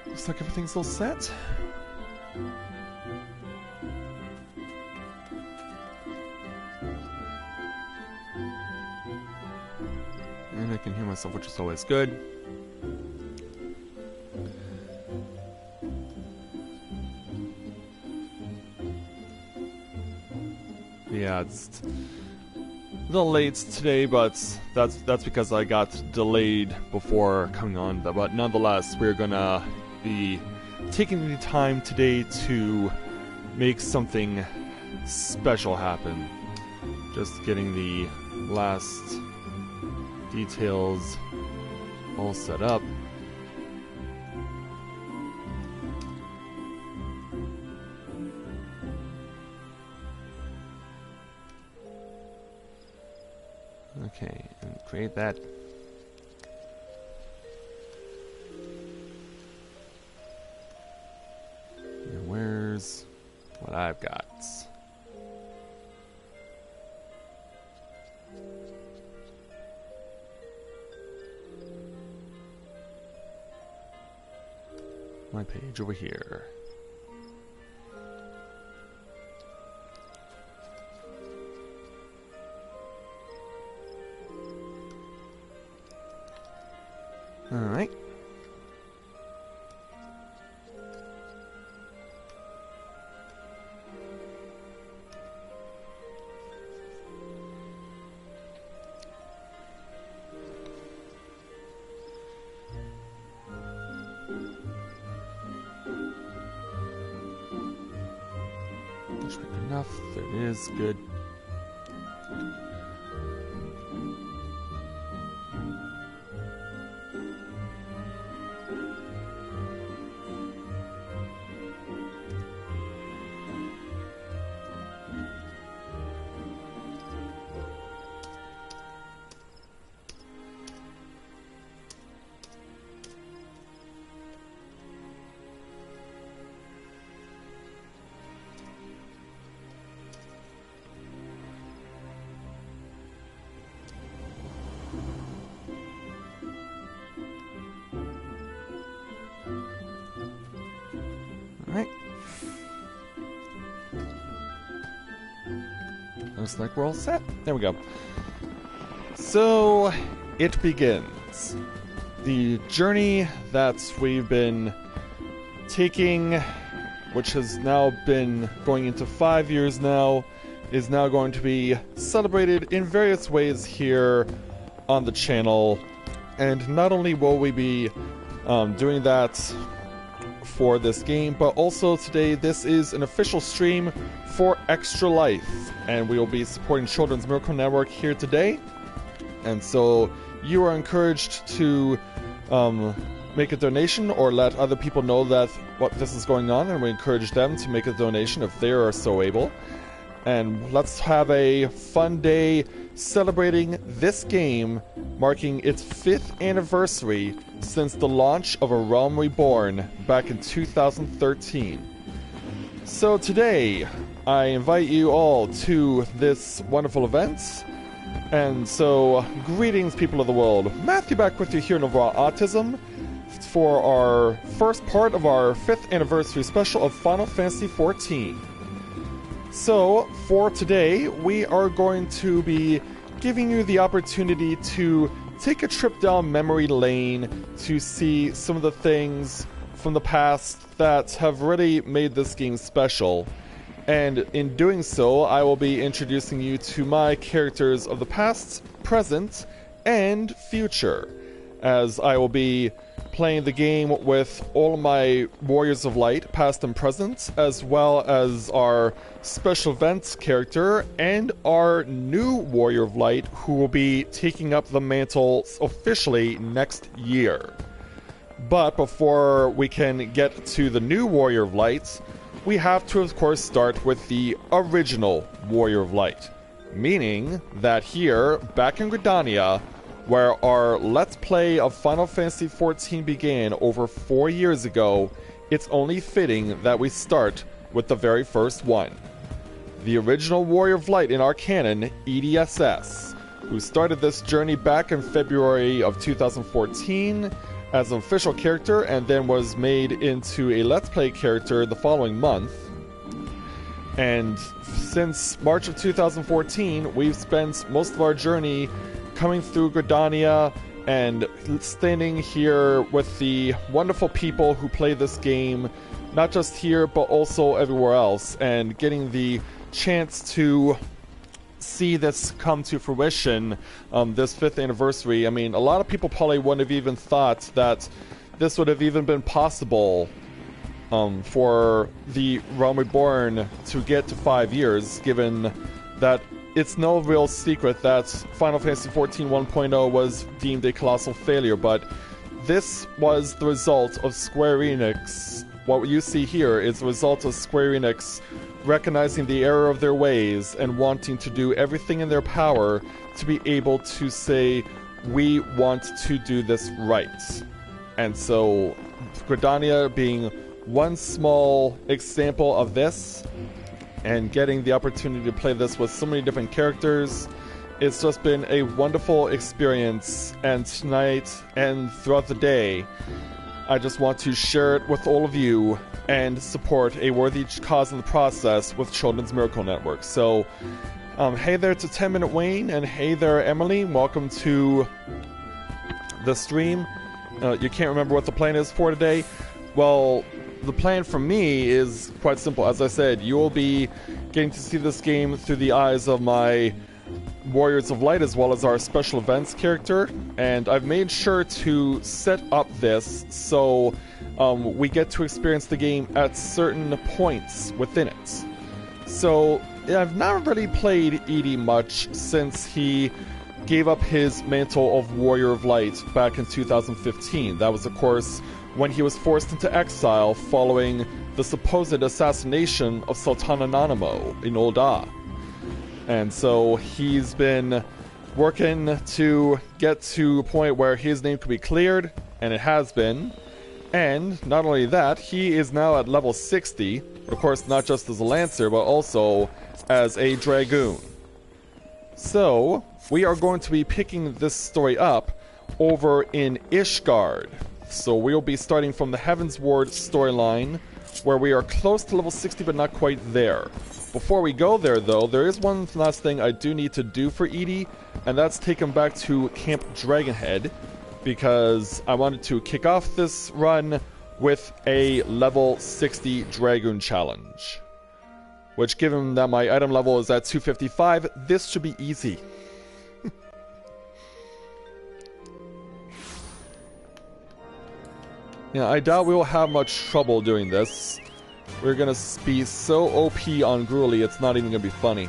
Looks like everything's all set. And I can hear myself, which is always good. Yeah, it's a little late today, but that's because I got delayed before coming on. But nonetheless, we're gonna be taking the time today to make something special happen. Just getting the last details all set up. Okay, and create that. And where's what I've got? My page over here. Alright. That should be good enough. There it is. Good. Alright. Looks like we're all set. There we go. So, it begins. The journey that we've been taking, which has now been going into 5 years now, is now going to be celebrated in various ways here on the channel. And not only will we be doing that for this game, but also today this is an official stream for Extra Life, and we will be supporting Children's Miracle Network here today. And so you are encouraged to make a donation or let other people know that what this is going on, and we encourage them to make a donation if they are so able. And let's have a fun day celebrating this game, marking its 5th anniversary since the launch of A Realm Reborn back in 2013. So today, I invite you all to this wonderful event. And so, greetings people of the world. Matthew back with you here in Novaura Autism for our first part of our 5th anniversary special of Final Fantasy XIV. So, for today, we are going to be giving you the opportunity to take a trip down memory lane to see some of the things from the past that have really made this game special. And in doing so, I will be introducing you to my characters of the past, present, and future, as I will be playing the game with all of my Warriors of Light, past and present, as well as our special events character and our new Warrior of Light, who will be taking up the mantle officially next year. But before we can get to the new Warrior of Light, we have to, of course, start with the original Warrior of Light. Meaning that here, back in Gridania, where our Let's Play of Final Fantasy XIV began over 4 years ago, it's only fitting that we start with the very first one. The original Warrior of Light in our canon, EDSS, who started this journey back in February of 2014 as an official character and then was made into a Let's Play character the following month. And since March of 2014, we've spent most of our journey coming through Gridania and standing here with the wonderful people who play this game, not just here, but also everywhere else, and getting the chance to see this come to fruition, this 5th anniversary. I mean, a lot of people probably wouldn't have even thought that this would have even been possible for the Realm Reborn to get to 5 years, given that it's no real secret that Final Fantasy XIV 1.0 was deemed a colossal failure, but this was the result of Square Enix. What you see here is the result of Square Enix recognizing the error of their ways and wanting to do everything in their power to be able to say, we want to do this right. And so, Gridania being one small example of this, and getting the opportunity to play this with so many different characters, it's just been a wonderful experience. And tonight and throughout the day, I just want to share it with all of you and support a worthy cause in the process with Children's Miracle Network. So, hey there to 10 Minute Wayne, and hey there Emily, welcome to the stream. You can't remember what the plan is for today? Well, the plan for me is quite simple. As I said, you will be getting to see this game through the eyes of my Warriors of Light as well as our special events character, and I've made sure to set up this so we get to experience the game at certain points within it. So I've not really played Edie much since he gave up his mantle of Warrior of Light back in 2015. That was, of course, when he was forced into exile following the supposed assassination of Sultana Nanamo in Ul'dah. And so he's been working to get to a point where his name could be cleared, and it has been. And not only that, he is now at level 60, but of course not just as a Lancer, but also as a Dragoon. So, we are going to be picking this story up over in Ishgard. So we'll be starting from the Heaven's Ward storyline, where we are close to level 60 but not quite there. Before we go there though, there is one last thing I do need to do for Edie, and that's take him back to Camp Dragonhead, because I wanted to kick off this run with a level 60 Dragoon challenge. Which, given that my item level is at 255, this should be easy. Yeah, I doubt we will have much trouble doing this. We're gonna be so OP on Gruely, it's not even gonna be funny.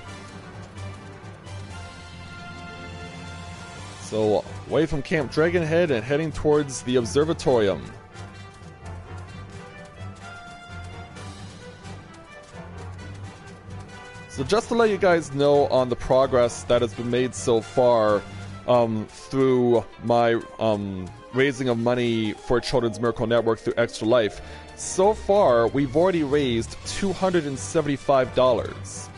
So, away from Camp Dragonhead and heading towards the Observatorium. So just to let you guys know on the progress that has been made so far through my raising of money for Children's Miracle Network through Extra Life. So far, we've already raised $275.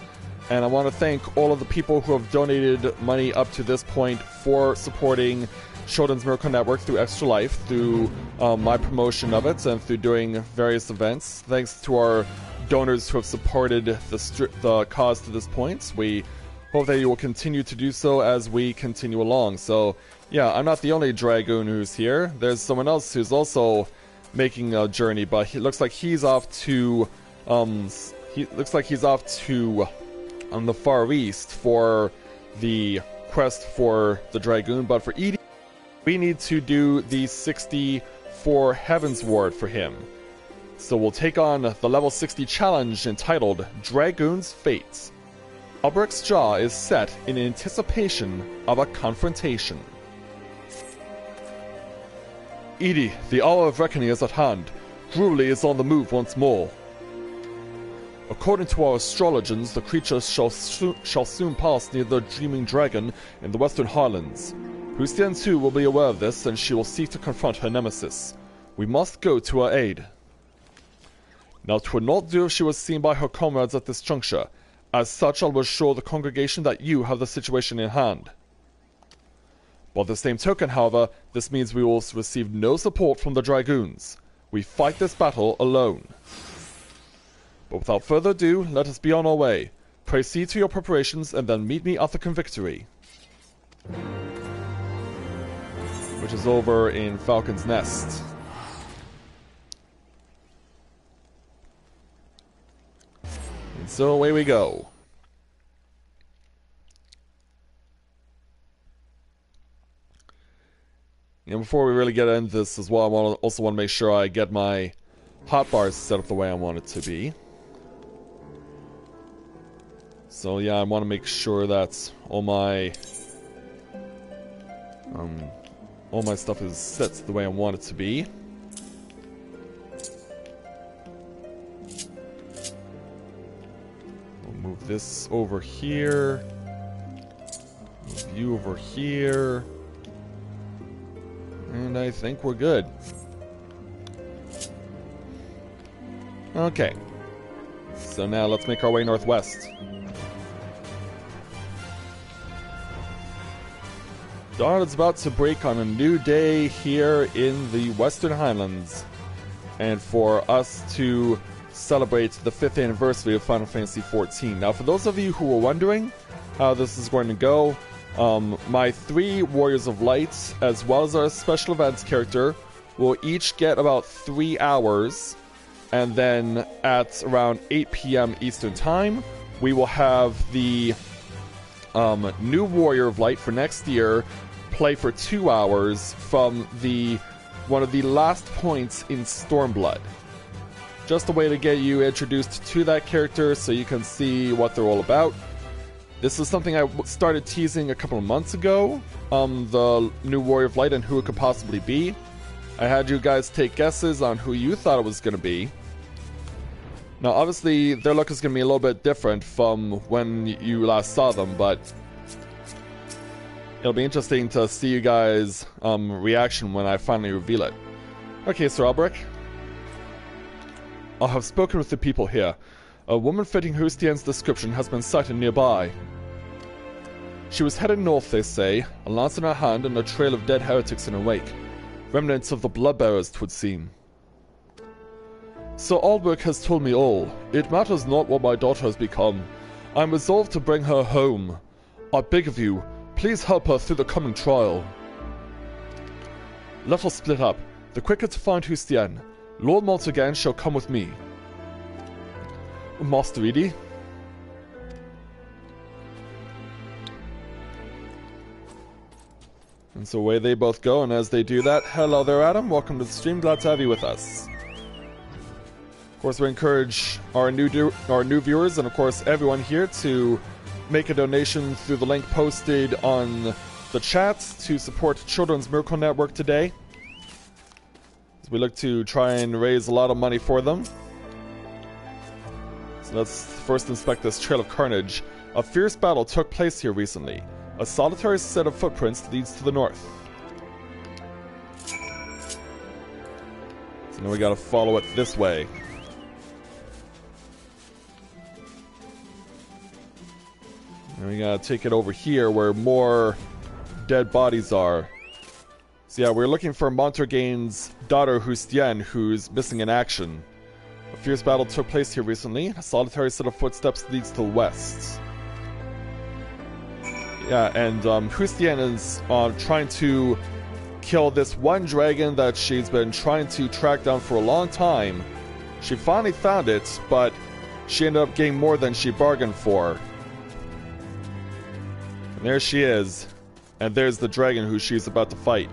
And I want to thank all of the people who have donated money up to this point for supporting Children's Miracle Network through Extra Life, through my promotion of it, and through doing various events. Thanks to our donors who have supported the cause to this point. We hope that you will continue to do so as we continue along. So, yeah, I'm not the only Dragoon who's here. There's someone else who's also making a journey, but he looks like he's off to on the far east for the quest for the Dragoon. But for Edie, we need to do the 64 Heaven's Ward for him. So we'll take on the level 60 challenge entitled Dragoon's Fate. Albrecht's jaw is set in anticipation of a confrontation. Edie, the hour of reckoning is at hand. Gruely is on the move once more. According to our astrologians, the creatures shall soon pass near the Dreaming Dragon in the Western Highlands. Hustian too will be aware of this, and she will seek to confront her nemesis. We must go to her aid. Now, 'twould not do if she was seen by her comrades at this juncture. As such, I will assure the congregation that you have the situation in hand. By the same token, however, this means we will receive no support from the Dragoons. We fight this battle alone. But without further ado, let us be on our way. Proceed to your preparations and then meet me at the Convictory. Which is over in Falcon's Nest. And so away we go. And before we really get into this as well, I also want to make sure I get my hotbars set up the way I want it to be. So yeah, I want to make sure that all my stuff is set the way I want it to be. We'll move this over here. Move you over here. And I think we're good. Okay. So now let's make our way northwest. Dawn is about to break on a new day here in the Western Highlands. And for us to celebrate the 5th anniversary of Final Fantasy XIV. Now, for those of you who were wondering how this is going to go, my 3 Warriors of Light, as well as our special events character, will each get about 3 hours. And then at around 8 p.m. Eastern Time, we will have the new Warrior of Light for next year play for 2 hours from one of the last points in Stormblood. Just a way to get you introduced to that character so you can see what they're all about. This is something I started teasing a couple of months ago, the new Warrior of Light and who it could possibly be. I had you guys take guesses on who you thought it was going to be. Now, obviously, their look is going to be a little bit different from when you last saw them, but it'll be interesting to see you guys' reaction when I finally reveal it. Okay, Sir Albrecht. I have spoken with the people here. A woman fitting Hustien's description has been sighted nearby. She was headed north, they say, a lance in her hand and a trail of dead heretics in her wake. Remnants of the blood-bearers, 'twould seem. Sir Albrecht has told me all. It matters not what my daughter has become. I am resolved to bring her home. I beg of you, please help her through the coming trial. Let us split up. The quicker to find Hustien. Lord Maltagan shall come with me. Master Edie? And so away they both go, and as they do that, hello there, Adam. Welcome to the stream. Glad to have you with us. Of course, we encourage our new viewers, and of course everyone here, to make a donation through the link posted on the chat to support Children's Miracle Network today. As we look to try and raise a lot of money for them. So let's first inspect this trail of carnage. A fierce battle took place here recently. A solitary set of footprints leads to the north. So now we gotta follow it this way. And we gotta take it over here where more dead bodies are. So yeah, we're looking for Montergain's daughter Hustien, who's missing in action. A fierce battle took place here recently. A solitary set of footsteps leads to the west. Yeah, and Hustien is trying to kill this one dragon that she's been trying to track down for a long time. She finally found it, but she ended up getting more than she bargained for. And there she is. And there's the dragon who she's about to fight.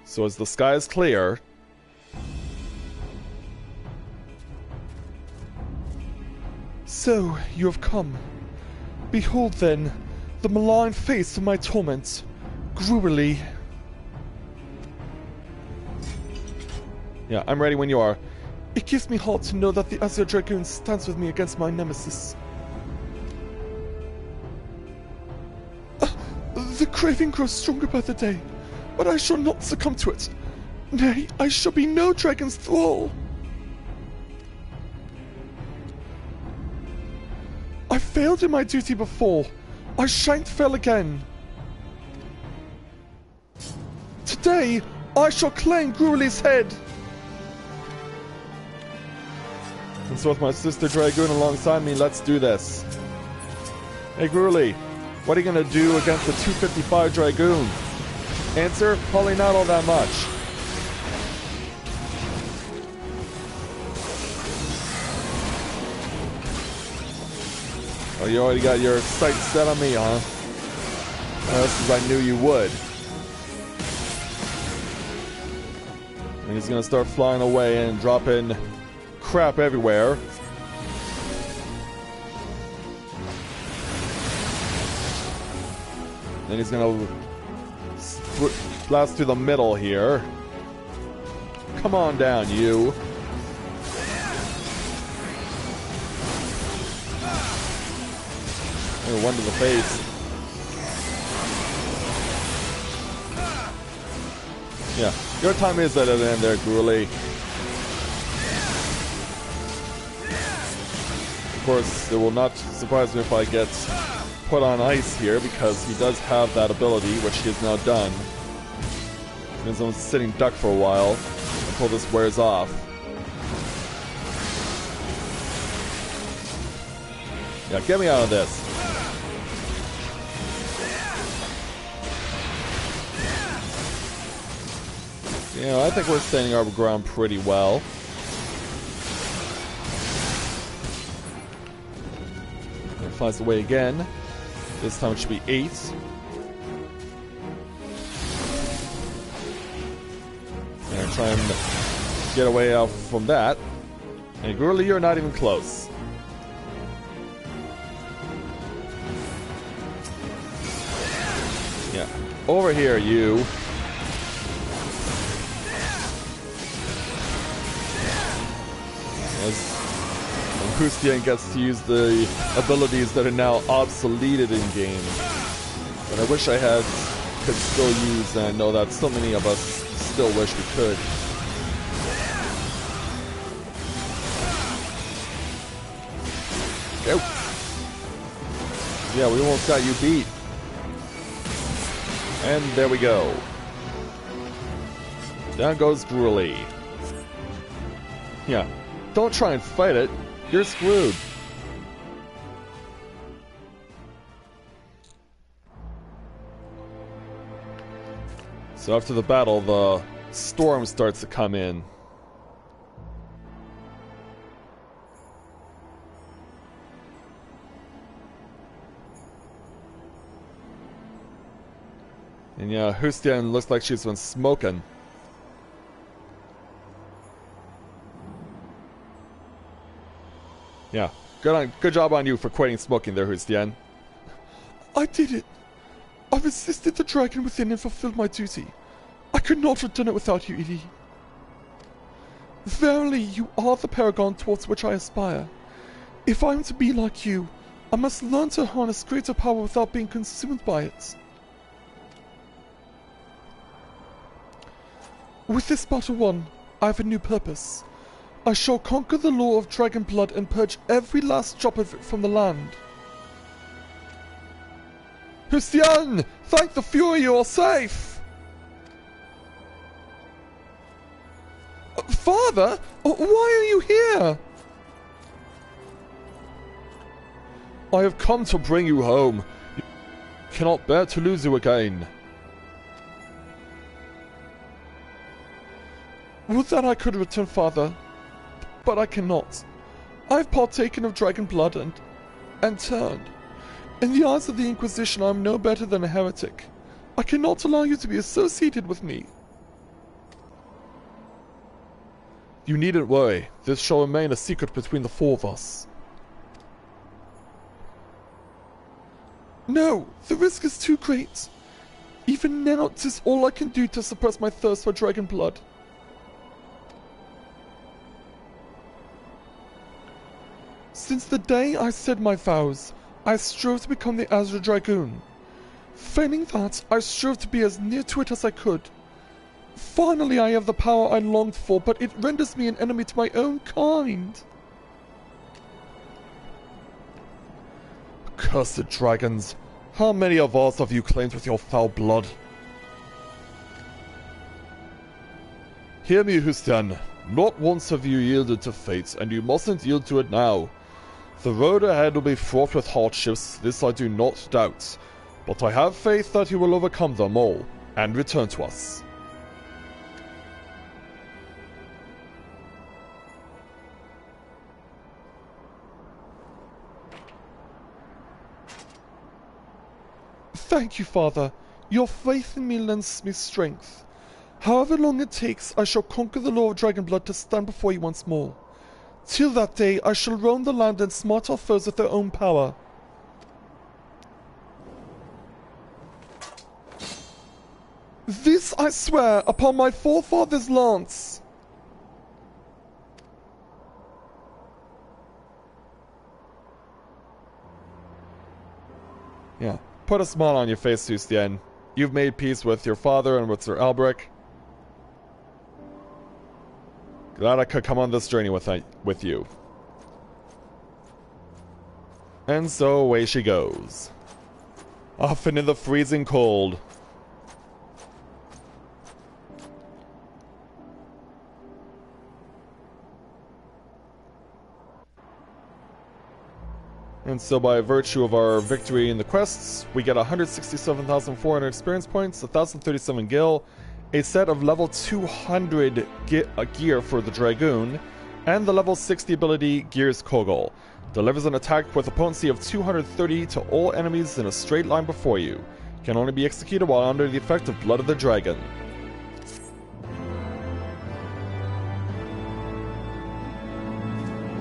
So as the sky is clear, so you have come. Behold then the malign face of my torment, gruelly. Yeah, I'm ready when you are. It gives me heart to know that the Azure Dragoon stands with me against my nemesis. The craving grows stronger by the day. but I shall not succumb to it. Nay, I shall be no dragon's thrall. I failed in my duty before. I shan't fail again. Today, I shall claim Gruely's head. And so with my sister Dragoon alongside me, let's do this. Hey Gruely, what are you gonna do against the 255 Dragoon? Answer, probably not all that much. Oh, you already got your sights set on me, huh? That's because I knew you would. And he's gonna start flying away and dropping crap everywhere. Then he's gonna blast through the middle here. Come on down, you. Oh, one to the face. Yeah, your time is at an end there, Gruely. Of course, it will not surprise me if I get put on ice here, because he does have that ability, which he has now done. Means I'm sitting duck for a while until this wears off. Yeah, get me out of this. Yeah, I think we're standing our ground pretty well. It flies away again. This time it should be 8. And try and get away out from that. And Gruely, you're not even close. Yeah. Over here, you. Hustian gets to use the abilities that are now obsoleted in game. But I wish I could still use, and I know that so many of us still wish we could. Go! Yeah, we almost got you beat. And there we go. Down goes Gruely. Yeah, don't try and fight it. You're screwed. So after the battle, the storm starts to come in. And yeah, Hustian looks like she's been smoking. Yeah, good job on you for quitting smoking there, Hustian. I did it. I resisted the dragon within and fulfilled my duty. I could not have done it without you, Edie. Verily, you are the paragon towards which I aspire. If I am to be like you, I must learn to harness greater power without being consumed by it. With this battle won, I have a new purpose. I shall conquer the law of dragon blood and purge every last drop of it from the land. Hustian! Thank the Fury you are safe! Father? Why are you here? I have come to bring you home. You cannot bear to lose you again. Would that I could return, Father. But I cannot. I have partaken of dragon blood and turned. In the eyes of the Inquisition, I am no better than a heretic. I cannot allow you to be associated with me. You needn't worry. This shall remain a secret between the four of us. No, the risk is too great. Even now, 'tis all I can do to suppress my thirst for dragon blood. Since the day I said my vows, I strove to become the Azure Dragoon. Failing that, I strove to be as near to it as I could. Finally I have the power I longed for, but it renders me an enemy to my own kind. Cursed dragons, how many of us have you claimed with your foul blood? Hear me, Hustian. Not once have you yielded to fate, and you mustn't yield to it now. The road ahead will be fraught with hardships, this I do not doubt. But I have faith that you will overcome them all, and return to us. Thank you, Father. Your faith in me lends me strength. However long it takes, I shall conquer the law of Dragonblood to stand before you once more. Till that day, I shall roam the land and smite our foes with their own power. This I swear upon my forefather's lance. Yeah, put a smile on your face, Hustian. You've made peace with your father and with Sir Albrecht. Glad I could come on this journey with you. And so away she goes. Off into the freezing cold. And so by virtue of our victory in the quests, we get 167,400 experience points, 1,037 gil, a set of level 200 gear for the Dragoon, and the level 60 ability Gears Kogel. Delivers an attack with a potency of 230 to all enemies in a straight line before you. Can only be executed while under the effect of Blood of the Dragon.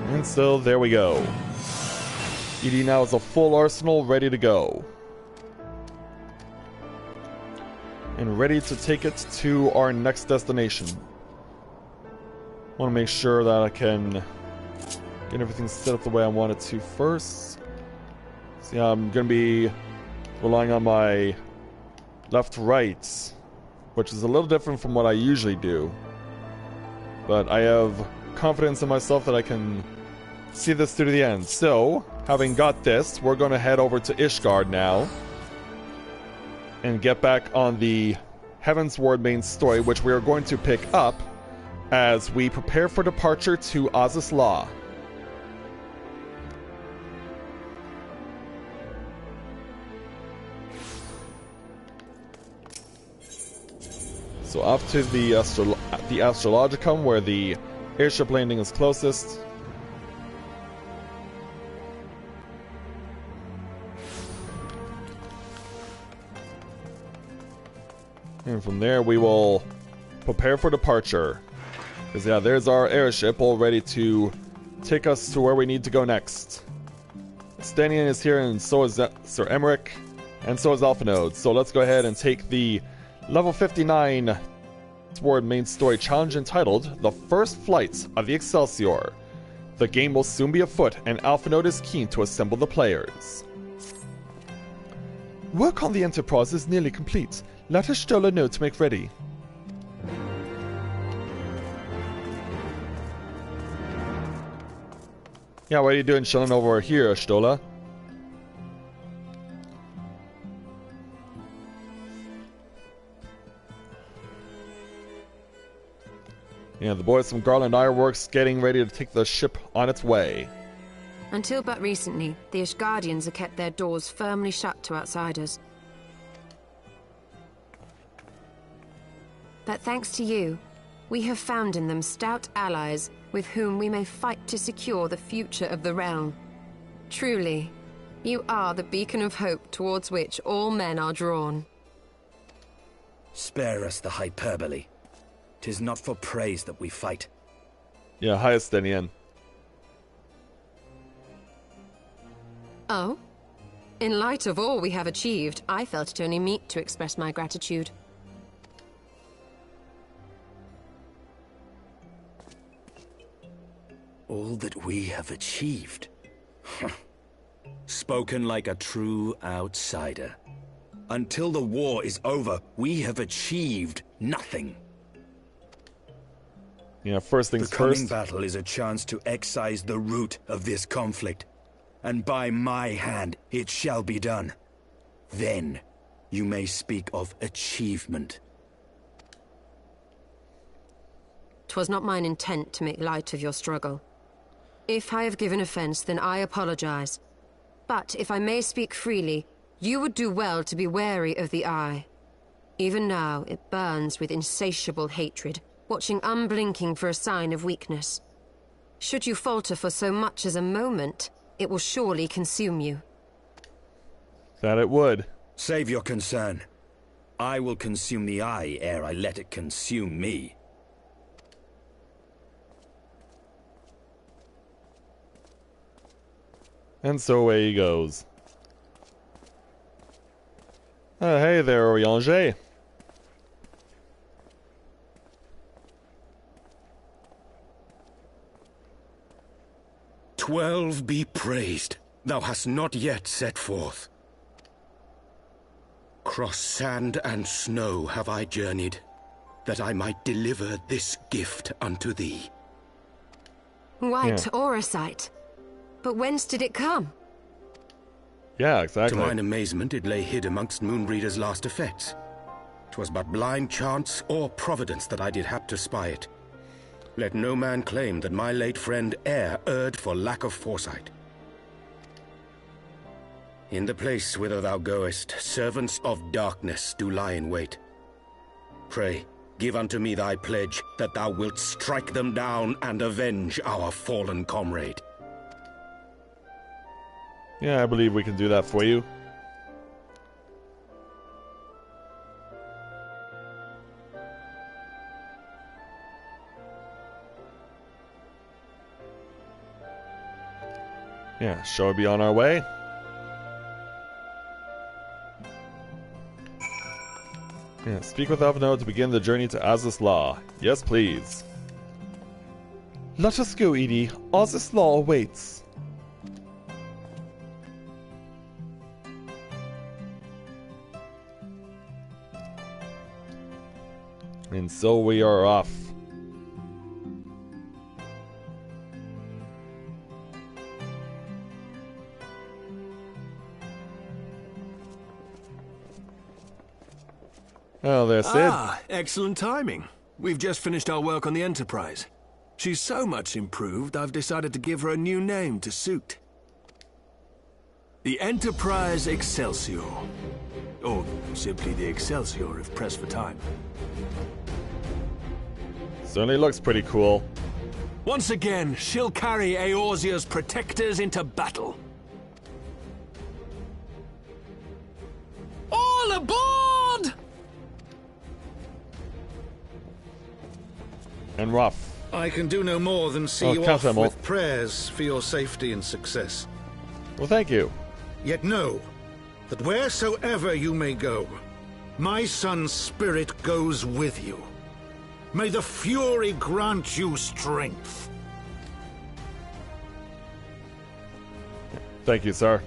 And so there we go. ED now has a full arsenal ready to go. And ready to take it to our next destination. Want to make sure that I can get everything set up the way I want it to first. So yeah, I'm going to be relying on my left-right, which is a little different from what I usually do. But I have confidence in myself that I can see this through to the end. So, having got this, we're going to head over to Ishgard now. And get back on the Heavensward main story, which we are going to pick up as we prepare for departure to Azus Law. So off to the Astrologicum, where the airship landing is closest. And from there we will prepare for departure. Because yeah, there's our airship all ready to take us to where we need to go next. Stanian is here, and so is Sir Emmerich, and so is Alphanode. So let's go ahead and take the level 59 Sword main story challenge entitled The First Flight of the Excelsior. The game will soon be afoot, and Alphanode is keen to assemble the players. Work on the Enterprise is nearly complete. Let Stola know to make ready. Yeah, what are you doing chilling over here, Stola? Yeah, the boys from Garland Ironworks getting ready to take the ship on its way. Until but recently, the Ishgardians have kept their doors firmly shut to outsiders. But thanks to you, we have found in them stout allies with whom we may fight to secure the future of the realm. Truly, you are the beacon of hope towards which all men are drawn. Spare us the hyperbole. 'Tis not for praise that we fight. Yeah, hi, Stenian. Oh? In light of all we have achieved, I felt it only meet to express my gratitude. All that we have achieved? Spoken like a true outsider. Until the war is over, we have achieved nothing. Yeah, first things The coming first. battle is a chance to excise the root of this conflict. And by my hand, it shall be done. Then, you may speak of achievement. 'Twas not mine intent to make light of your struggle. If I have given offense, then I apologize. But if I may speak freely, you would do well to be wary of the eye. Even now, it burns with insatiable hatred, watching unblinking for a sign of weakness. Should you falter for so much as a moment, it will surely consume you. That it would. Save your concern. I will consume the eye ere I let it consume me. And so away he goes. Hey there, Orianger. "12 be praised, thou hast not yet set forth. Cross sand and snow have I journeyed, that I might deliver this gift unto thee." White Auracite. But whence did it come? Yeah, To exactly. mine amazement, it lay hid amongst Moonbreeder's last effects. 'Twas but blind chance or providence that I did hap to spy it. Let no man claim that my late friend e'er erred for lack of foresight. In the place whither thou goest, servants of darkness do lie in wait. Pray, give unto me thy pledge that thou wilt strike them down and avenge our fallen comrade. Yeah, I believe we can do that for you. Yeah, shall we be on our way? Yeah, speak with Avno to begin the journey to Azis Law. Yes, please. Let us go, Edie. Azis Law awaits. And so we are off. Oh, there's Sid. Ah, excellent timing. We've just finished our work on the Enterprise. She's so much improved, I've decided to give her a new name to suit. The Enterprise Excelsior. Or simply the Excelsior if pressed for time. Certainly looks pretty cool. Once again, she'll carry Eorzea's protectors into battle. All aboard! And rough. I can do no more than see you count off them all. with prayers for your safety and success. Well, thank you. Yet know that wheresoever you may go, my son's spirit goes with you. May the Fury grant you strength. Thank you, sir.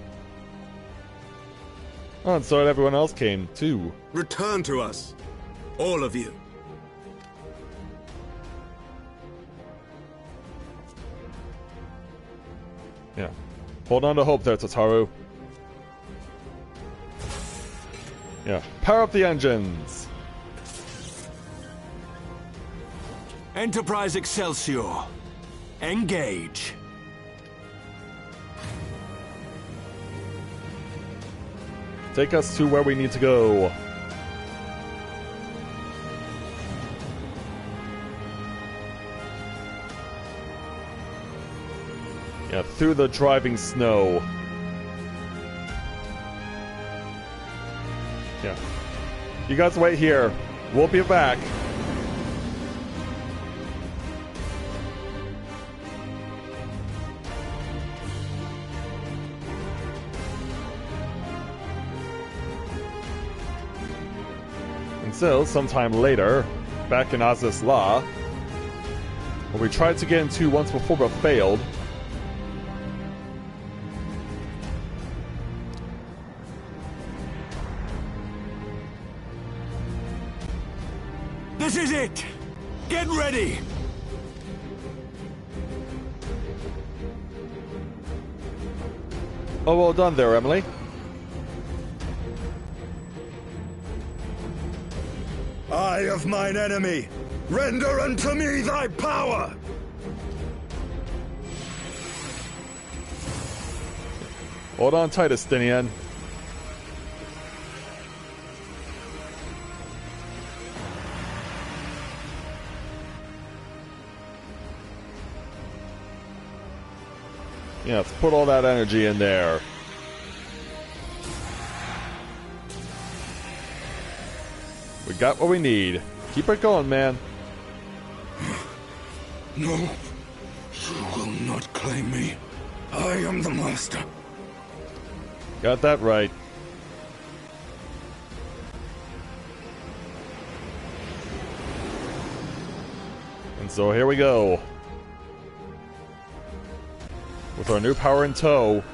Oh, and so everyone else came, too. Return to us, all of you. Yeah. Hold on to hope there, Tataru. Yeah. Power up the engines. Enterprise Excelsior. Engage. Take us to where we need to go. Yeah, through the driving snow. Yeah. You guys wait here. We'll be back. And so, sometime later, back in Azis Law, where we tried to get into once before but failed, This is it! Get ready! Oh, well done there, Emily. Eye of mine enemy, render unto me thy power! Hold on tight, Estinian. Yeah, let's put all that energy in there. We got what we need. Keep it going, man. No, you will not claim me. I am the master. Got that right. And so here we go. With our new power in tow.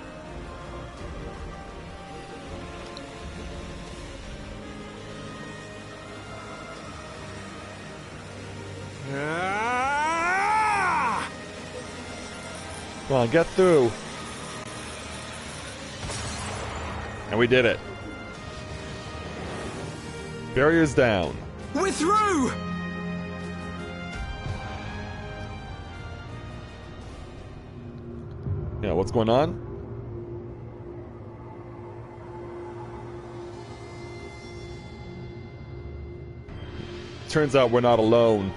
Come on, get through. And we did it. Barriers down. We're through! Yeah, what's going on? Turns out we're not alone.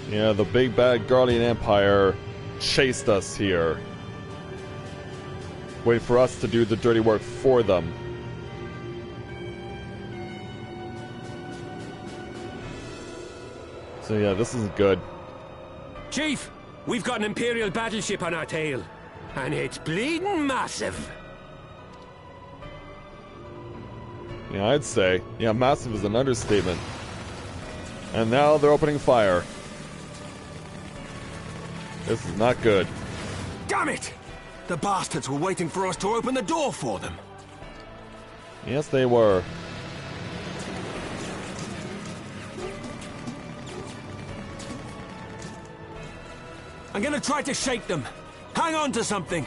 Yeah, the big bad Guardian Empire chased us here. Wait for us to do the dirty work for them. So yeah, this isn't good. Chief, we've got an Imperial battleship on our tail. And it's bleeding massive. Yeah, I'd say. Yeah, massive is an understatement. And now they're opening fire. This is not good. Damn it! The bastards were waiting for us to open the door for them. Yes, they were. I'm gonna try to shake them. Hang on to something.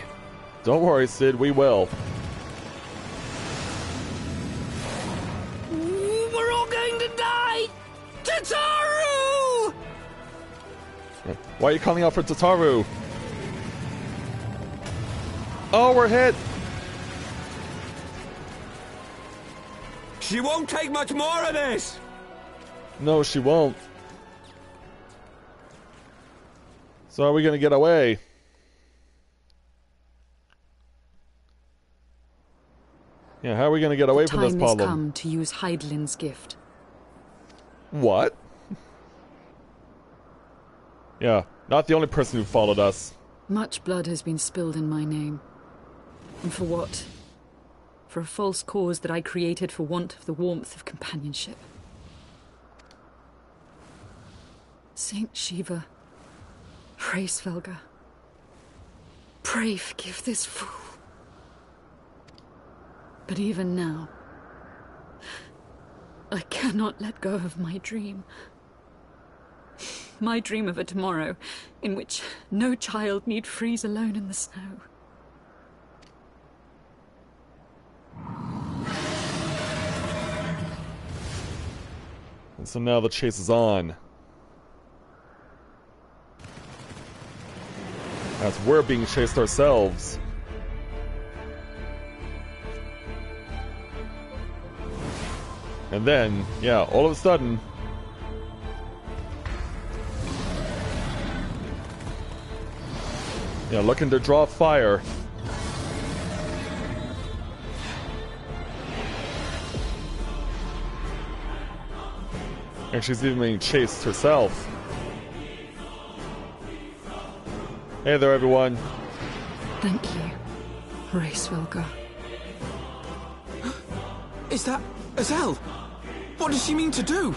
Don't worry, Sid, we will. We're all going to die! Tataru! Why are you calling out for Tataru? Oh, we're hit! She won't take much more of this! No, she won't. So are we gonna get away? Yeah, how are we gonna get away from this problem? The time has come to use Hydaelyn's gift. What? Yeah, not the only person who followed us. Much blood has been spilled in my name. And for what? For a false cause that I created for want of the warmth of companionship. Saint Shiva, pray Svelga, pray forgive this fool. But even now, I cannot let go of my dream. My dream of a tomorrow in which no child need freeze alone in the snow. And so now the chase is on. As we're being chased ourselves. And then, yeah, all of a sudden... Yeah, looking to draw fire. And she's even being chased herself. Hey there, everyone. Thank you, Ray Svelga. Is that Azelle? What does she mean to do?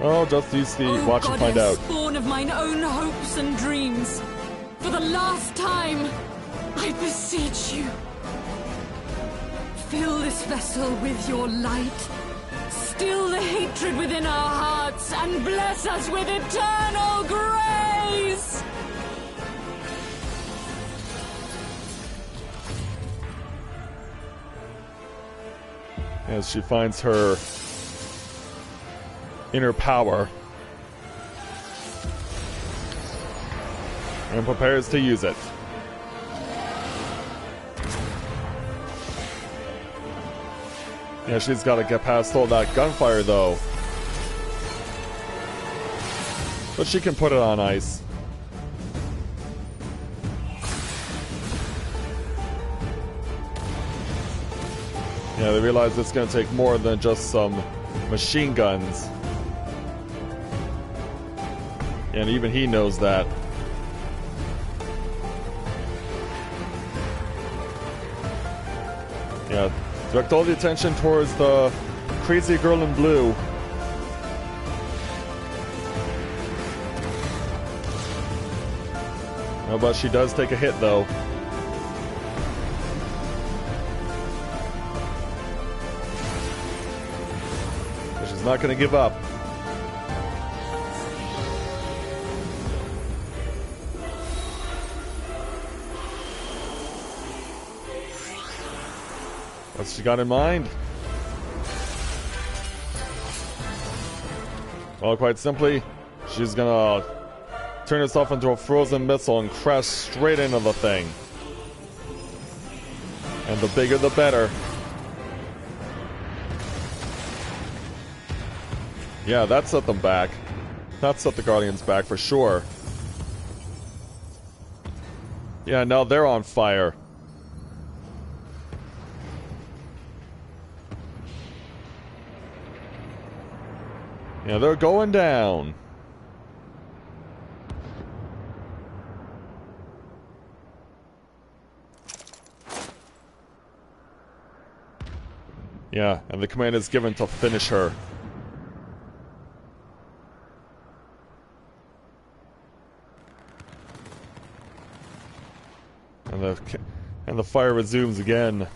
Oh, just you see, watch and find out. Born of mine own hopes and dreams. for the last time, I beseech you. Fill this vessel with your light. Still the hatred within our hearts and bless us with eternal grace! As she finds her inner power and prepares to use it. Yeah, she's got to get past all that gunfire, though. But she can put it on ice. Yeah, they realize it's going to take more than just some machine guns. And even he knows that. Yeah. Direct all the attention towards the crazy girl in blue. Oh, but she does take a hit, though. But she's not going to give up. What's she got in mind? Well, quite simply, she's gonna turn herself into a frozen missile and crash straight into the thing. And the bigger the better. Yeah, that set them back. That set the Guardians back for sure. Yeah, now they're on fire. Yeah, they're going down. Yeah, and the command is given to finish her. And the fire resumes again.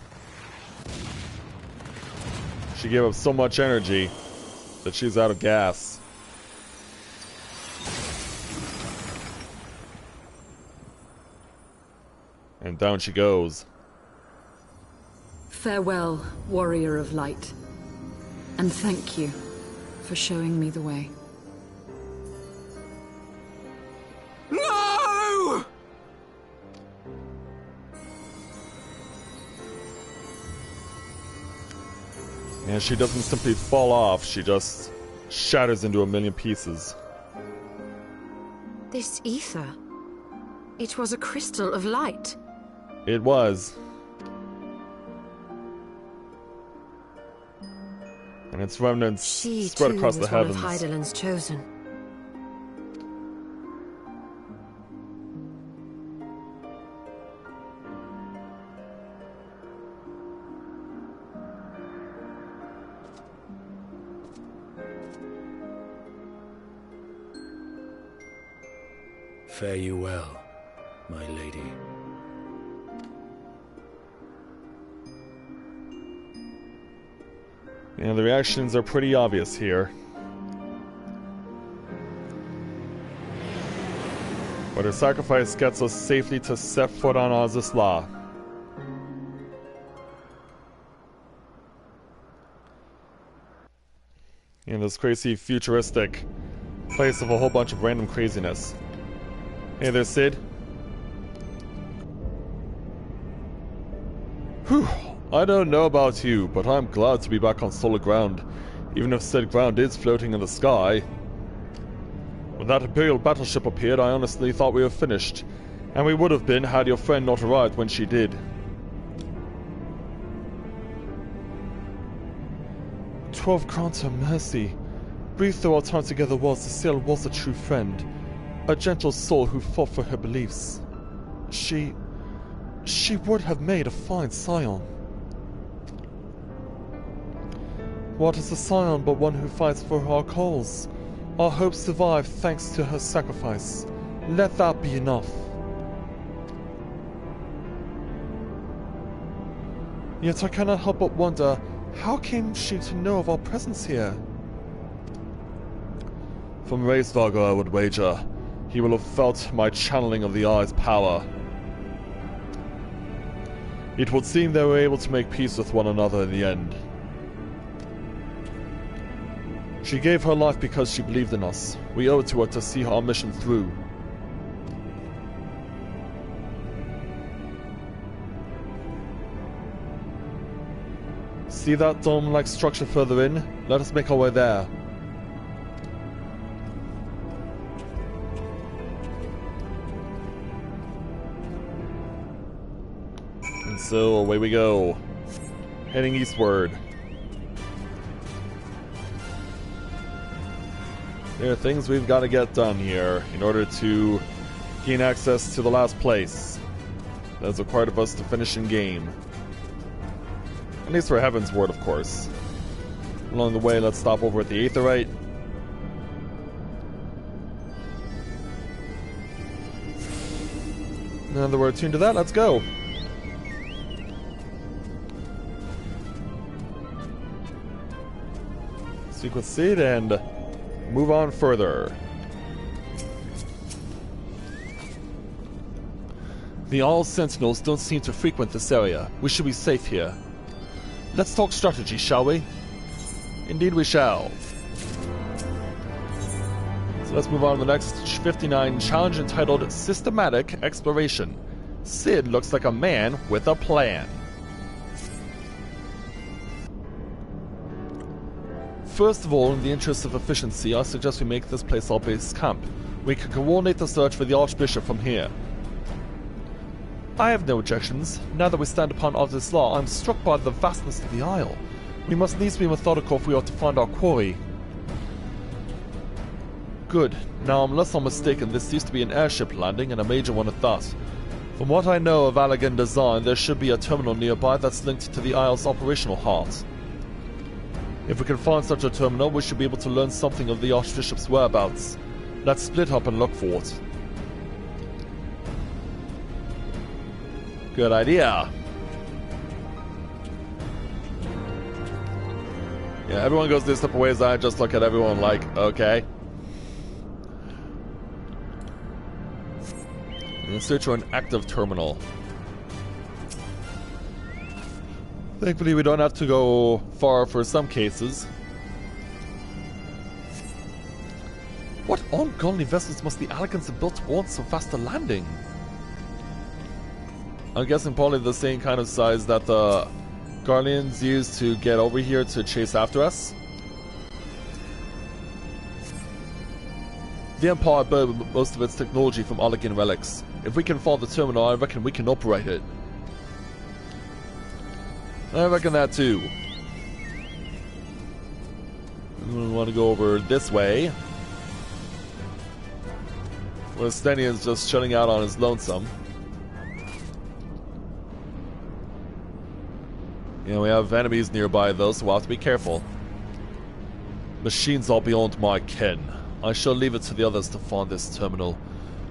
She gave up so much energy that she's out of gas. And down she goes. Farewell, warrior of light. And thank you for showing me the way. No! And she doesn't simply fall off, she just shatters into a million pieces. This ether. It was a crystal of light. It was. And its remnants spread across the heavens. She too was one of Hydaelyn's chosen. Fare you well, my lady. Yeah, the reactions are pretty obvious here. But her sacrifice gets us safely to set foot on Azisla. In this crazy futuristic place of a whole bunch of random craziness. Hey there, Sid. Whew. I don't know about you, but I'm glad to be back on solid ground, even if said ground is floating in the sky. When that Imperial battleship appeared, I honestly thought we were finished, and we would have been had your friend not arrived when she did. 12 grant her mercy. Brief though our time together was, Cecile was a true friend. A gentle soul who fought for her beliefs. She would have made a fine scion. What is a scion but one who fights for our cause? Our hopes survive thanks to her sacrifice. Let that be enough. Yet I cannot help but wonder, how came she to know of our presence here? From Raisdogger, I would wager. He will have felt my channeling of the Eye's power. It would seem they were able to make peace with one another in the end. She gave her life because she believed in us. We owe it to her to see our mission through. See that dome-like structure further in? Let us make our way there. And so, away we go. Heading eastward. There are things we've got to get done here in order to gain access to the last place that is required of us to finish in game. At least for Heaven's Word, of course. Along the way, let's stop over at the Aetherite. Now that we're attuned to that, let's go. Sequence seed and move on further. The All Sentinels don't seem to frequent this area. We should be safe here. Let's talk strategy, shall we? Indeed we shall. So let's move on to the next 59 challenge entitled Systematic Exploration. Sid looks like a man with a plan. First of all, in the interest of efficiency, I suggest we make this place our base camp. We can coordinate the search for the Archbishop from here. I have no objections. Now that we stand upon Autism law, I'm struck by the vastness of the Isle. We must needs be methodical if we are to find our quarry. Good. Now, unless I'm mistaken, this used to be an airship landing, and a major one at that. From what I know of Allagan design, there should be a terminal nearby that's linked to the Isle's operational heart. If we can find such a terminal, we should be able to learn something of the Archbishop's whereabouts. Let's split up and look for it. Good idea. Yeah, everyone goes this type of ways. I just look at everyone like, okay. And search for an active terminal. Thankfully, we don't have to go far for some cases. What ungodly vessels must the Allagans have built to warrant so fast a landing? I'm guessing probably the same kind of size that the Guardians used to get over here to chase after us. The Empire borrowed most of its technology from Allagan relics. If we can find the terminal, I reckon we can operate it. I reckon that too. We want to go over this way. Where Stenian's just shutting out on his lonesome. Yeah, we have enemies nearby though, so we'll have to be careful. Machines are beyond my ken. I shall leave it to the others to find this terminal.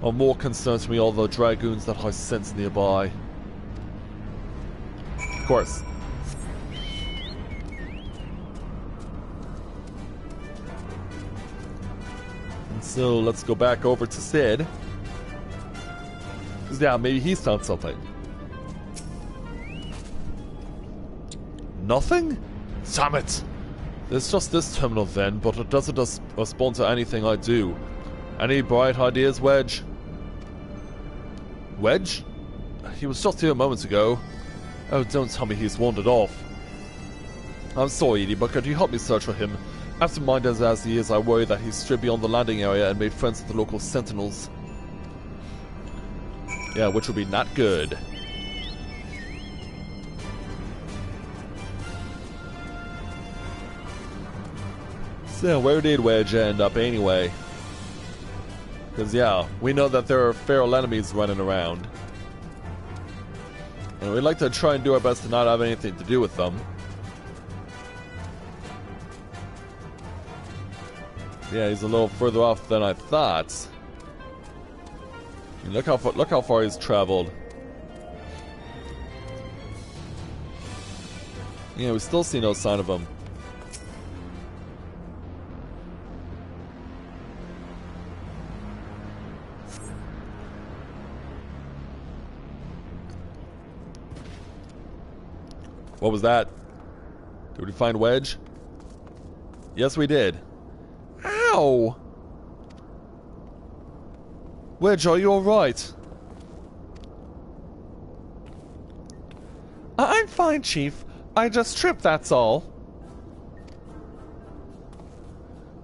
Of more concern to me are the dragoons that I sense nearby. Of course. And so let's go back over to Sid. Because yeah, maybe he's found something. Nothing? Damn it! There's just this terminal then, but it doesn't respond to anything I do. Any bright ideas, Wedge? Wedge? He was just here moments ago. Oh, don't tell me he's wandered off. I'm sorry, Edie, but could you help me search for him? Absent-minded as he is, I worry that he's strayed beyond the landing area and made friends with the local sentinels. Yeah, which would be not good. So, where did Wedge end up anyway? Because, yeah, we know that there are feral enemies running around. And we'd like to try and do our best to not have anything to do with them. Yeah, he's a little further off than I thought. I mean, look how far he's traveled. Yeah, we still see no sign of him. What was that? Did we find Wedge? Yes, we did. Ow! Wedge, are you alright? I'm fine, Chief. I just tripped, that's all.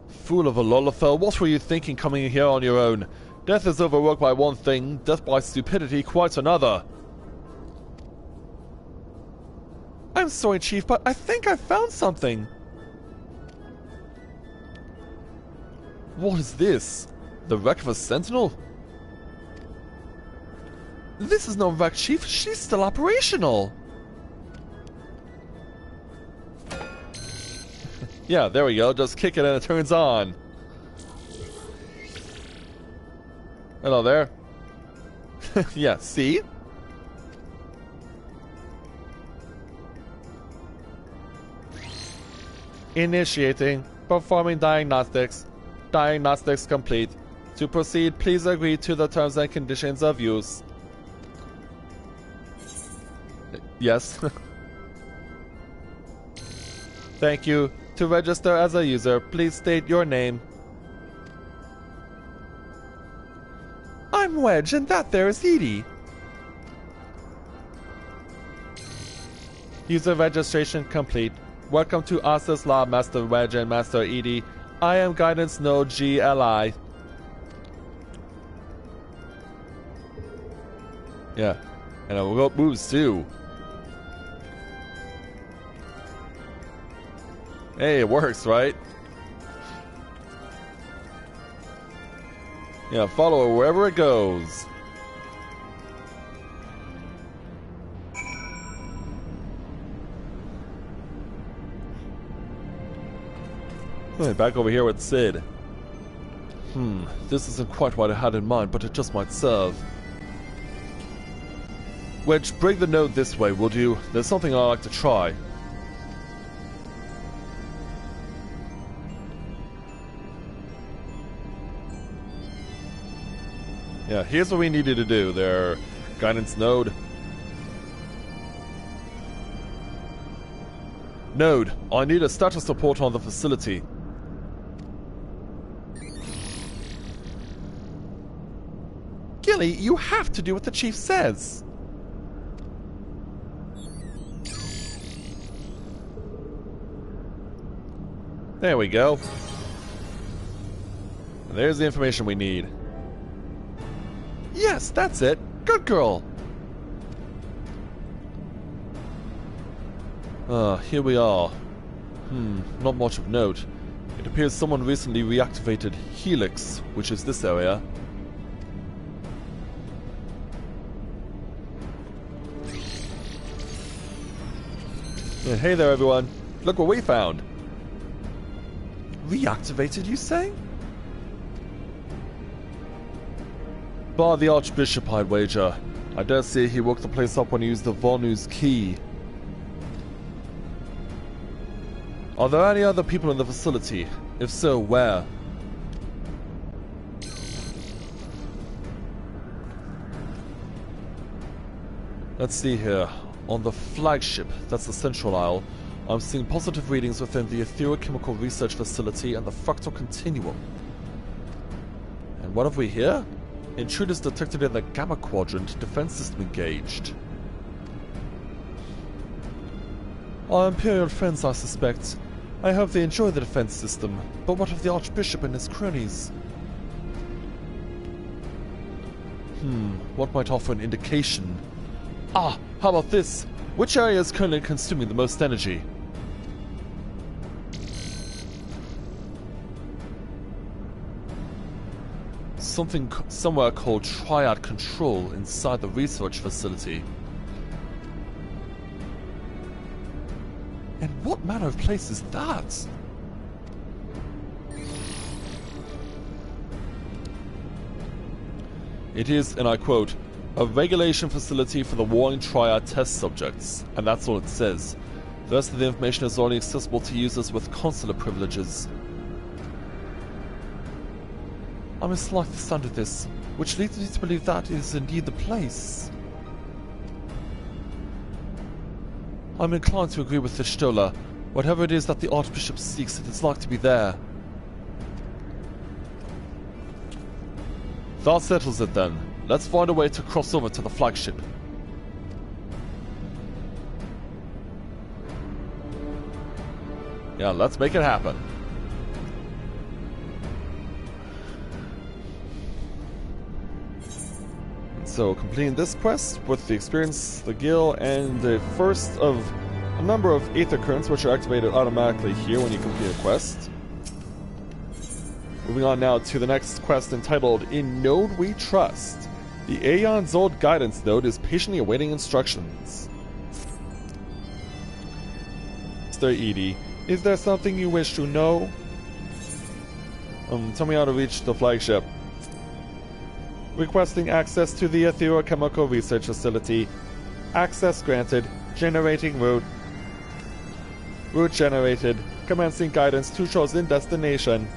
Fool of a Lolother, what were you thinking coming in here on your own? Death is overworked by one thing, death by stupidity quite another. I'm sorry, Chief, but I think I found something. What is this? The wreck of a sentinel? This is no wreck, Chief. She's still operational. Yeah, there we go. Just kick it and it turns on. Hello there. Yeah, see? Initiating. Performing diagnostics. Diagnostics complete. To proceed, please agree to the terms and conditions of use. Yes. Thank you. To register as a user, please state your name. I'm Wedge, and that there is Edie. User registration complete. Welcome to Ossus Law, Master Wedge and Master Edie. I am Guidance Node GLI. Yeah, and I will go moves too. Hey, it works, right? Yeah, follow it wherever it goes. Right, back over here with Sid. This isn't quite what I had in mind, but it just might serve. Wedge, bring the node this way, would you? There's something I'd like to try. Yeah, here's what we needed to do there, Guidance Node. Node, I need a status report on the facility. Gilly, you have to do what the Chief says. There we go. And there's the information we need. Yes, that's it. Good girl. Here we are. Not much of note. It appears someone recently reactivated Helix, which is this area. Yeah, hey there, everyone. Look what we found. Reactivated, you say? Bar the Archbishop, I'd wager. I dare say he woke the place up when he used the Vonu's key. Are there any other people in the facility? If so, where? Let's see here. On the flagship, that's the central aisle, I'm seeing positive readings within the Etherochemical Research Facility and the Fractal Continuum. And what have we here? Intruders detected in the Gamma Quadrant, defense system engaged. Our Imperial friends, I suspect. I hope they enjoy the defense system, but what of the Archbishop and his cronies? What might offer an indication? Ah, how about this? Which area is currently consuming the most energy? Something somewhere called Triad Control inside the research facility. And what manner of place is that? It is, and I quote, a regulation facility for the Warring Triad test subjects, and that's all it says. The rest of the information is only accessible to users with consular privileges. I mislike the sound of this, which leads me to believe that is indeed the place. I'm inclined to agree with the Stola. Whatever it is that the Archbishop seeks, it is like to be there. That settles it then. Let's find a way to cross over to the flagship. Yeah, let's make it happen. So, completing this quest with the experience, the Gil, and the first of a number of Aether Currents, which are activated automatically here when you complete a quest. Moving on now to the next quest entitled In Node We Trust. The Aeon's Old Guidance Node is patiently awaiting instructions. Mr. Edie, is there something you wish to know? Tell me how to reach the flagship. Requesting access to the Etherochemical Research Facility. Access granted. Generating route. Route generated. Commencing guidance to chosen destination.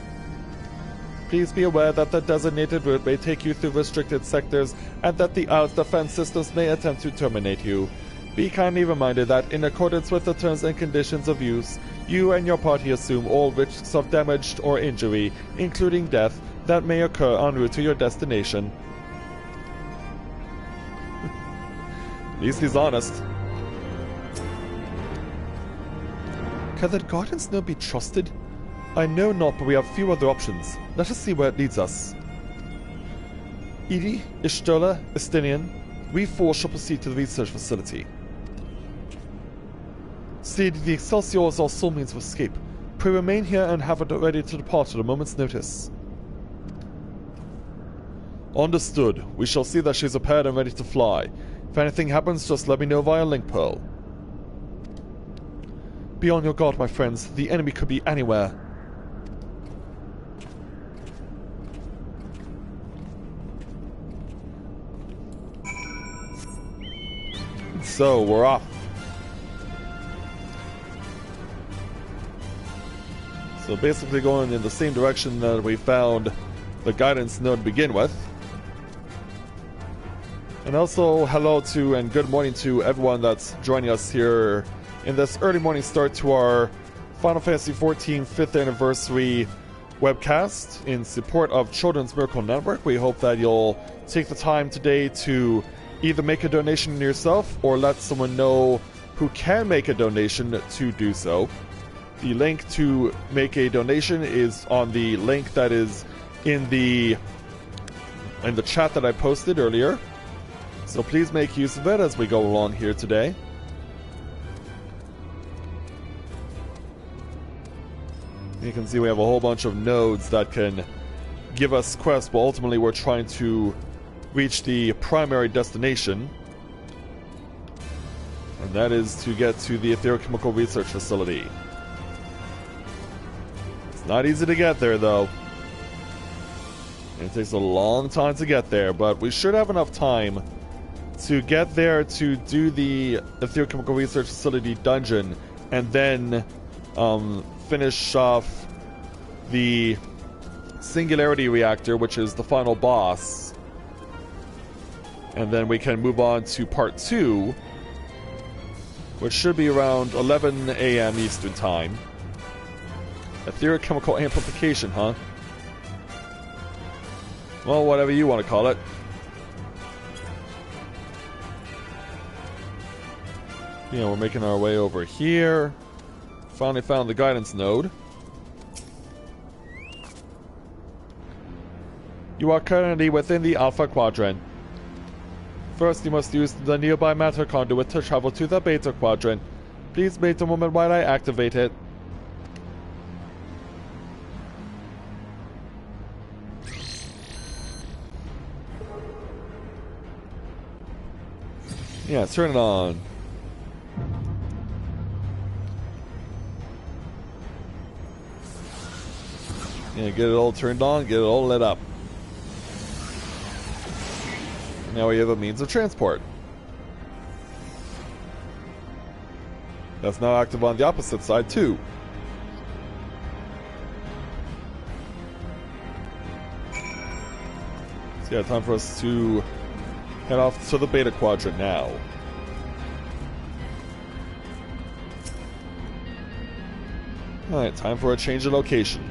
Please be aware that the designated route may take you through restricted sectors and that the Out's defense systems may attempt to terminate you. Be kindly reminded that in accordance with the terms and conditions of use, you and your party assume all risks of damage or injury, including death, that may occur en route to your destination. At least he's honest. Can that guidance node be trusted? I know not, but we have few other options. Let us see where it leads us. Edie, Ishtola, Estinian, we four shall proceed to the research facility. Steed, the Excelsior is our sole means of escape. Pray remain here and have it ready to depart at a moment's notice. Understood. We shall see that she's prepared and ready to fly. If anything happens, just let me know via link pearl. Be on your guard, my friends. The enemy could be anywhere. So, we're off. So basically going in the same direction that we found the guidance node to begin with. And also hello to and good morning to everyone that's joining us here in this early morning start to our Final Fantasy XIV 5th anniversary webcast in support of Children's Miracle Network. We hope that you'll take the time today to either make a donation yourself or let someone know who can make a donation to do so. The link to make a donation is on the link that is in the chat that I posted earlier. So please make use of it as we go along here today. You can see we have a whole bunch of nodes that can give us quests, but ultimately we're trying to reach the primary destination. And that is to get to the Etherochemical Research Facility. It's not easy to get there, though. It takes a long time to get there, but we should have enough time to get there to do the Etherochemical Research Facility dungeon, and then finish off the Singularity Reactor, which is the final boss. And then we can move on to part 2, which should be around 11 a.m. Eastern Time. Etherochemical Amplification, huh? Well, whatever you want to call it. Yeah, we're making our way over here. Finally found the guidance node. You are currently within the Alpha Quadrant. First, you must use the nearby matter conduit to travel to the Beta Quadrant. Please wait a moment while I activate it. Yeah, turn it on. Yeah, get it all turned on, get it all lit up. Now we have a means of transport. That's now active on the opposite side, too. So yeah, time for us to head off to the Beta Quadrant now. Alright, time for a change of location.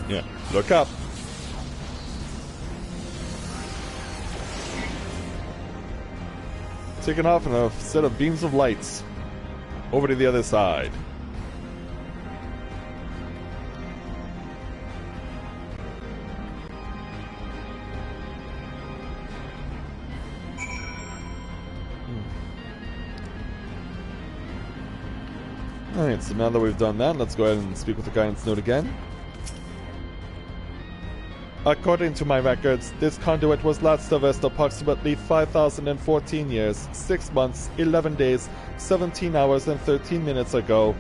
Yeah, look up. Taking off in a set of beams of lights. Over to the other side. Alright, so now that we've done that, let's go ahead and speak with the guidance node again. According to my records, this conduit was last serviced approximately 5,014 years, 6 months, 11 days, 17 hours, and 13 minutes ago.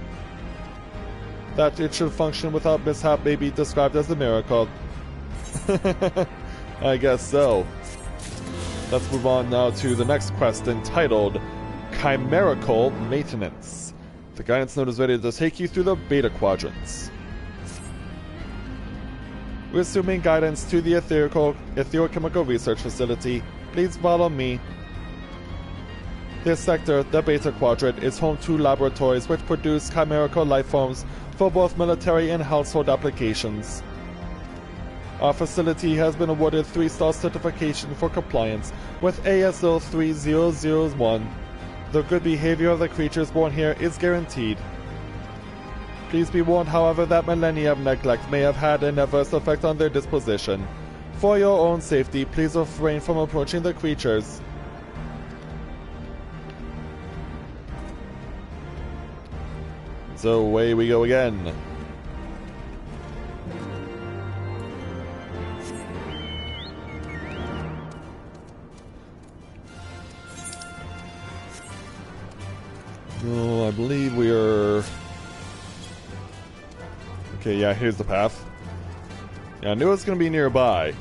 That it should function without mishap may be described as a miracle. I guess so. Let's move on now to the next quest entitled Chimerical Maintenance. The guidance node is ready to take you through the Beta Quadrants. Resuming guidance to the Etherochemical Research Facility, please follow me. This sector, the Beta Quadrant, is home to laboratories which produce chimerical life forms for both military and household applications. Our facility has been awarded 3-star certification for compliance with ASO 3001. The good behavior of the creatures born here is guaranteed. Please be warned, however, that millennia of neglect may have had an adverse effect on their disposition. For your own safety, please refrain from approaching the creatures. So away we go again. Oh, I believe we are... Okay, yeah, here's the path. Yeah, I knew it was going to be nearby.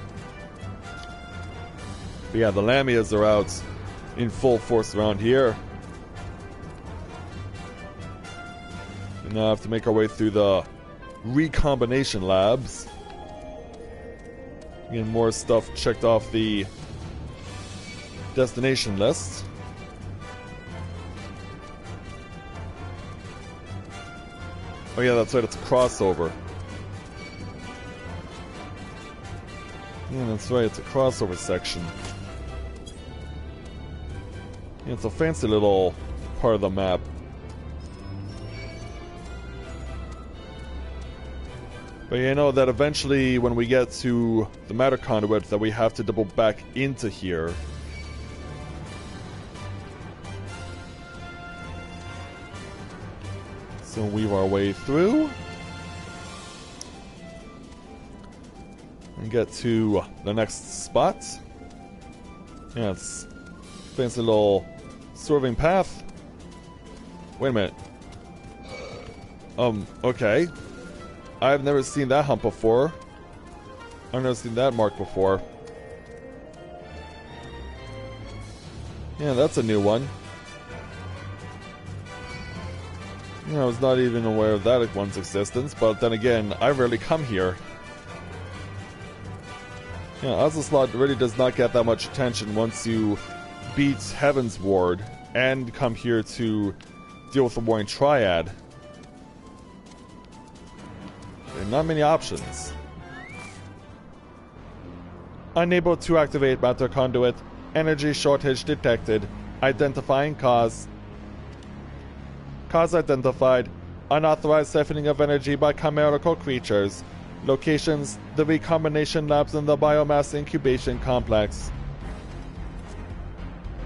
But yeah, the Lamias are out in full force around here. And now I have to make our way through the recombination labs. Getting more stuff checked off the destination list. Oh yeah, that's right, it's a crossover. Yeah, that's right, it's a crossover section. Yeah, it's a fancy little part of the map. But you know that eventually when we get to the matter conduit that we have to double back into here. So weave our way through. And get to the next spot. Yeah, it's a fancy little swerving path. Wait a minute. Okay. I've never seen that hump before. I've never seen that mark before. Yeah, that's a new one. I was not even aware of that one's existence, but then again, I rarely come here. Yeah, Oslot really does not get that much attention once you beat Heaven's Ward and come here to deal with the Warring Triad. There are not many options. Unable to activate matter conduit. Energy shortage detected. Identifying cause. Cause identified. Unauthorized siphoning of energy by chimerical creatures. Locations: the recombination labs in the biomass incubation complex.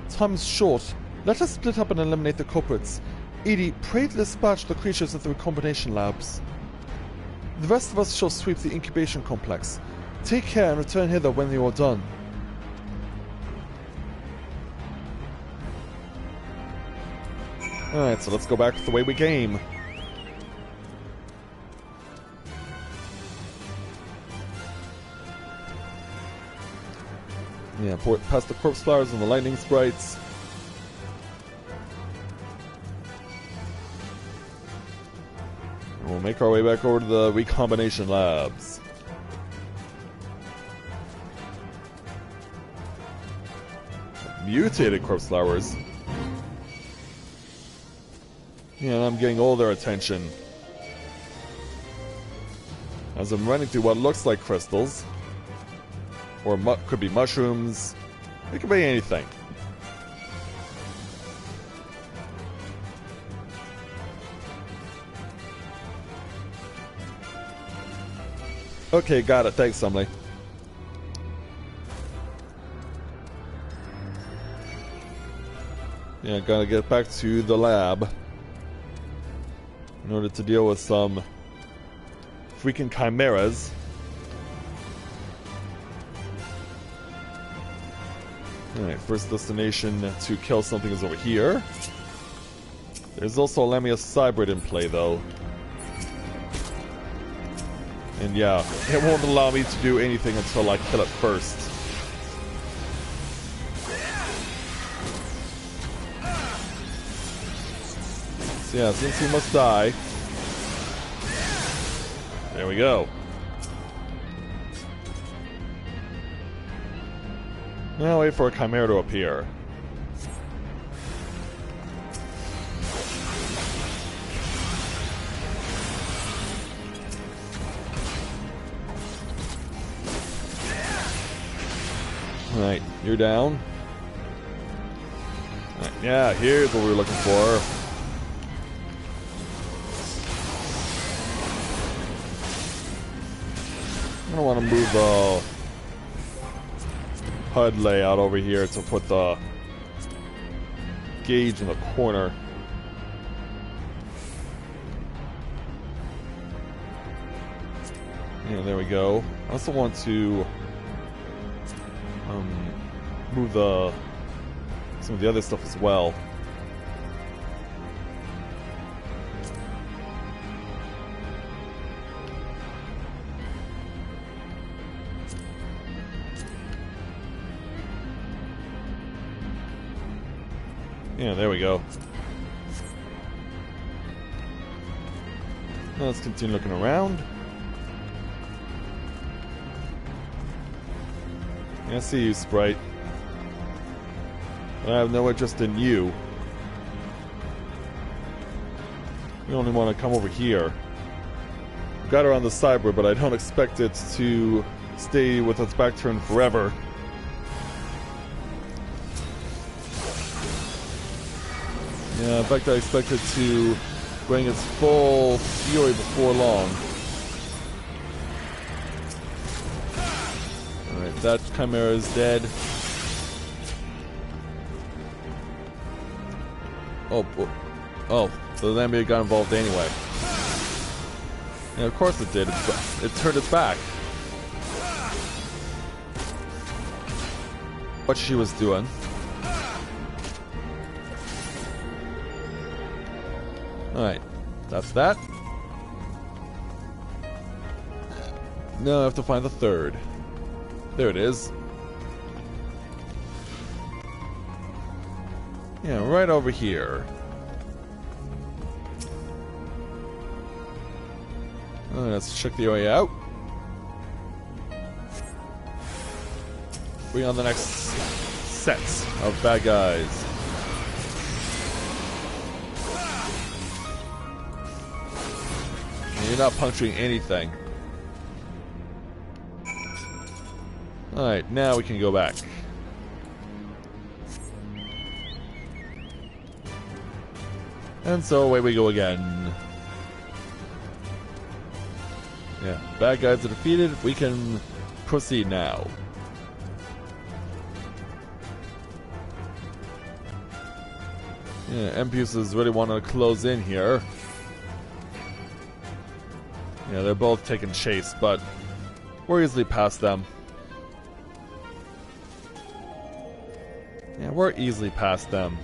Time's short. Let us split up and eliminate the culprits. Edie, pray dispatch the creatures at the recombination labs. The rest of us shall sweep the incubation complex. Take care and return hither when you are done. Alright, so let's go back the way we came. Yeah, past the corpse flowers and the lightning sprites. And we'll make our way back over to the recombination labs. Mutated corpse flowers. Yeah, and I'm getting all their attention. As I'm running through what looks like crystals. Or could be mushrooms. It could be anything. Okay, got it. Thanks, Sumley. Yeah, gotta get back to the lab in order to deal with some freaking chimeras. Alright, first destination to kill something is over here. There's also a Lamius Cybrid in play, though. And yeah, it won't allow me to do anything until I kill it first. So yeah, since he must die. There we go. Now wait for a chimera to appear. Alright, you're down. Right, yeah, here's what we were looking for. I don't want to move the HUD layout over here to put the gauge in the corner. Yeah, there we go. I also want to move some of the other stuff as well. Yeah, there we go. Now let's continue looking around. Yeah, I see you, Sprite. But I have no interest in you. We only want to come over here. Got her on the cyber, but I don't expect it to stay with its back turned forever. Yeah, in fact, I expect it to bring its full fury before long. Alright, that chimera is dead. Oh, so the Lambia got involved anyway. Yeah, of course it did. It turned its back. What she was doing. Alright, that's that. Now I have to find the third. There it is. Yeah, right over here. Let's check the area out. Bring on the next set of bad guys. You're not puncturing anything. Alright, now we can go back. And so away we go again. Yeah, bad guys are defeated. We can proceed now. Yeah, Empuses really want to close in here. Yeah, they're both taking chase, but we're easily past them. Yeah, we're easily past them.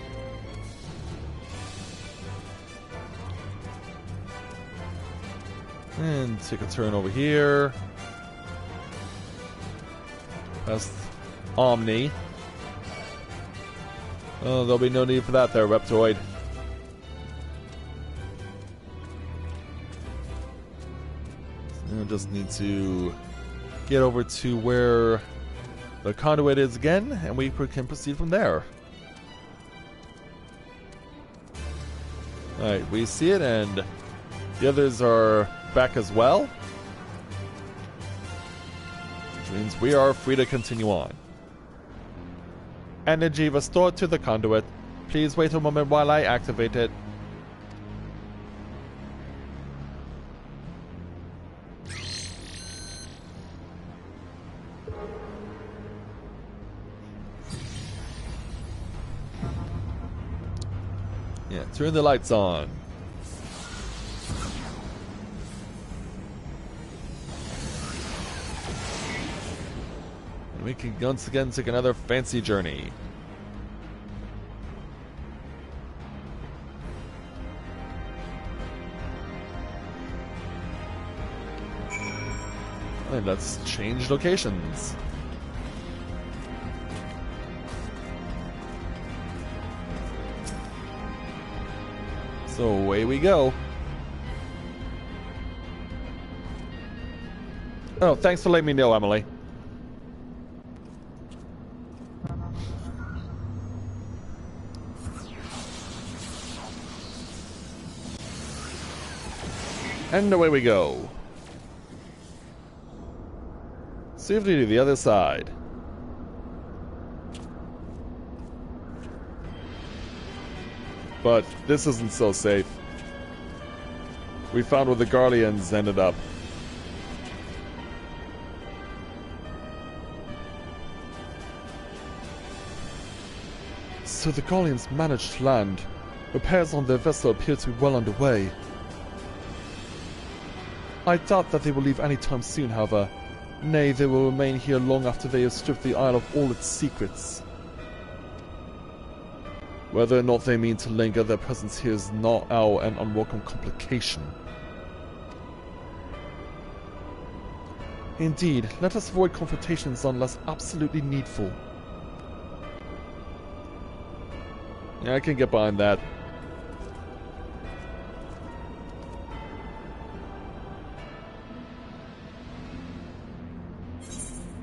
And take a turn over here. Past Omni. Oh, there'll be no need for that there, Reptoid. I just need to get over to where the conduit is again, and we can proceed from there. Alright, we see it, and the others are back as well. Which means we are free to continue on. Energy restored to the conduit. Please wait a moment while I activate it. Yeah, turn the lights on. And we can once again take another fancy journey. And let's change locations. So away we go. Oh, thanks for letting me know, Emily. And away we go. Safely to the other side. But this isn't so safe. We found where the Guardians ended up. So the Guardians managed to land. Repairs on their vessel appear to be well underway. I doubt that they will leave anytime soon, however. Nay, they will remain here long after they have stripped the Isle of all its secrets. Whether or not they mean to linger, their presence here is not now an unwelcome complication. Indeed, let us avoid confrontations unless absolutely needful. Yeah, I can get behind that.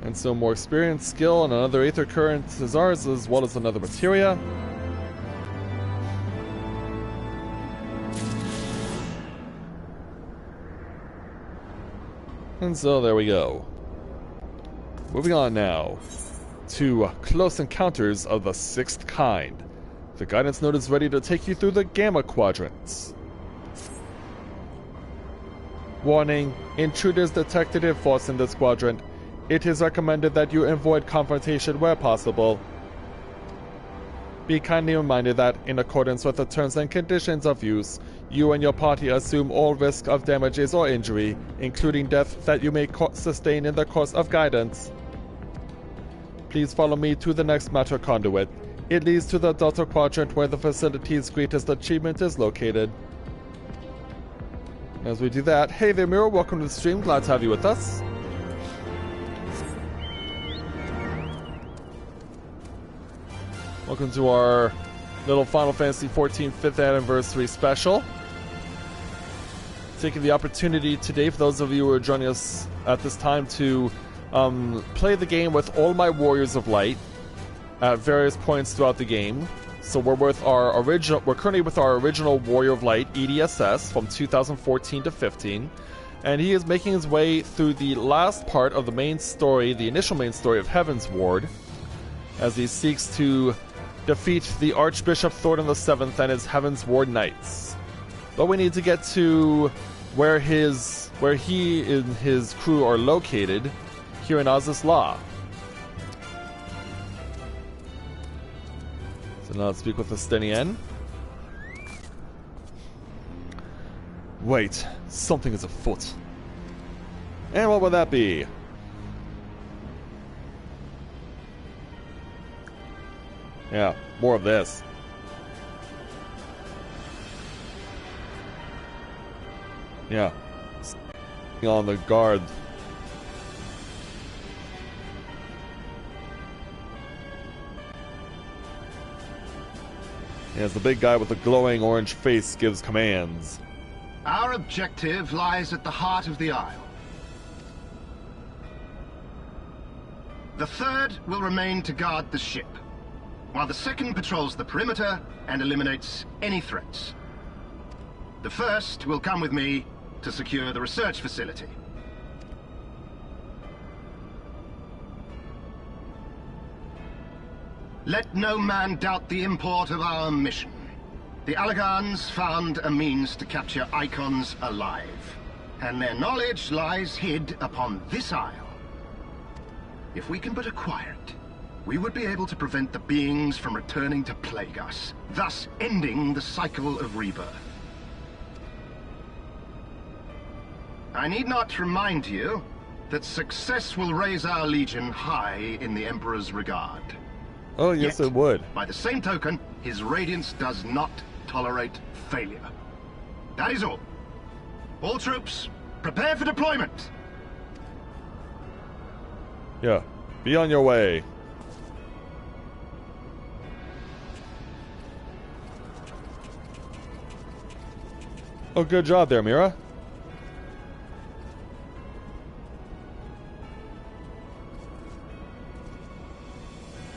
And so more experience, skill, and another Aether Current is ours, as well as another Materia. And so there we go. Moving on now to Close Encounters of the Sixth Kind. The guidance note is ready to take you through the Gamma Quadrants. Warning, intruders detected in force in this quadrant. It is recommended that you avoid confrontation where possible. Be kindly reminded that, in accordance with the terms and conditions of use, you and your party assume all risk of damages or injury, including death that you may sustain in the course of guidance. Please follow me to the next matter conduit. It leads to the Delta Quadrant where the facility's greatest achievement is located. As we do that, hey there Miro, welcome to the stream, glad to have you with us. Welcome to our little Final Fantasy XIV 5th Anniversary special. Taking the opportunity today, for those of you who are joining us at this time, to play the game with all my Warriors of Light at various points throughout the game. So we're currently with our original Warrior of Light, EDSS, from 2014 to 15. And he is making his way through the last part of the main story, the initial main story of Heaven's Ward, as he seeks to defeat the Archbishop Thornton VII and his Heaven's Ward Knights. But we need to get to where he and his crew are located, here in Oz's Law. So now let's speak with Estinian. Wait, something is afoot. And what would that be? Yeah, more of this. Yeah. On the guard. As the big guy with the glowing orange face gives commands. Our objective lies at the heart of the Isle. The third will remain to guard the ship, while the second patrols the perimeter and eliminates any threats. The first will come with me to secure the research facility. Let no man doubt the import of our mission. The Allagans found a means to capture icons alive, and their knowledge lies hid upon this isle. If we can but acquire it, we would be able to prevent the beings from returning to plague us, thus ending the cycle of rebirth. I need not remind you that success will raise our Legion high in the Emperor's regard. Oh, yes, Yet, it would. by the same token, his Radiance does not tolerate failure. That is all. All troops, prepare for deployment! Yeah, be on your way. Oh, good job there, Mira.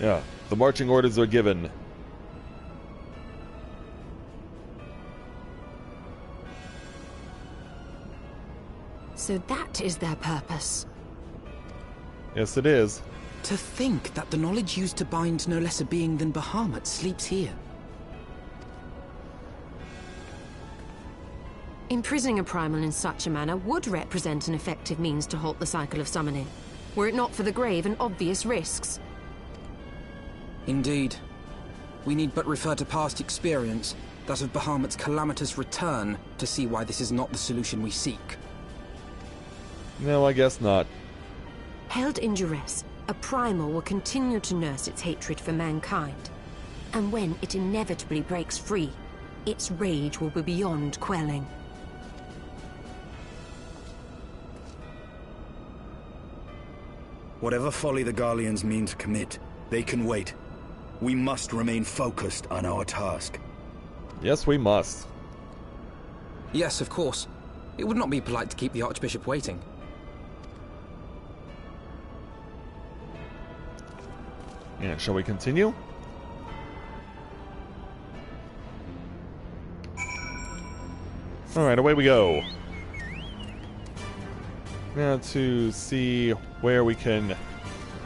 Yeah, the marching orders are given. So that is their purpose. Yes, it is. To think that the knowledge used to bind no less a being than Bahamut sleeps here. Imprisoning a primal in such a manner would represent an effective means to halt the cycle of summoning, were it not for the grave and obvious risks. Indeed. We need but refer to past experience, that of Bahamut's calamitous return, to see why this is not the solution we seek. No, I guess not. Held in duress, a primal will continue to nurse its hatred for mankind. And when it inevitably breaks free, its rage will be beyond quelling. Whatever folly the Garleans mean to commit, they can wait. We must remain focused on our task. Yes, we must. Yes, of course. It would not be polite to keep the Archbishop waiting. And shall we continue? Alright, away we go. Now to see where we can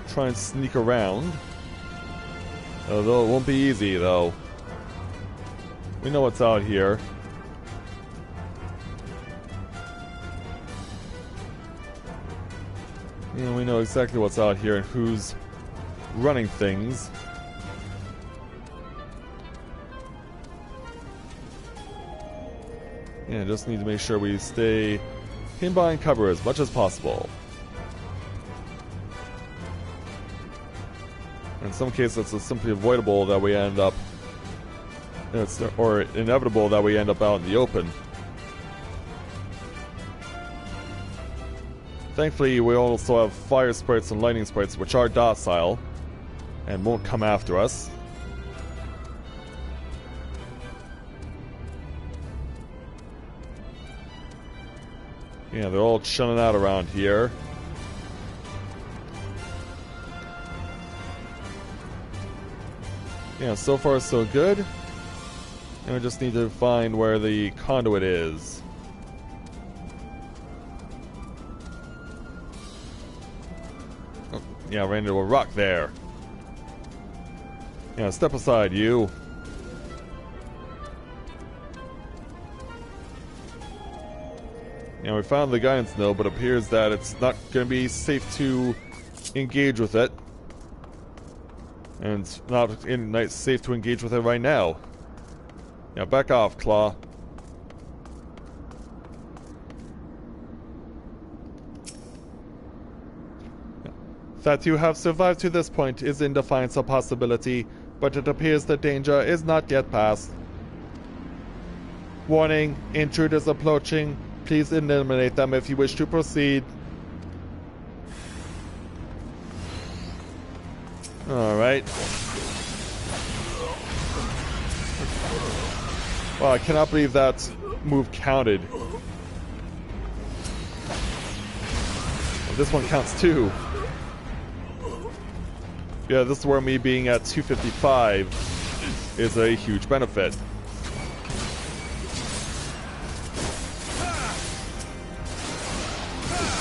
try and sneak around. Although it won't be easy, though. We know what's out here. Yeah, we know exactly what's out here and who's running things. Yeah, just need to make sure we stay hidden behind cover as much as possible. In some cases, it's simply avoidable that we end up, or inevitable that we end up out in the open. Thankfully, we also have fire sprites and lightning sprites, which are docile and won't come after us. Yeah, they're all chilling out around here. Yeah, so far so good. And we just need to find where the conduit is. Oh, yeah, ran into a rock there. Yeah, step aside, you. Yeah, we found the guidance node, but it appears that it's not going to be safe to engage with it. And it's not safe to engage with it right now. Yeah, back off, Claw. That you have survived to this point is in defiance a possibility, but it appears the danger is not yet past. Warning, intruders approaching. Please eliminate them if you wish to proceed. Alright. Wow, I cannot believe that move counted. Well, this one counts too. Yeah, this is where me being at 255 is a huge benefit.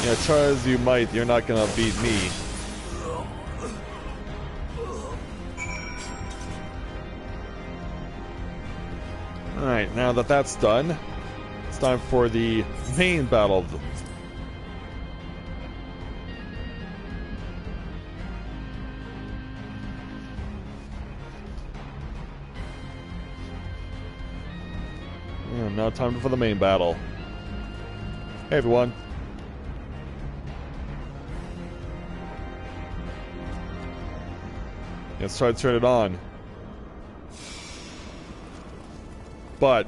Yeah, try as you might, you're not gonna beat me. Alright, now that that's done, it's time for the main battle. Yeah, now time for the main battle. Hey everyone. Let's try to turn it on. But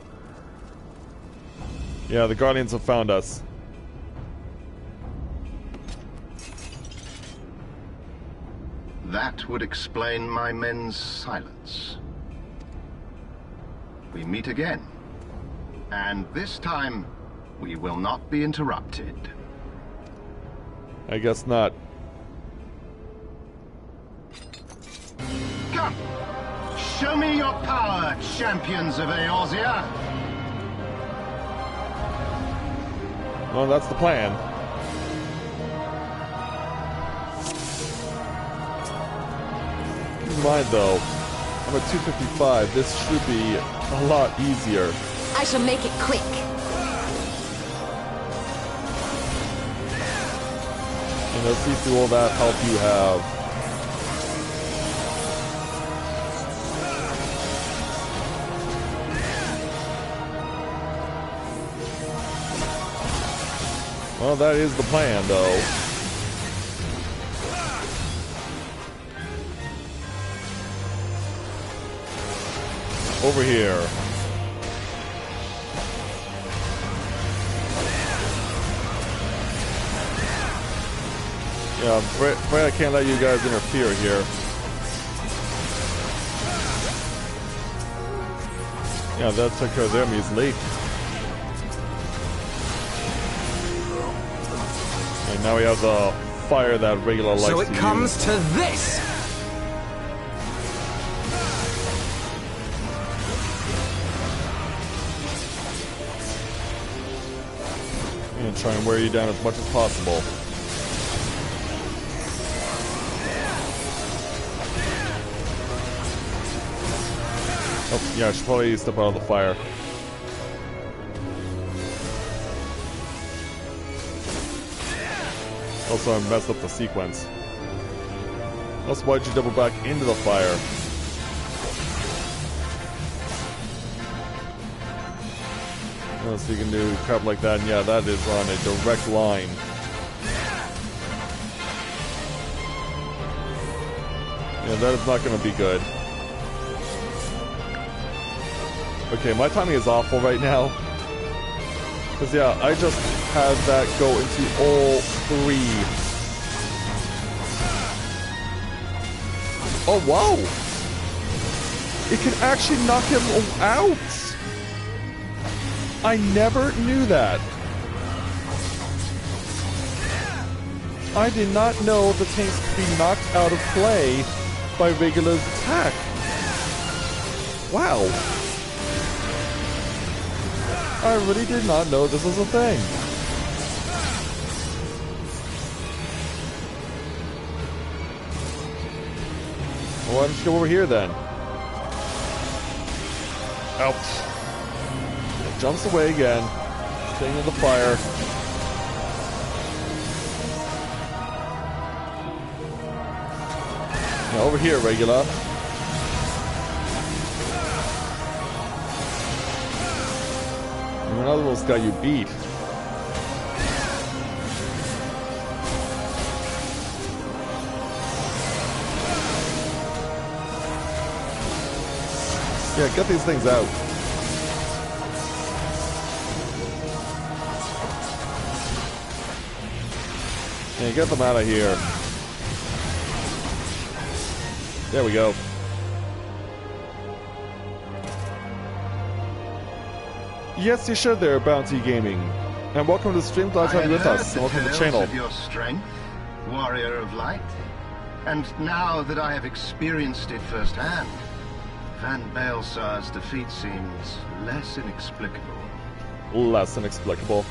yeah, the Guardians have found us. That would explain my men's silence. We meet again. And this time, we will not be interrupted. I guess not. Come! Show me your power, champions of Eorzea! Well, that's the plan. Keep in mind, though, I'm at 255. This should be a lot easier. I shall make it quick. And let's see through all that health you have. Well, that is the plan, though. Over here. Yeah, I'm afraid I can't let you guys interfere here. Yeah, that took care of them easily. And now we have the fire that regular likes to use. So it comes to this! I'm gonna try and wear you down as much as possible. Oh, yeah, I should probably step out of the fire. Also, I messed up the sequence. Also, why'd you double back into the fire? Oh, so you can do crap like that, and yeah, that is on a direct line. Yeah, that is not going to be good. Okay, my timing is awful right now. Because, yeah, I just had that go into all three. Oh, wow! It can actually knock him out! I never knew that. I did not know the tanks could be knocked out of play by Regula's attack. Wow. I really did not know this was a thing. Well, why don't you go over here then? Ouch. It jumps away again, staying in the fire. Now over here, Regula. Another one's got you beat. Yeah, get these things out. Yeah, get them out of here. There we go. Yes, you should there, Bounty Gaming. And welcome to the stream, glad to have you with us. Welcome to the channel. Of your strength, warrior of light. And now that I have experienced it firsthand, Van Baelsar's defeat seems less inexplicable. Less inexplicable.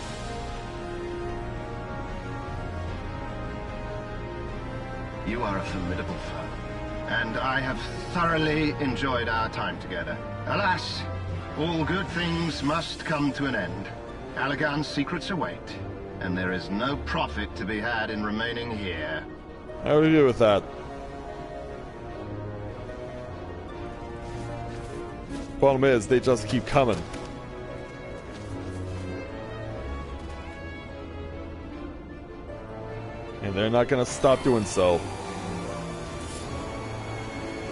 You are a formidable foe, and I have thoroughly enjoyed our time together. Alas, all good things must come to an end. Allagan's secrets await, and there is no profit to be had in remaining here. I would agree with that. Problem is, they just keep coming. And they're not gonna stop doing so.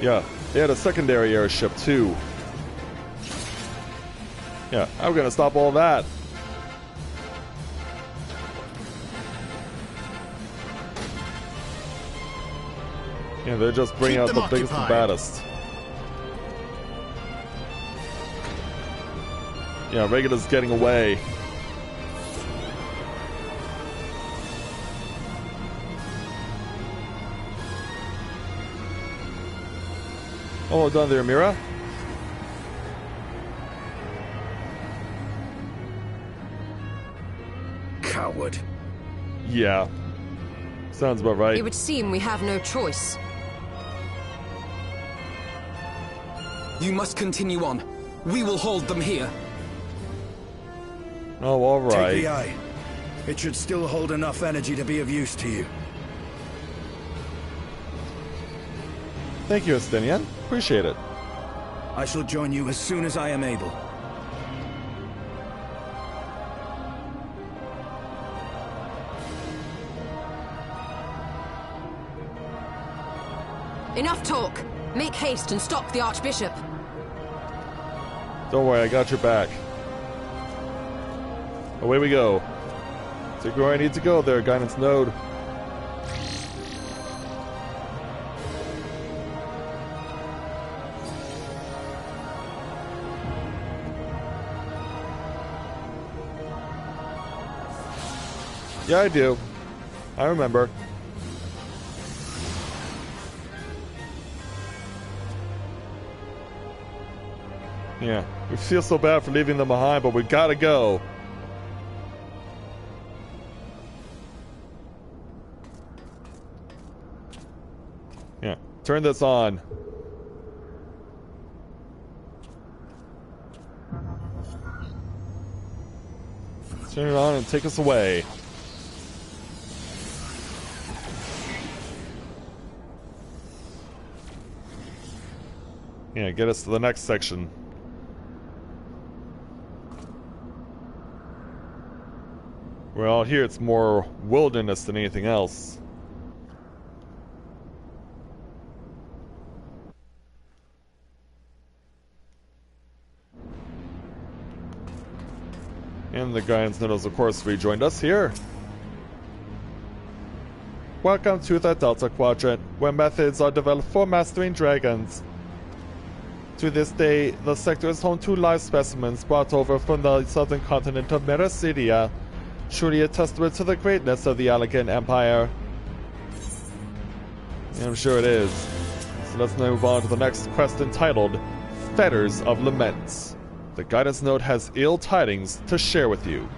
Yeah, they had a secondary airship too. Yeah, I'm gonna stop all that. Yeah, they're just bringing out the biggest and baddest. Yeah, Regula's getting away. Oh, well done there, Mira. Coward. Yeah. Sounds about right. It would seem we have no choice. You must continue on. We will hold them here. Oh, all right. Take the eye. It should still hold enough energy to be of use to you. Thank you, Estinian. Appreciate it. I shall join you as soon as I am able. Enough talk! Make haste and stop the Archbishop! Don't worry, I got your back. Away we go. Take where I need to go there, guidance node. Yeah, I do. I remember. Yeah, we feel so bad for leaving them behind, but we gotta go. Yeah, turn this on. Turn it on and take us away. Yeah, get us to the next section. Well, here it's more wilderness than anything else. And the guidance node has, of course, rejoined us here. Welcome to the Delta Quadrant, where methods are developed for mastering dragons. To this day, the sector is home to live specimens brought over from the southern continent of Mericidia, truly a testament to the greatness of the Allagan Empire. Yeah, I'm sure it is. So let's now move on to the next quest entitled Fetters of Laments. The guidance node has ill tidings to share with you.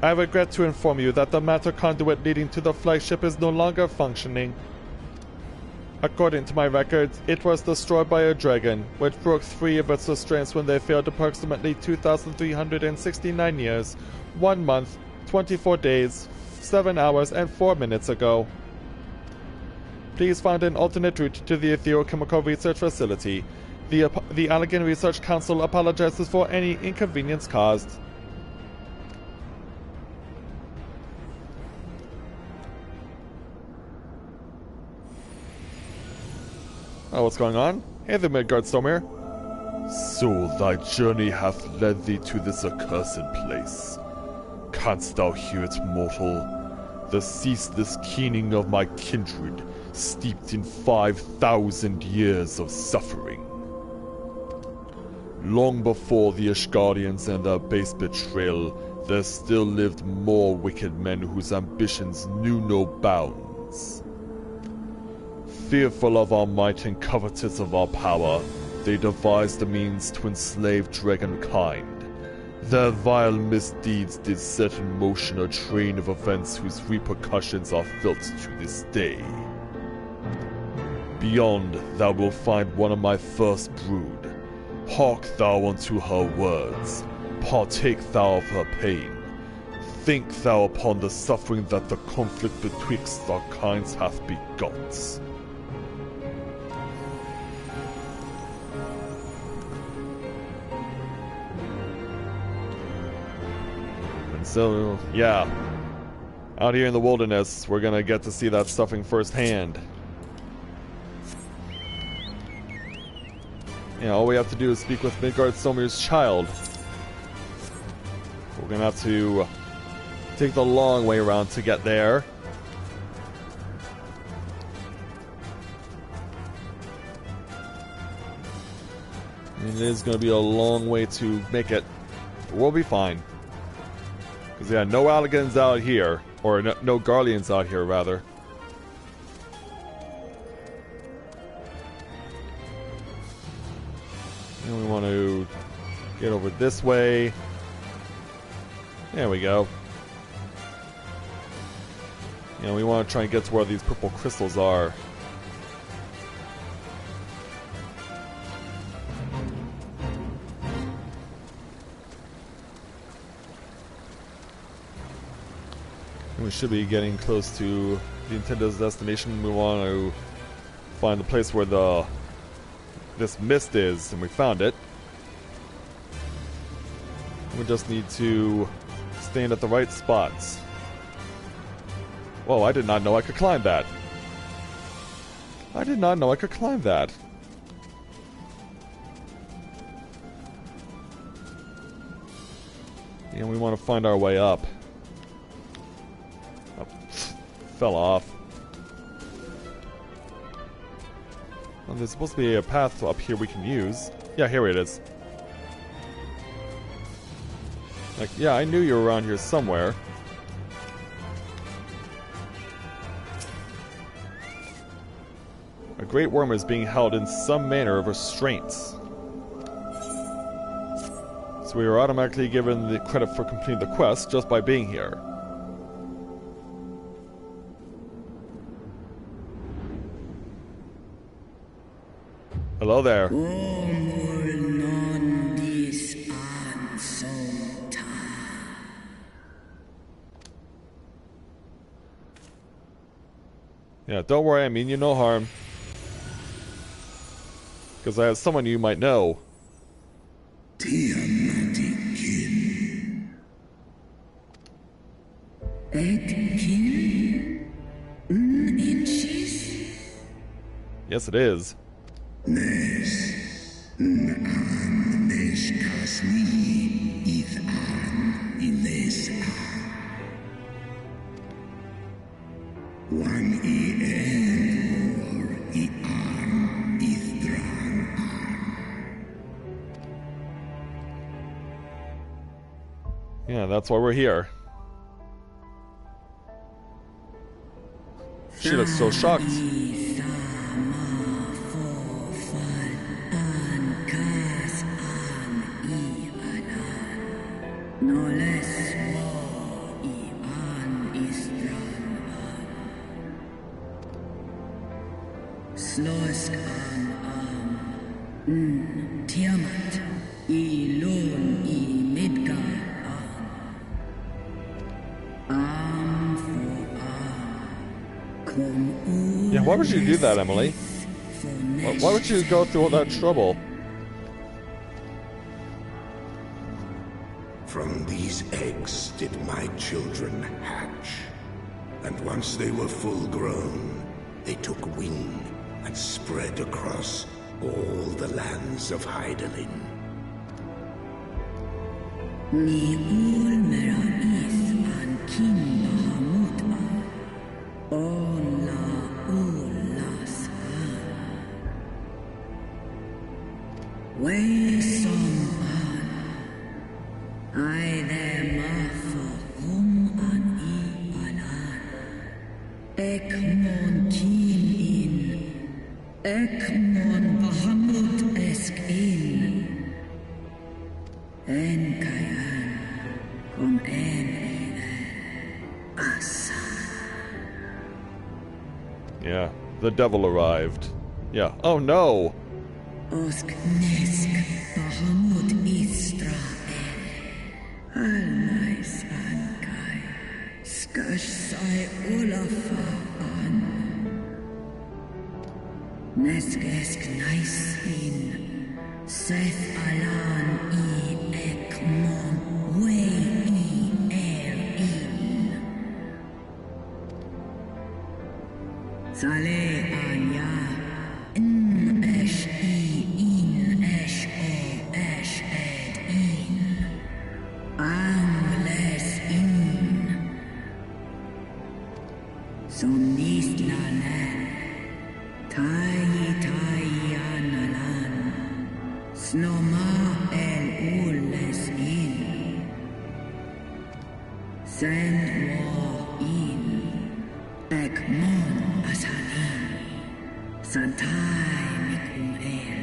I regret to inform you that the matter conduit leading to the flagship is no longer functioning. According to my records, it was destroyed by a dragon, which broke free of its restraints when they failed approximately 2,369 years, 1 month, 24 days, 7 hours, and 4 minutes ago. Please find an alternate route to the Etherochemical Research Facility. The Allagan Research Council apologizes for any inconvenience caused. Oh, what's going on? Hey there, Midgard Stormir. So thy journey hath led thee to this accursed place. Canst thou hear it, mortal? The ceaseless keening of my kindred, steeped in 5,000 years of suffering. Long before the Ishgardians and their base betrayal, there still lived more wicked men whose ambitions knew no bounds. Fearful of our might and covetous of our power, they devised the means to enslave dragonkind. Their vile misdeeds did set in motion a train of events whose repercussions are felt to this day. Beyond, thou wilt find one of my first brood. Hark thou unto her words, partake thou of her pain. Think thou upon the suffering that the conflict betwixt our kinds hath begot. And so, yeah, out here in the wilderness, we're gonna get to see that suffering firsthand. Yeah, all we have to do is speak with Midgard Somir's child. We're gonna have to take the long way around to get there. And it is gonna be a long way to make it, but we'll be fine. Because, yeah, no Alligans out here, or no Garleans out here, rather. And we want to get over this way. There we go. And we want to try and get to where these purple crystals are. And we should be getting close to the intended destination. We want to find the place where this mist is, and we found it. We just need to stand at the right spots. Whoa, I did not know I could climb that. I did not know I could climb that. And we want to find our way up. Oh, fell off. Well, there's supposed to be a path up here we can use. Yeah, here it is. Like, yeah, I knew you were around here somewhere. A great worm is being held in some manner of restraints. So we are automatically given the credit for completing the quest just by being here. Hello there. Yeah, don't worry, I mean you no harm. Because I have someone you might know. Yes, it is. Yeah, that's why we're here. She looks so shocked. Yeah, why would you do that, Emily? Why would you go through all that trouble? From these eggs did my children hatch. And once they were full grown, they took wing and spread across all the lands of Hydaelyn. Way some Ekmon Bahamut Eskin. En Kayan. Kom en Asa. Yeah, the devil arrived. Yeah. Oh no! Osk Nesk Bahamut Israel. Almais Ankai. Skash Sai Olafa An. Neskesk Naisin. Seth Alan I Ekmon Way I In. Sale Anya. Esh I In Esh O Esh Ed In. Angles In. Somnis Lane. Tai Analan. Snoma El Ules In. Send War In. Ekmon Asanin. Santai Mikum El.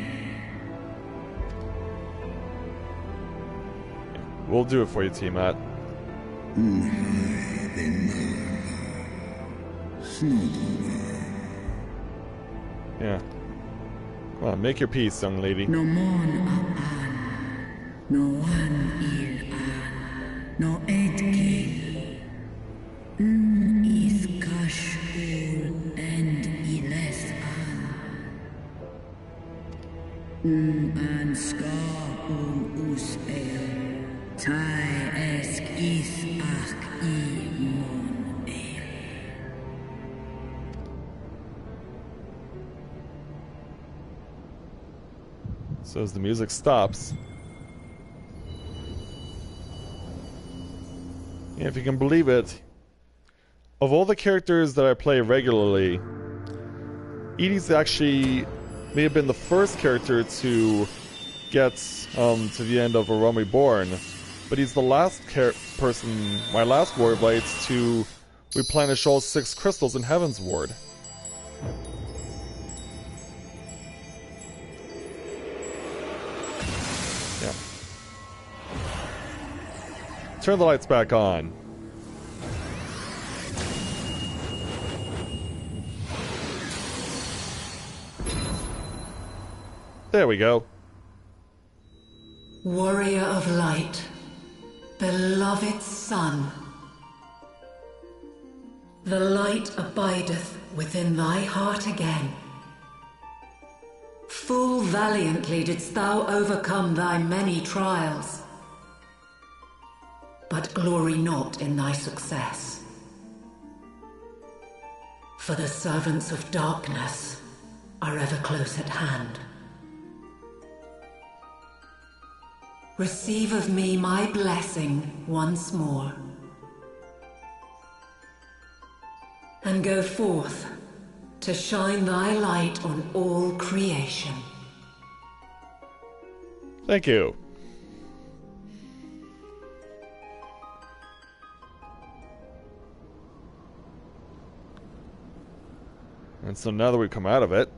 We'll do it for you, T-Mat. Yeah. Come on, make your peace, young lady. No mon An. No one Il An. No Edkin. Is Kashul and Iles An. An Ska Us El. Tai Esk Is Ak I Mon El. So as the music stops. Yeah, if you can believe it, of all the characters that I play regularly, Edie's actually may have been the first character to get to the end of A Realm Reborn, but he's the last person, my last Ward of Lights, to replenish all 6 crystals in Heaven's Ward. Yeah. Turn the lights back on. There we go. Warrior of light, beloved son, the light abideth within thy heart again. Full valiantly didst thou overcome thy many trials, but glory not in thy success. For the servants of darkness are ever close at hand. Receive of me my blessing once more, and go forth to shine thy light on all creation. Thank you. And so now that we've come out of it,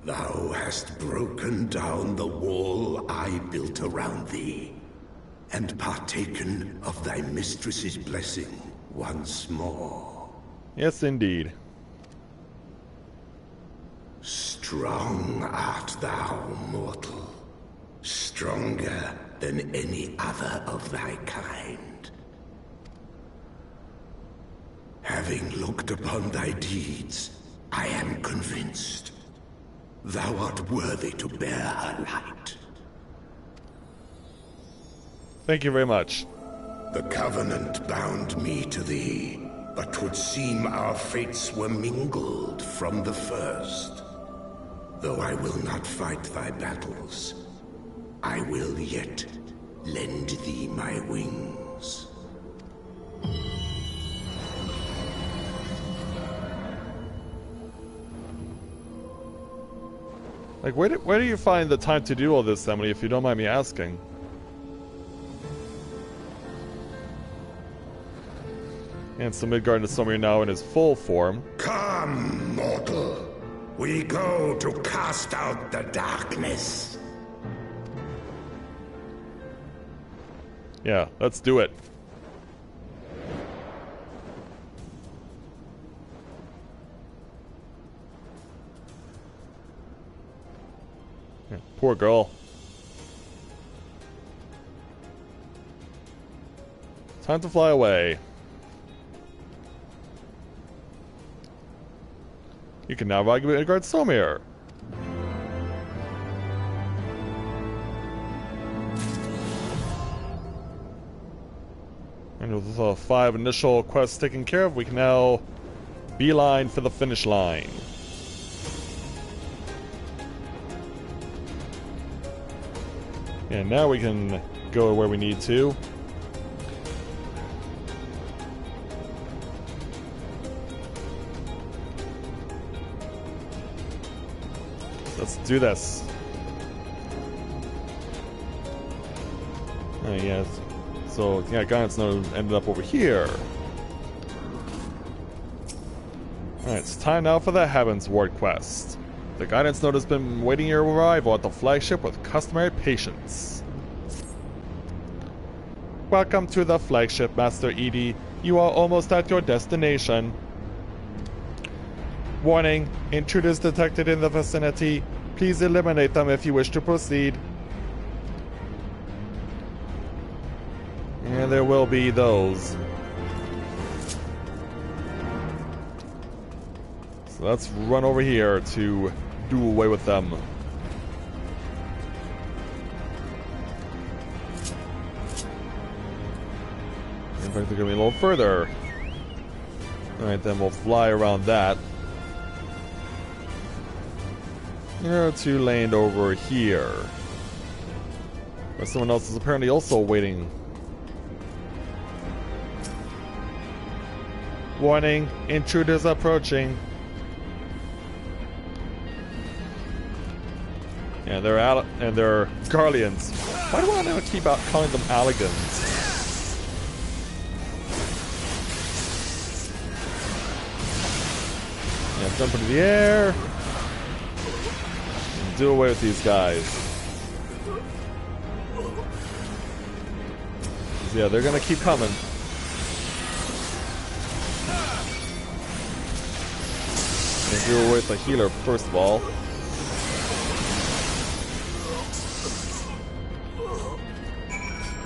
thou hast broken down the wall I built around thee, and partaken of thy mistress's blessing once more. Yes, indeed. Strong art thou, mortal. Stronger than any other of thy kind. Having looked upon thy deeds, I am convinced thou art worthy to bear her light. Thank you very much. The Covenant bound me to thee, but 'twould seem our fates were mingled from the first. Though I will not fight thy battles, I will yet lend thee my wings. Like, where do you find the time to do all this, Emily, if you don't mind me asking? And so Midgard is somewhere now in his full form. Come, mortal. We go to cast out the darkness. Yeah, let's do it. Yeah, poor girl. Time to fly away. You can now ride Guard Somir. And with the 5 initial quests taken care of, we can now beeline for the finish line. And now we can go where we need to. Let's do this. Oh, yes. So, yeah, guidance node ended up over here. Alright, it's time now for the Heavens Ward quest. The guidance node has been waiting your arrival at the flagship with customary patience. Welcome to the flagship, Master Edie. You are almost at your destination. Warning, intruders detected in the vicinity. Please eliminate them if you wish to proceed. And there will be those. So let's run over here to do away with them. In fact, they're going to be a little further. Alright, then we'll fly around that. To land over here. Where someone else is apparently also waiting. Warning, intruders approaching. Yeah, they're Garleans. Why do I now keep calling them Alligans? Yeah, jump into the air. Do away with these guys. Yeah, they're gonna keep coming. And do away with the healer first of all.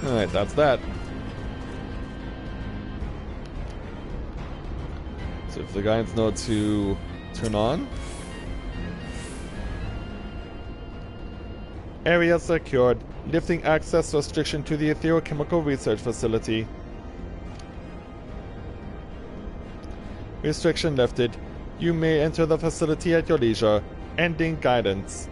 Alright, that's that. So if the guidance node to turn on. Area secured. Lifting access restriction to the Etherochemical Research Facility. Restriction lifted. You may enter the facility at your leisure. Ending guidance.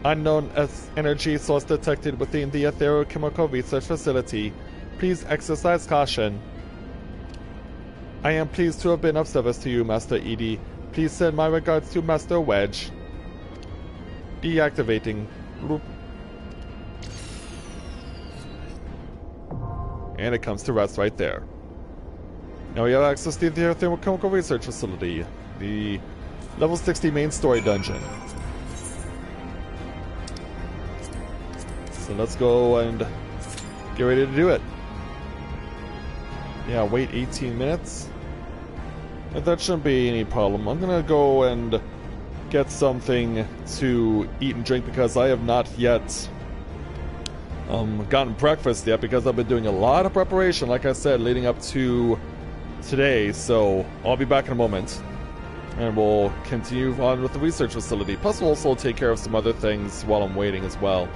Unknown energy source detected within the Etherochemical Research Facility. Please exercise caution. I am pleased to have been of service to you, Master Edie. Please send my regards to Master Wedge. Deactivating. Bloop. And it comes to rest right there. Now we have access to the Etherochemical Research Facility. The level 60 main story dungeon. So let's go and get ready to do it. Yeah, wait 18 minutes. That shouldn't be any problem. I'm gonna go and get something to eat and drink because I have not yet gotten breakfast yet because I've been doing a lot of preparation, like I said, leading up to today. So I'll be back in a moment and we'll continue on with the research facility. Plus we'll also take care of some other things while I'm waiting as well.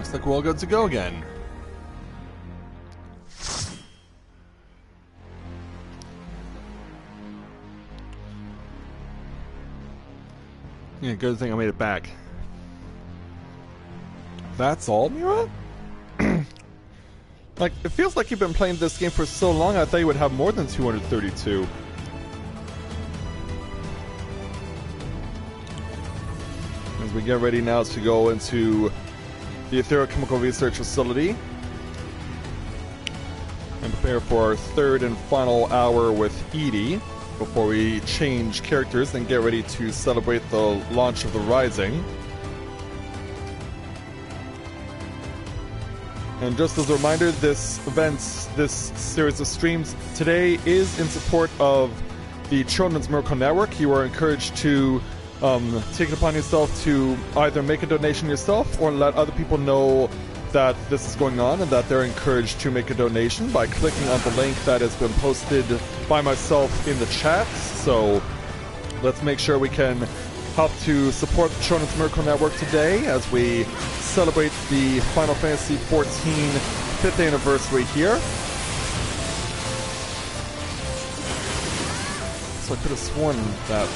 Looks like we're all good to go again. Yeah, good thing I made it back. That's all, Mira? Like, it feels like you've been playing this game for so long, I thought you would have more than 232. As we get ready now to go into the Etherochemical Research Facility and prepare for our third and final hour with Edie before we change characters and get ready to celebrate the launch of the Rising. And just as a reminder, this series of streams today is in support of the Children's Miracle Network. You are encouraged to take it upon yourself to either make a donation yourself or let other people know that this is going on and that they're encouraged to make a donation by clicking on the link that has been posted by myself in the chat. So let's make sure we can help to support the Children's Miracle Network today as we celebrate the Final Fantasy XIV 5th anniversary here. So I could have sworn that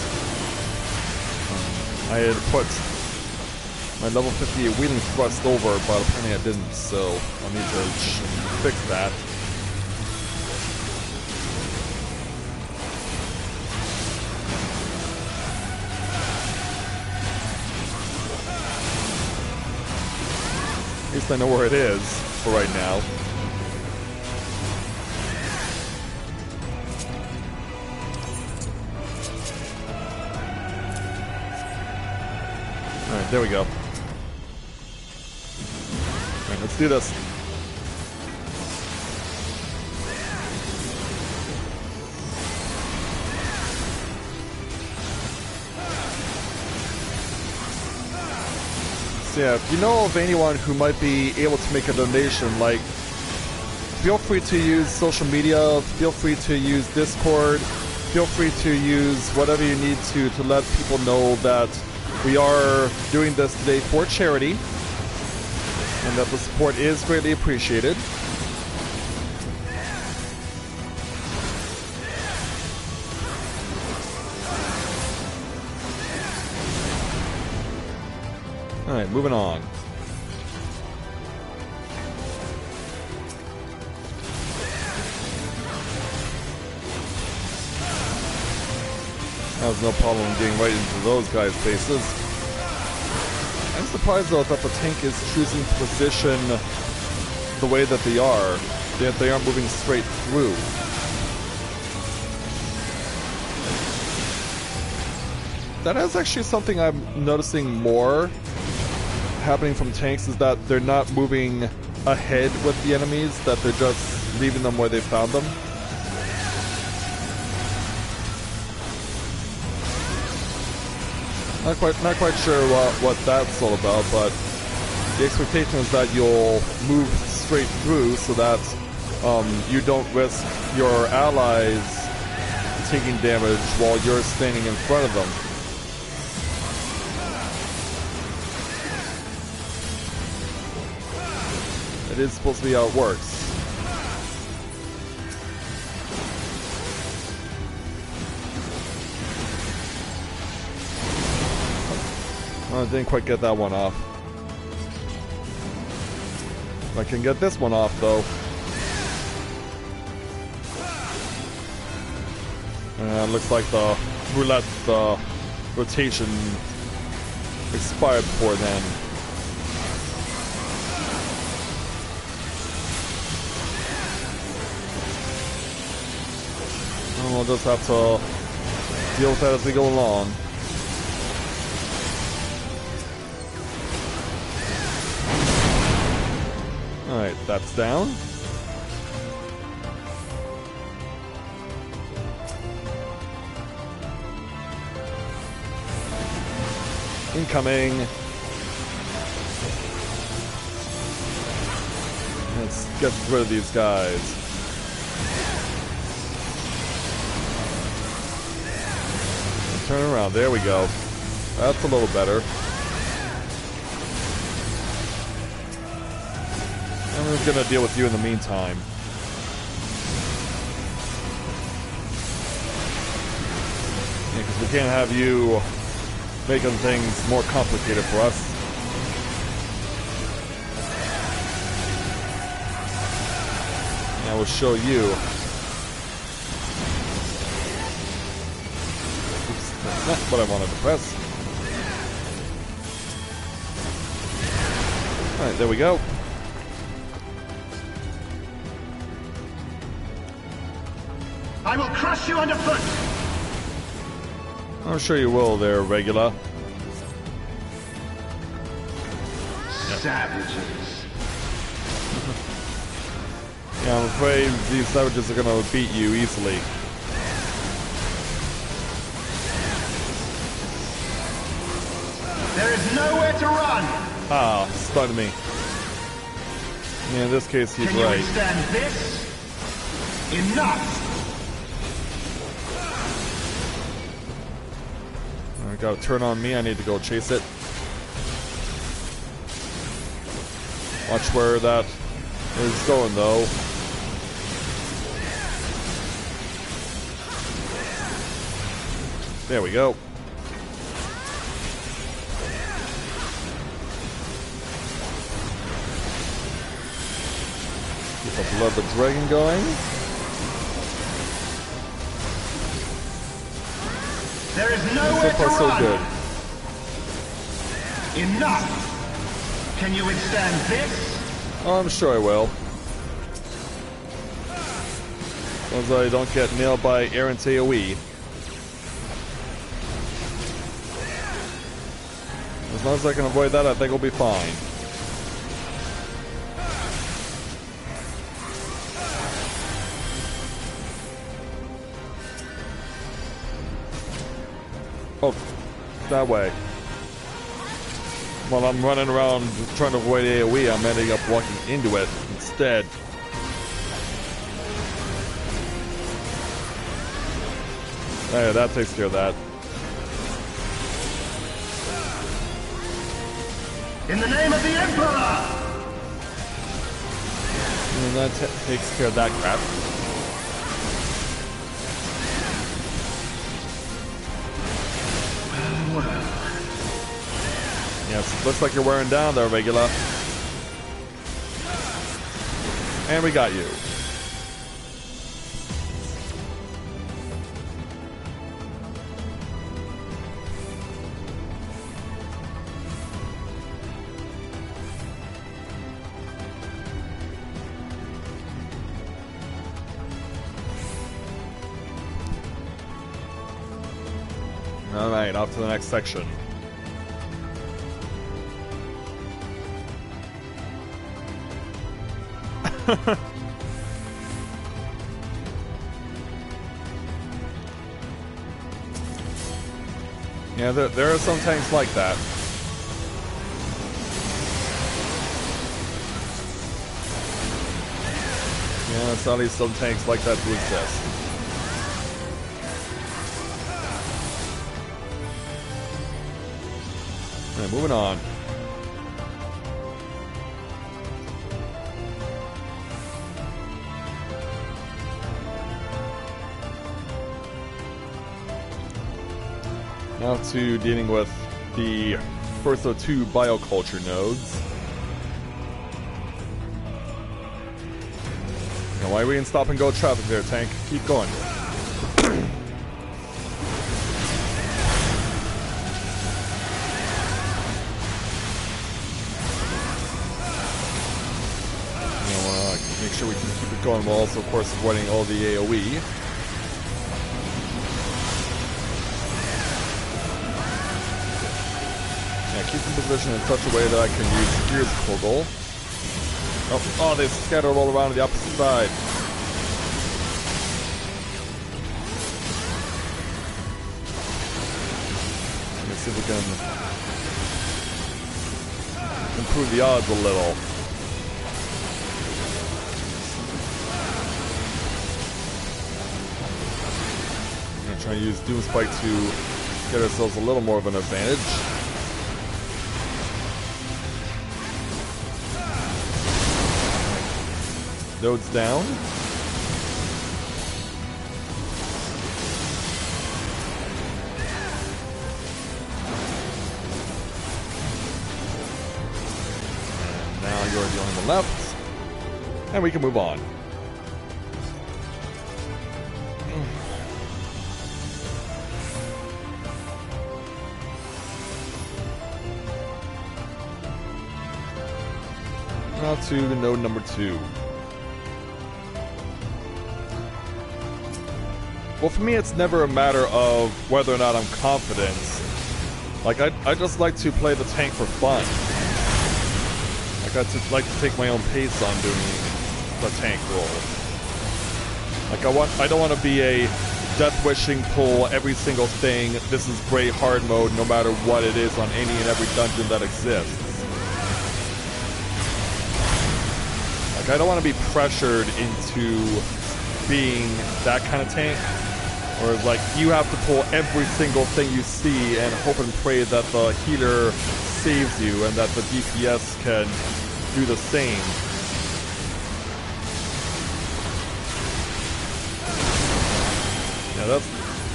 I had put my level 58 wheeling thrust over, but apparently I didn't, so I'll need to fix that. At least I know where it is for right now. Alright, there we go. Alright, let's do this. So yeah, if you know of anyone who might be able to make a donation, like, feel free to use social media, feel free to use Discord, feel free to use whatever you need to let people know that we are doing this today for charity, and that the support is greatly appreciated. Alright, moving on. That was no problem getting right into those guys' faces. I'm surprised though that the tank is choosing to position the way that they are. That they aren't moving straight through. That is actually something I'm noticing more happening from tanks, is that they're not moving ahead with the enemies, that they're just leaving them where they found them. Not quite sure what that's all about, but the expectation is that you'll move straight through so that you don't risk your allies taking damage while you're standing in front of them. It is supposed to be how it works. Well, I didn't quite get that one off. I can get this one off, though. Looks like the roulette rotation expired before then. We'll just have to deal with that as we go along. Alright, that's down. Incoming. Let's get rid of these guys. Turn around, there we go. That's a little better. And we're gonna deal with you in the meantime. Yeah, because we can't have you making things more complicated for us. I will show you. Oops, that's not what I wanted to press. Alright, there we go. I will crush you underfoot! I'm sure you will there, Regula. Savages. Yeah, I'm afraid these savages are gonna beat you easily. There is nowhere to run! Ah, stunned me. Yeah, in this case, he's Can you right. withstand this? Enough! I gotta turn on me, I need to go chase it. Watch where that is going, though. There we go. Keep the blood of the dragon going. There is nowhere So far, to so run! good. Enough! Can you withstand this? Oh, I'm sure I will. As long as I don't get nailed by errant AoE. As long as I can avoid that, I think I'll be fine. Oh, that way. While I'm running around trying to avoid AoE, I'm ending up walking into it instead. There, that takes care of that. In the name of the Emperor! And that takes care of that crap. Yes, looks like you're wearing down there, Regula. And we got you. Alright, off to the next section. Yeah, there are some tanks like that. Yeah, it's at least some tanks like that to exist. Alright, moving on. Now to dealing with the first of two bioculture nodes. Now, why are we in stop and go traffic there, tank? Keep going. Make sure we can keep it going while also, of course, avoiding all the AoE. Yeah, keep in position in such a way that I can use gears full goal. Oh, they scatter all around to the opposite side. Let's see if we can improve the odds a little. Trying to use Doomspike to get ourselves a little more of an advantage. Nodes down. And now you're the only one left. And we can move on. Now to node number 2. Well, for me, it's never a matter of whether or not I'm confident. Like, I just like to play the tank for fun. Like, I just like to take my own pace on doing the tank role. Like, I don't want to be a death-wishing pull every single thing. This is great hard mode, no matter what it is on any and every dungeon that exists. Like, I don't want to be pressured into being that kind of tank. Or like, you have to pull every single thing you see and hope and pray that the healer saves you and that the DPS can do the same. Yeah,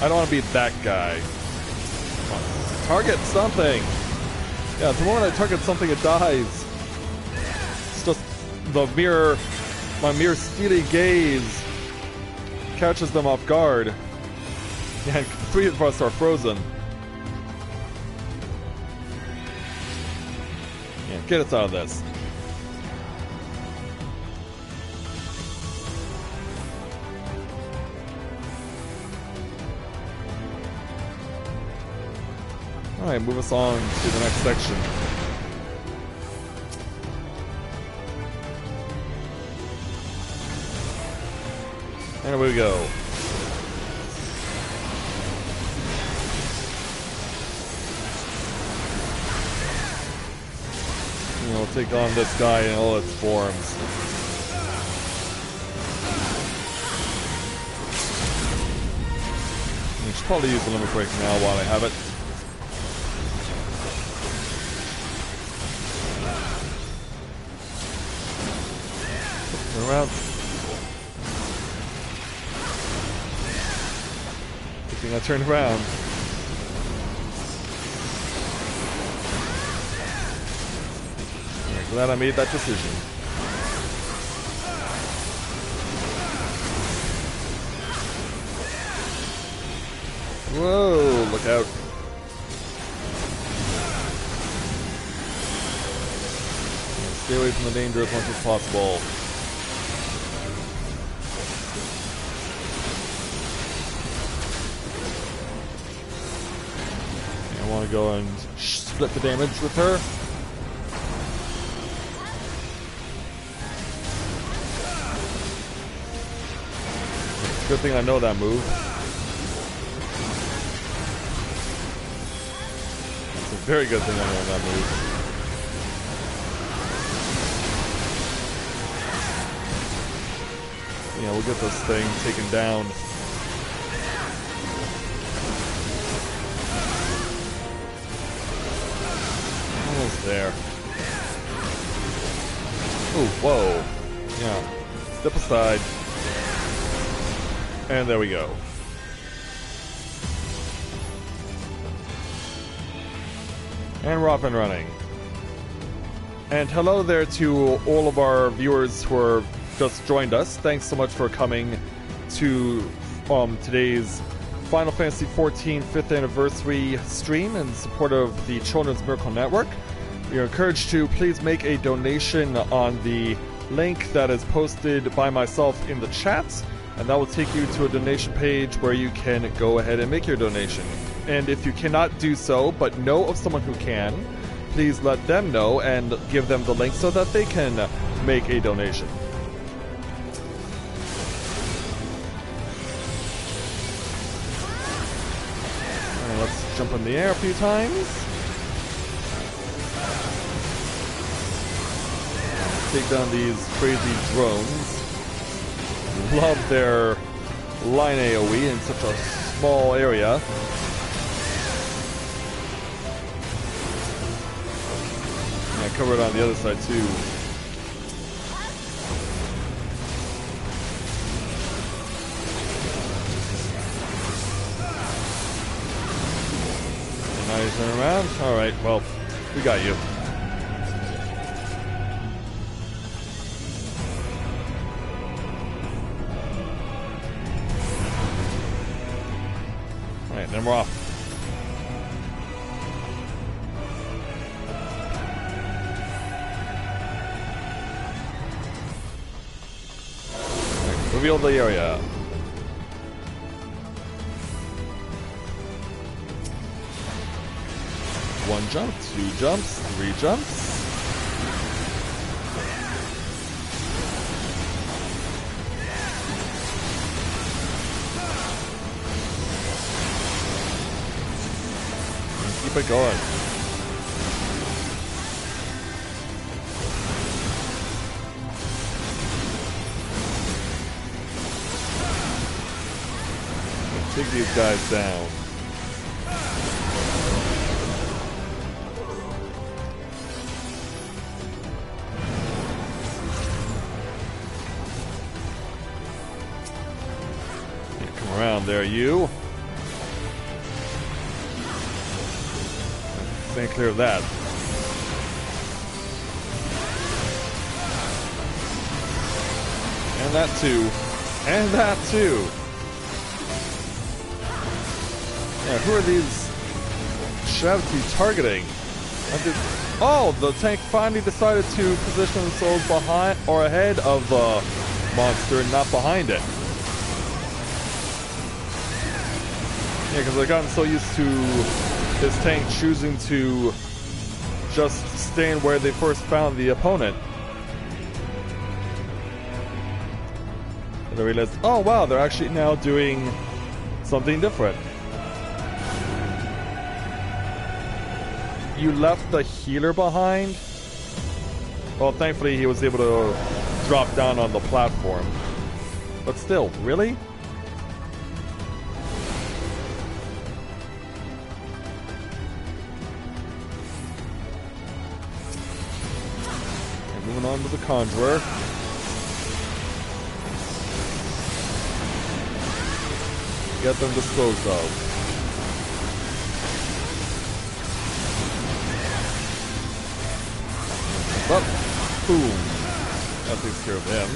I don't want to be that guy. Target something! Yeah, the moment I target something, it dies. It's just my mere steely gaze catches them off guard. Yeah, 3 of us are frozen. Yeah, get us out of this. Alright, move us on to the next section. There we go. We'll take on this guy in all its forms. I should probably use the limit break now while I have it. Turn around. Good thing I turned around. Glad I made that decision. Whoa, look out. Stay away from the danger as much as possible. I want to go and split the damage with her. Good thing I know that move. It's a very good thing I know that move. Yeah, we'll get this thing taken down. Almost there. Oh, whoa. Yeah. Step aside. And there we go. And we're off and running. And hello there to all of our viewers who are just joined us. Thanks so much for coming to today's Final Fantasy XIV 5th anniversary stream in support of the Children's Miracle Network. You're encouraged to please make a donation on the link that is posted by myself in the chat. And that will take you to a donation page where you can go ahead and make your donation. And if you cannot do so, but know of someone who can, please let them know and give them the link so that they can make a donation. Alright, let's jump in the air a few times. Take down these crazy drones. Love their line AoE in such a small area. Yeah, cover it on the other side too. Turn around? Alright, well, we got you. Alright, then we're off. Right, reveal the area. One jump, two jumps, three jumps. And keep it going. Take these guys down. Around there, you. Stay clear of that. And that too. And that too. Yeah, who are these Shavti targeting? Oh, the tank finally decided to position themselves behind or ahead of the monster and not behind it. Yeah, because I've gotten so used to this tank choosing to just stand where they first found the opponent. And I realized, oh wow, they're actually now doing something different. You left the healer behind? Well, thankfully he was able to drop down on the platform. But still, really? Moving on to the Conjurer. Get them disposed of. Up. Boom. That takes care of him.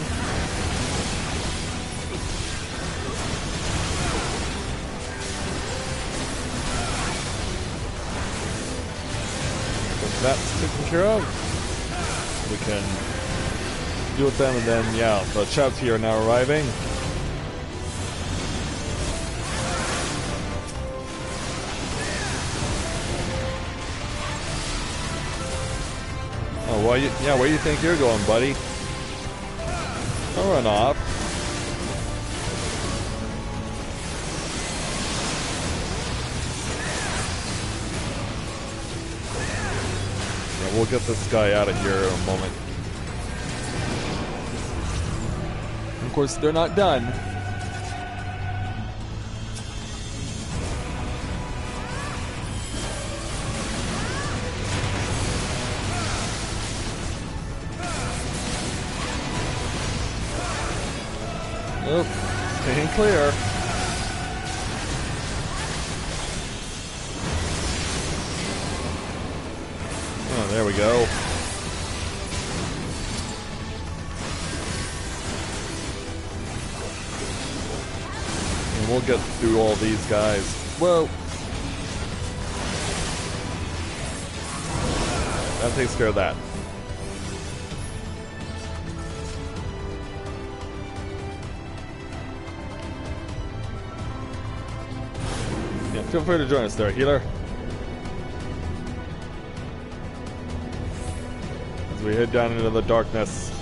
So that's taken care of. We can deal with them, and then, yeah, the Shavti are now arriving. Oh, where do you think you're going, buddy? Don't run off. Yeah, we'll get this guy out of here in a moment. Of course, they're not done. Oh, staying clear. Oh, there we go. And we'll get through all these guys. Whoa. That takes care of that. Feel free to join us there, healer. As we head down into the darkness.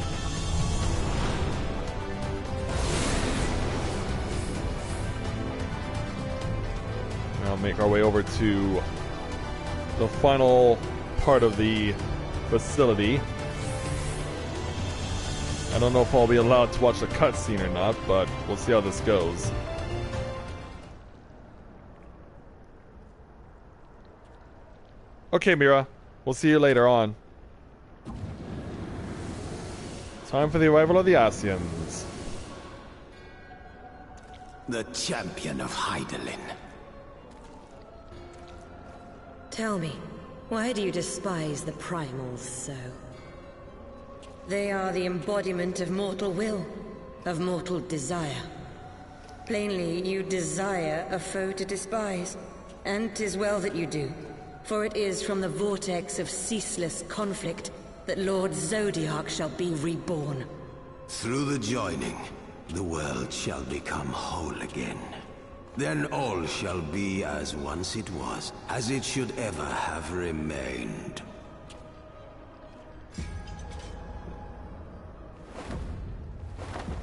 Now make our way over to the final part of the facility. I don't know if I'll be allowed to watch the cutscene or not, but we'll see how this goes. Okay, Mira. We'll see you later on. Time for the arrival of the Asians. The champion of Hydaelyn. Tell me, why do you despise the primals so? They are the embodiment of mortal will, of mortal desire. Plainly, you desire a foe to despise, and 'tis well that you do, for it is from the vortex of ceaseless conflict that Lord Zodiac shall be reborn. Through the joining, the world shall become whole again. Then all shall be as once it was, as it should ever have remained.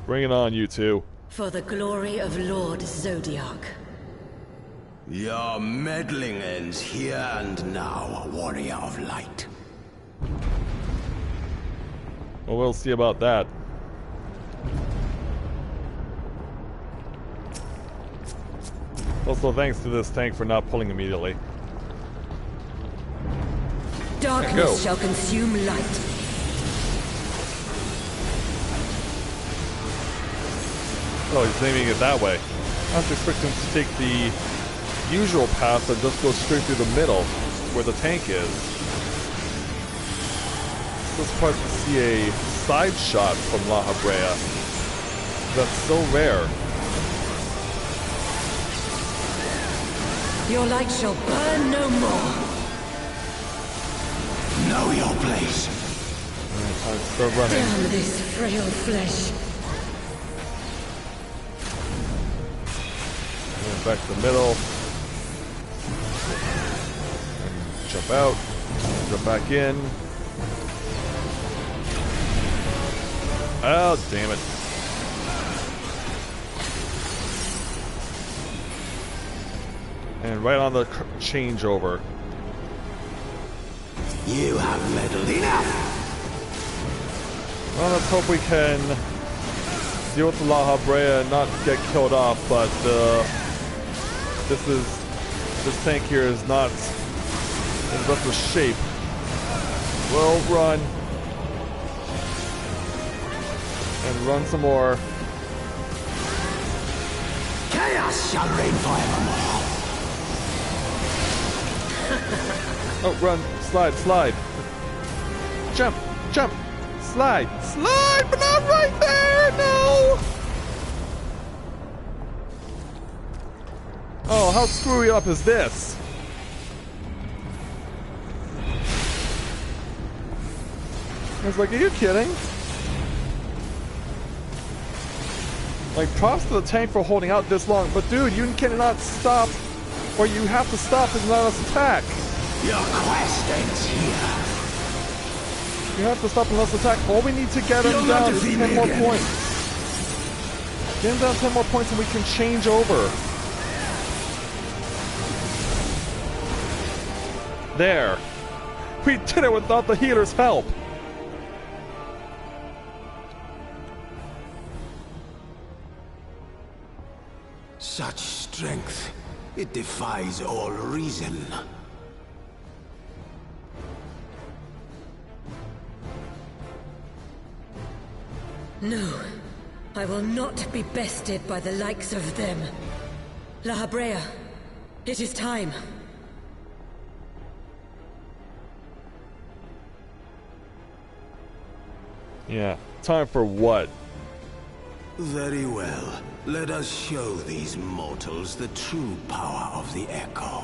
Bring it on, you two. For the glory of Lord Zodiac. Your meddling ends here and now, warrior of light. Well, we'll see about that. Also, thanks to this tank for not pulling immediately. Darkness shall consume light. Oh, he's aiming it that way. I was expecting him to take the usual path and just go straight through the middle, where the tank is. It's surprised to see a side shot from La Habrea. That's so rare. Your light shall burn no more. Know your place. Time to start running. Damn this frail flesh. And back to the middle. And jump out. Jump back in. Oh, damn it. And right on the changeover. You have meddled enough. Well, let's hope we can deal with the La Habrea and not get killed off, but this tank here is not in the best of shape. We'll run. And run some more. Chaos shall reign forevermore. Oh, run. Slide, slide. Jump, jump. Slide, slide, but not right there, no! Oh, how screwy up is this? I was like, are you kidding? Like, props to the tank for holding out this long, but dude, you cannot stop, or you have to stop and let us attack. Your quest ends here. You have to stop and let us attack. All we need to get him down is 10 more points. Get him down 10 more points and we can change over. There. We did it without the healer's help. Such strength, it defies all reason. No, I will not be bested by the likes of them. La Habrea, it is time. Yeah, time for what? Very well. Let us show these mortals the true power of the Echo.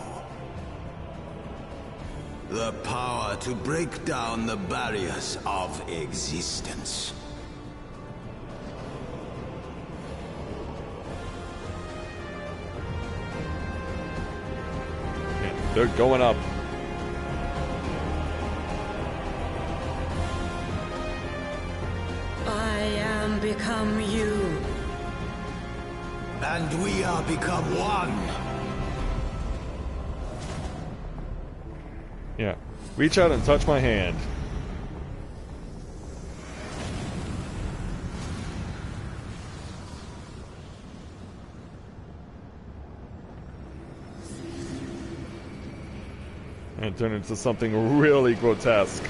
The power to break down the barriers of existence. Yeah, they're going up. I am become you. And we are become one. Yeah. Reach out and touch my hand. And turn into something really grotesque.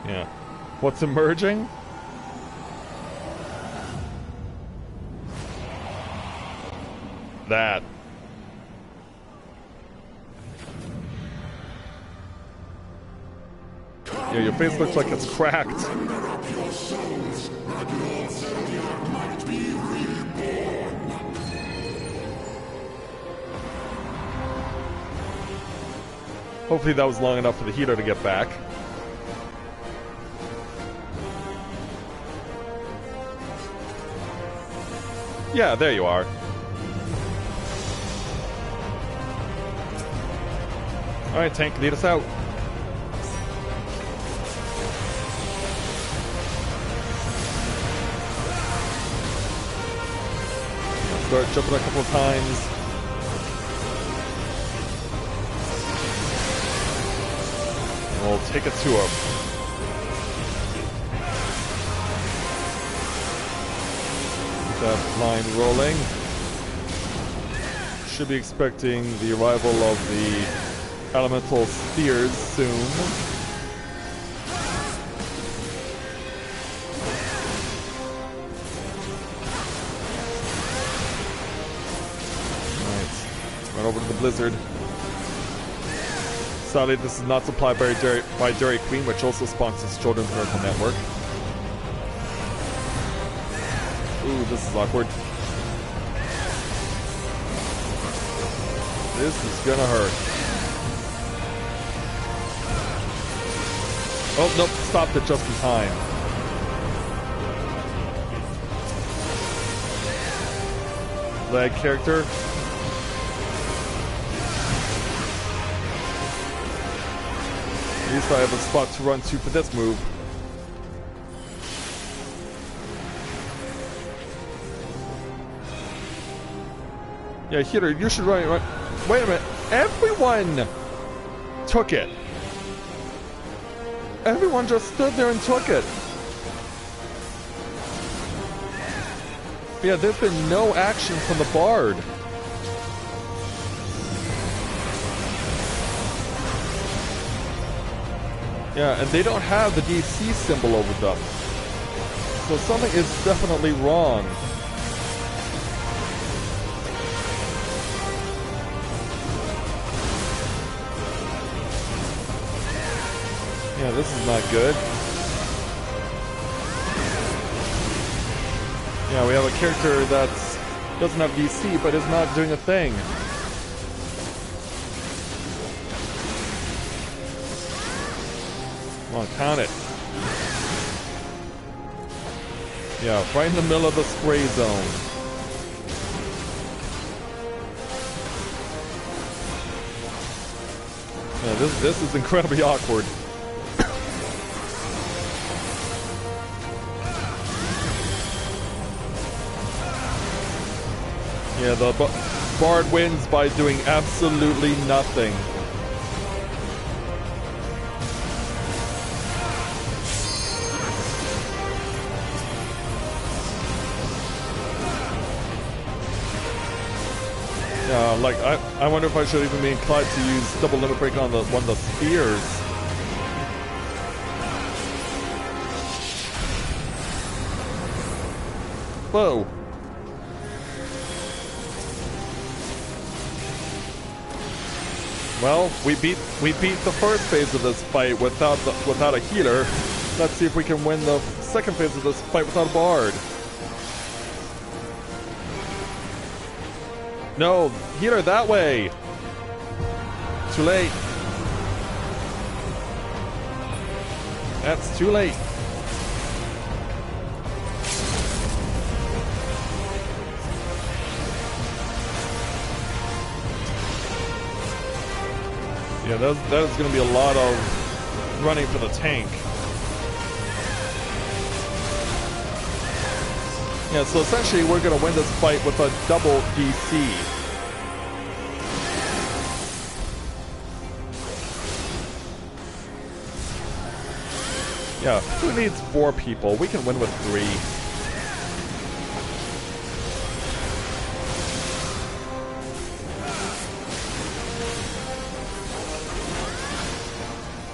Yeah. What's emerging? that. Yeah, your face looks like it's cracked. Hopefully that was long enough for the healer to get back. Yeah, there you are. Alright, tank, lead us out. Start jumping a couple of times. And we'll take it to him. Keep that line rolling. Should be expecting the arrival of the elemental spheres soon. Run over to the blizzard. Sadly, this is not supplied by Dairy Queen, which also sponsors Children's Miracle Network. Ooh, this is awkward. This is gonna hurt. Oh, nope, stopped it just in time. Lag character. At least I have a spot to run to for this move. Yeah, healer, you should run. Wait a minute. Everyone took it. Everyone just stood there and took it. Yeah, there's been no action from the Bard. Yeah, and they don't have the DC symbol over them. So something is definitely wrong. Yeah, this is not good. Yeah, we have a character that doesn't have DC, but is not doing a thing. Come on, count it. Yeah, right in the middle of the spray zone. Yeah, this is incredibly awkward. Yeah, the Bard wins by doing absolutely nothing. Like, I wonder if I should even be inclined to use double limit break on one of the spheres. Whoa. Well, we beat the first phase of this fight without a healer. Let's see if we can win the second phase of this fight without a Bard. No, healer that way. Too late. That's too late. Yeah, that is going to be a lot of running for the tank. Yeah, so essentially we're going to win this fight with a double DC. Yeah, who needs 4 people? We can win with 3.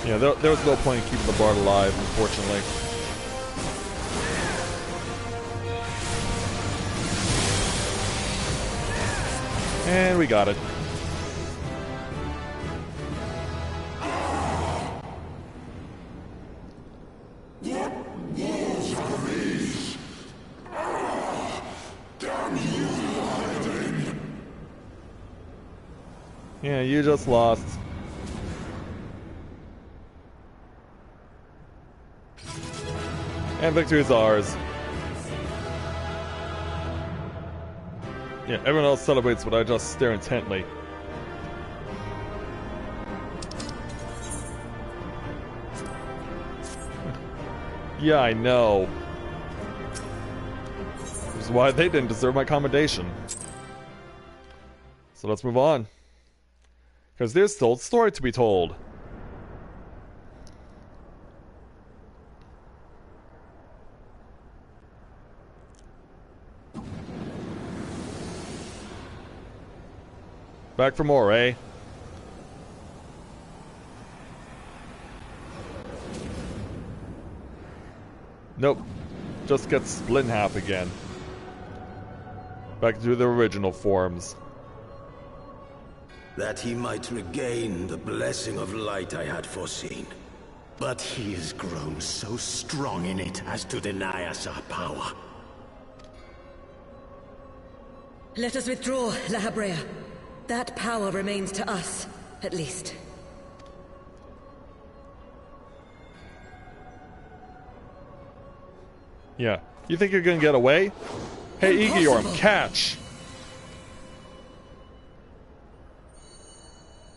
Yeah, there was no point in keeping the Bard alive, unfortunately. And we got it. Yeah, you just lost. And victory is ours. Yeah, everyone else celebrates, but I just stare intently. Yeah, I know. Which is why they didn't deserve my commendation. So let's move on. Because there's still a story to be told. Back for more, eh? Nope. Just gets split in half again. Back to the original forms. That he might regain the blessing of light I had foreseen. But he has grown so strong in it as to deny us our power. Let us withdraw, La Habrea. That power remains to us, at least. Yeah. You think you're gonna get away? Hey, Egeorm, catch!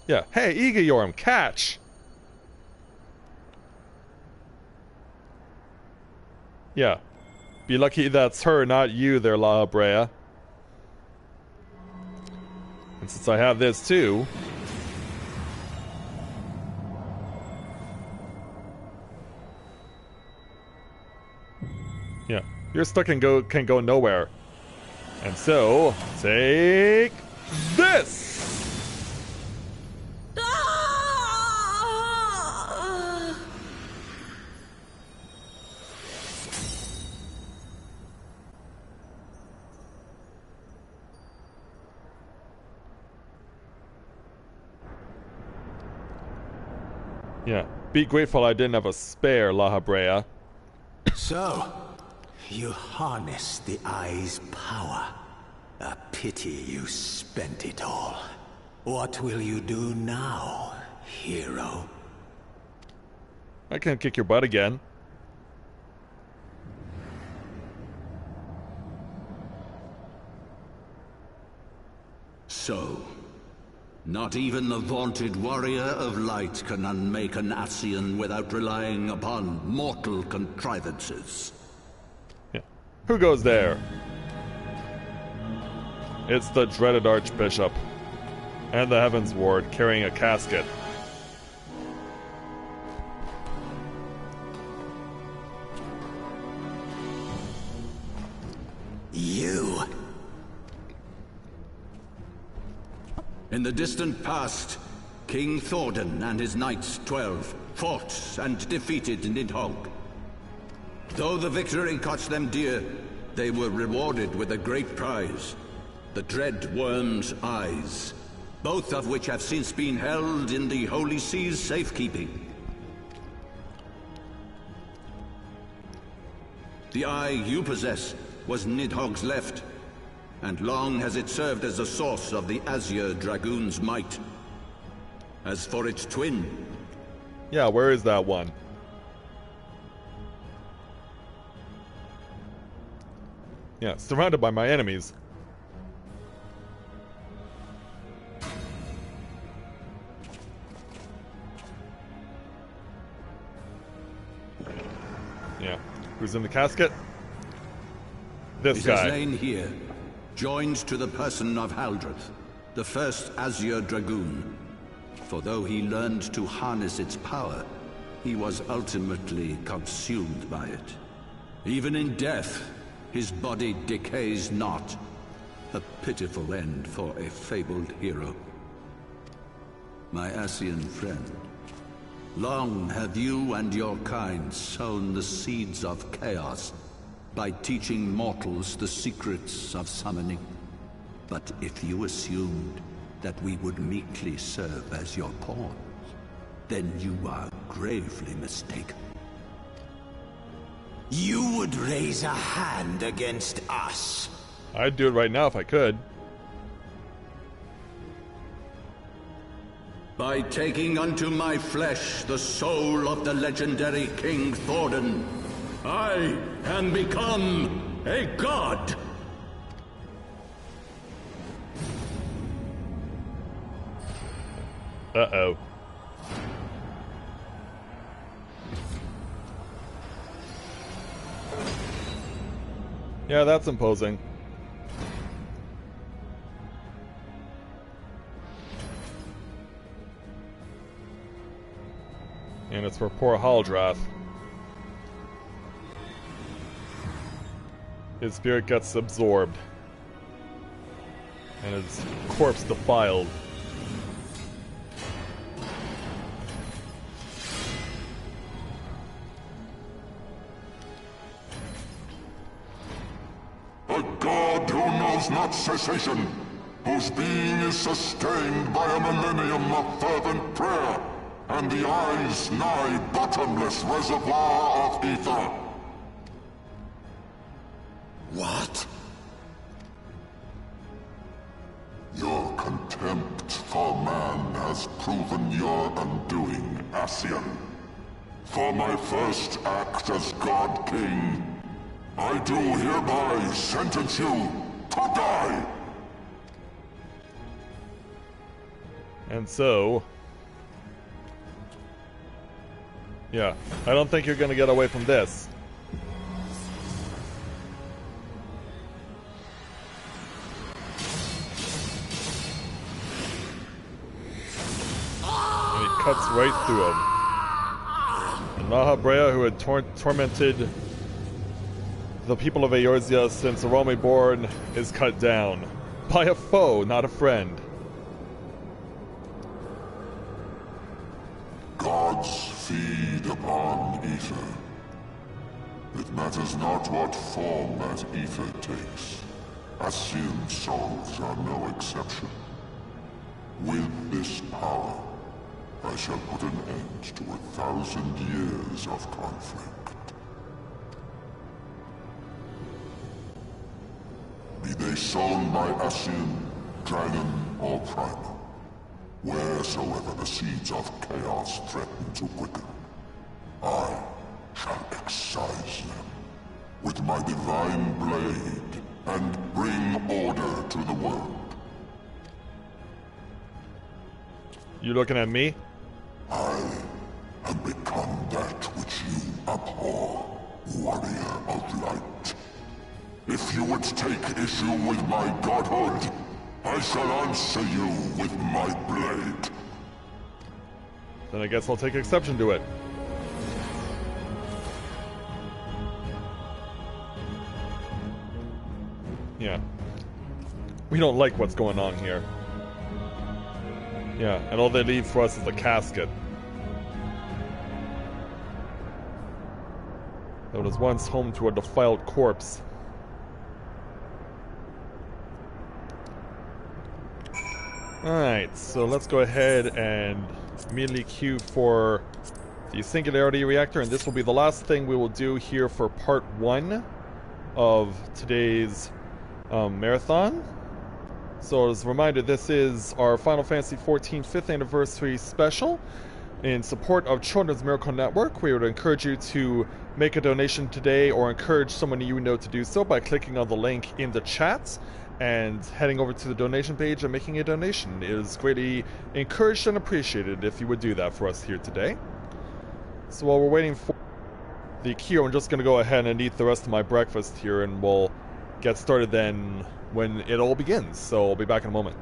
Yeah. Hey, Egeorm, catch! Yeah. Be lucky that's her, not you there, La Habrea. And since I have this too... Yeah. You're stuck and can go nowhere. And so, take... this! Yeah. Be grateful I didn't have a spare, La Habrea. So, you harness the Eye's power. A pity you spent it all. What will you do now, hero? I can kick your butt again. So, not even the vaunted warrior of light can unmake an Ascian without relying upon mortal contrivances. Yeah. Who goes there? It's the dreaded Archbishop. And the Heavens Ward carrying a casket. You! In the distant past, King Thordan and his Knights 12 fought and defeated Nidhogg. Though the victory cost them dear, they were rewarded with a great prize. The dread Worm's Eyes, both of which have since been held in the Holy Sea's safekeeping. The eye you possess was Nidhogg's left, and long has it served as a source of the Azure Dragoon's might. As for its twin... Yeah, where is that one? Yeah, surrounded by my enemies. Yeah. Who's in the casket? This guy. It has lain here, joined to the person of Haldreth, the first Azure Dragoon. For though he learned to harness its power, he was ultimately consumed by it. Even in death, his body decays not. A pitiful end for a fabled hero. My Ascian friend, long have you and your kind sown the seeds of chaos by teaching mortals the secrets of summoning. But if you assumed that we would meekly serve as your pawns, then you are gravely mistaken. You would raise a hand against us? I'd do it right now if I could. By taking unto my flesh the soul of the legendary King Thordan, I can become a god! Uh-oh. Yeah, that's imposing. And it's for poor Haldrath. His spirit gets absorbed. And his corpse defiled. A god who knows not cessation, whose being is sustained by a millennium of fervent prayer, and the eye's nigh bottomless reservoir of ether. What? Your contempt for man has proven your undoing, Ascian. For my first act as God King, I do hereby sentence you to die! And so... yeah, I don't think you're gonna get away from this. And he cuts right through him. And Mahabrea, who had tormented the people of Eorzea since the realm reborn, is cut down. By a foe, not a friend. Gods feed upon ether. It matters not what form that ether takes. Ascian souls are no exception. With this power, I shall put an end to 1,000 years of conflict. Be they sown by Ascian, dragon, or primal, wheresoever the seeds of chaos threaten to quicken, I shall excise them with my divine blade and bring order to the world. You looking at me? I have become that which you abhor, warrior of light. If you would take issue with my godhood, I shall answer you with my blade. Then I guess I'll take exception to it. Yeah. We don't like what's going on here. Yeah, and all they leave for us is the casket. That was once home to a defiled corpse. Alright, so let's go ahead and immediately queue for the Singularity Reactor, and this will be the last thing we will do here for part 1 of today's marathon. So as a reminder, this is our Final Fantasy XIV 5th Anniversary Special in support of Children's Miracle Network. We would encourage you to make a donation today, or encourage someone you know to do so by clicking on the link in the chat and heading over to the donation page and making a donation. It is greatly encouraged and appreciated if you would do that for us here today. So while we're waiting for the queue, I'm just going to go ahead and eat the rest of my breakfast here, and we'll get started then when it all begins. So I'll be back in a moment.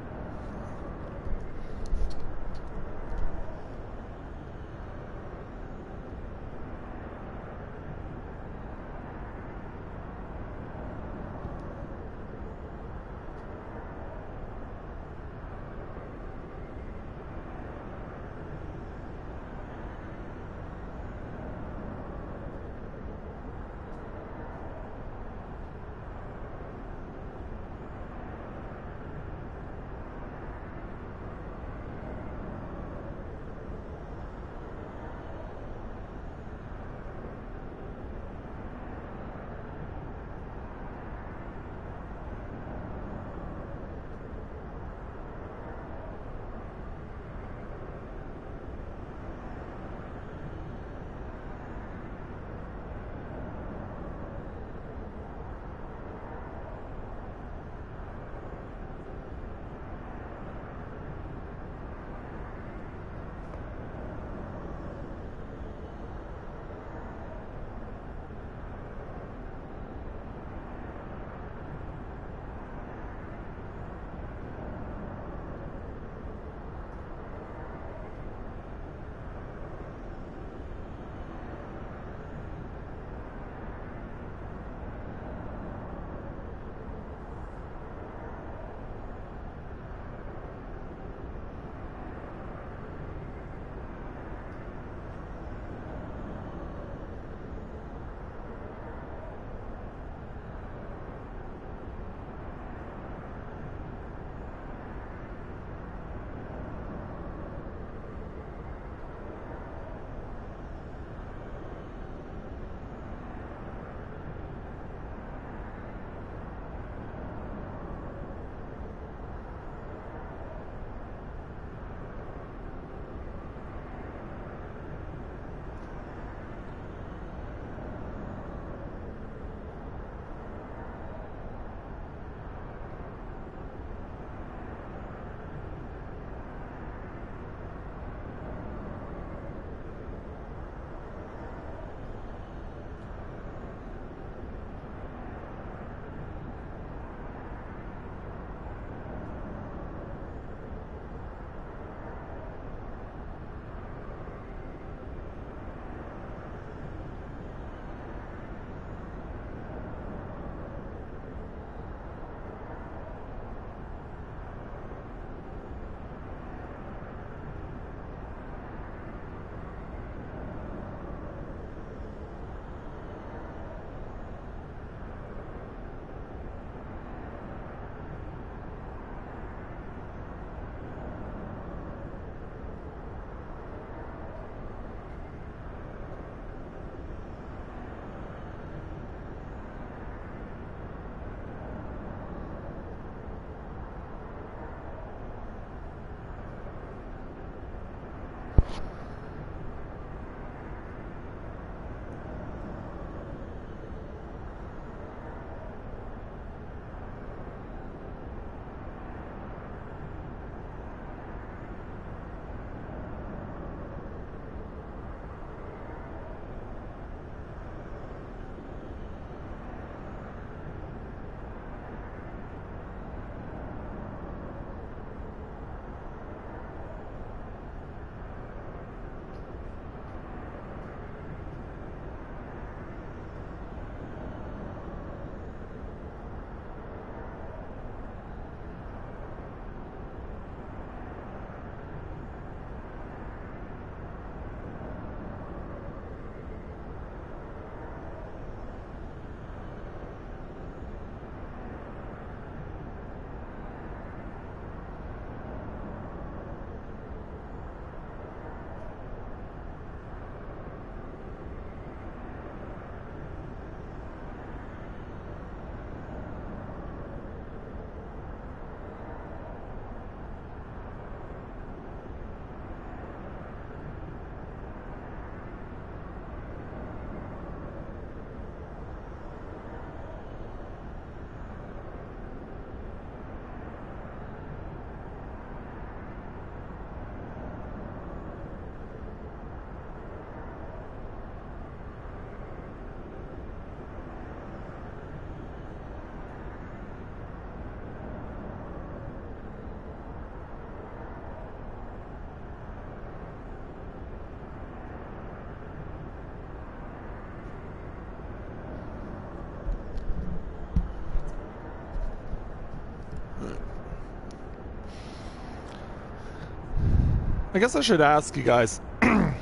I guess I should ask you guys, now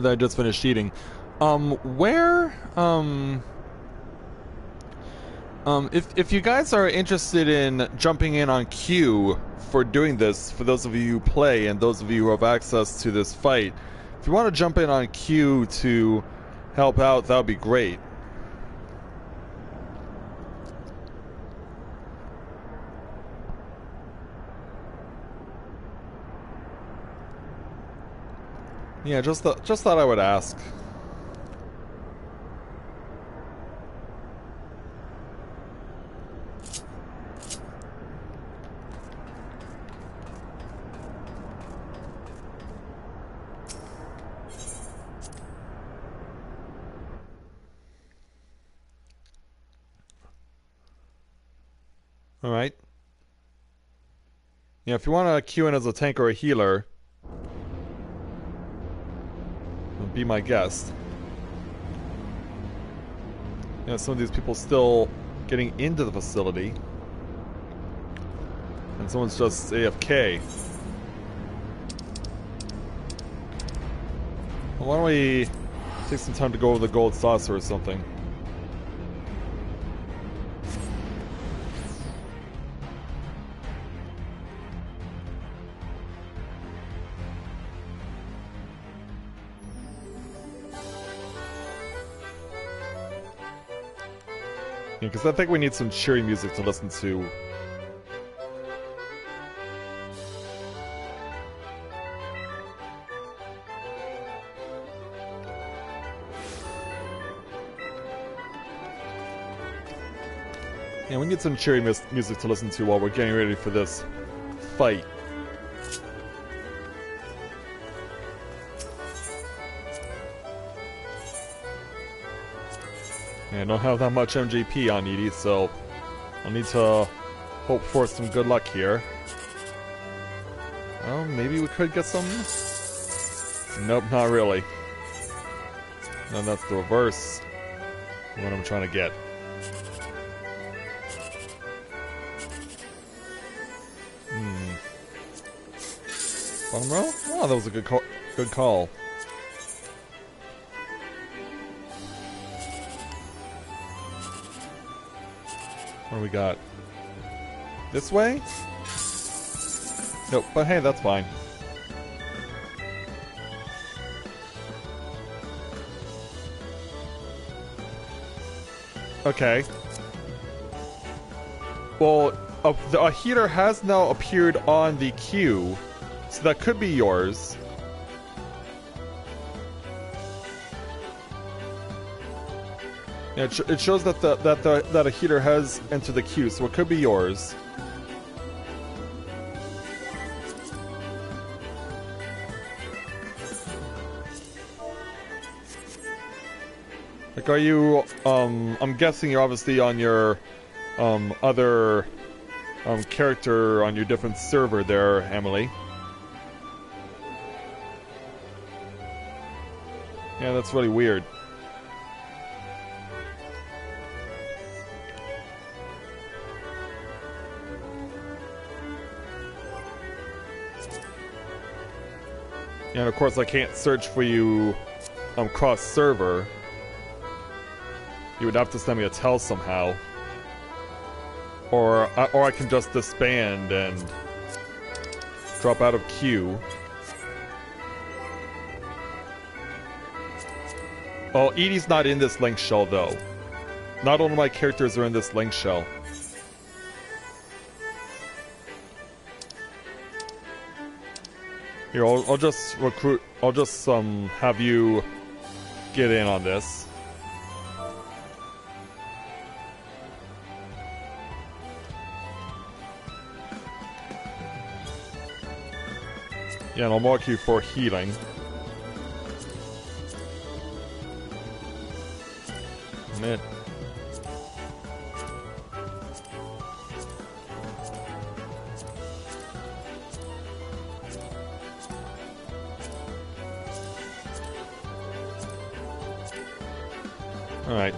that I just finished eating, if you guys are interested in jumping in on Q for doing this, for those of you who play and those of you who have access to this fight, if you want to jump in on Q to help out, that would be great. Yeah, just thought I would ask. All right. Yeah, if you want to queue in as a tank or a healer, be my guest. Yeah, some of these people still getting into the facility. And someone's just AFK. Well, why don't we take some time to go over the gold saucer or something? Because I think we need some cheery music to listen to. Yeah, we need some cheery music to listen to while we're getting ready for this fight. I don't have that much MJP on Edie, so I'll need to hope for some good luck here. Well, maybe we could get some... Nope, not really. No, that's the reverse of what I'm trying to get. Bottom row? Oh, that was a good call. What do we got? This way? Nope, but hey, that's fine. Okay. Well, a heater has now appeared on the queue, so that could be yours. Yeah, it shows that that a heater has entered the queue, so it could be yours. Like, are you? I'm guessing you're obviously on your other character on your different server there, Emily. Yeah, that's really weird. And of course I can't search for you cross-server. You would have to send me a tell somehow. Or I can just disband and drop out of queue. Oh, Edie's not in this link shell though. Not all of my characters are in this link shell. Here, I'll just recruit. I'll just have you get in on this. Yeah, and I'll mark you for healing. Mid. Alright.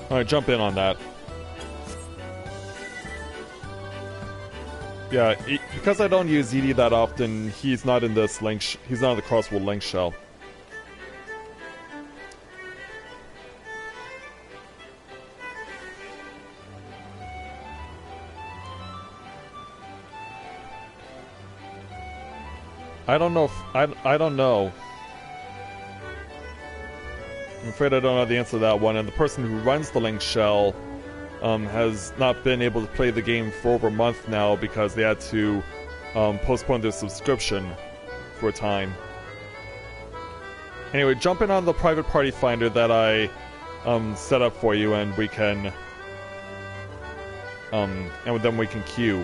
Alright, jump in on that. Yeah, because I don't use ED that often, he's not in this link. He's not in the Crossworld link shell. I don't know. I don't know. I'm afraid I don't know the answer to that one. And the person who runs the link shell has not been able to play the game for over a month now because they had to postpone their subscription for a time. Anyway, jump in on the private party finder that I set up for you, and we can and then we can queue.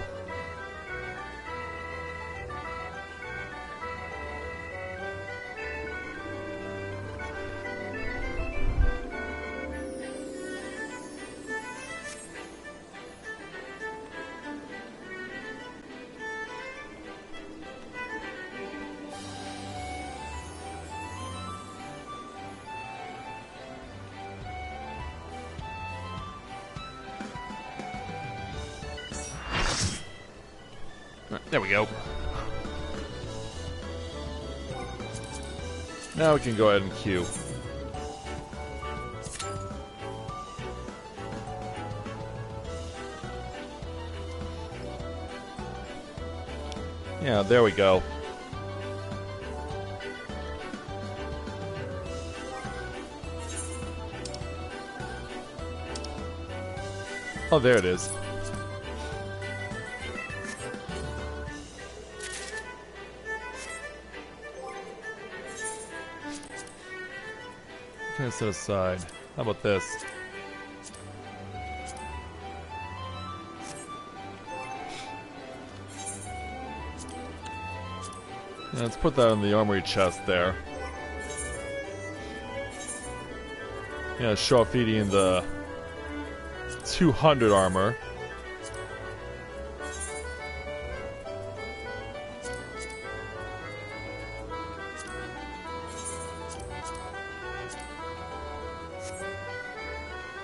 There we go. Now we can go ahead and queue. Yeah, there we go. Oh, there it is. I'm gonna set aside. How about this? Yeah, let's put that in the armory chest there. Yeah, show off eating the 200 armor.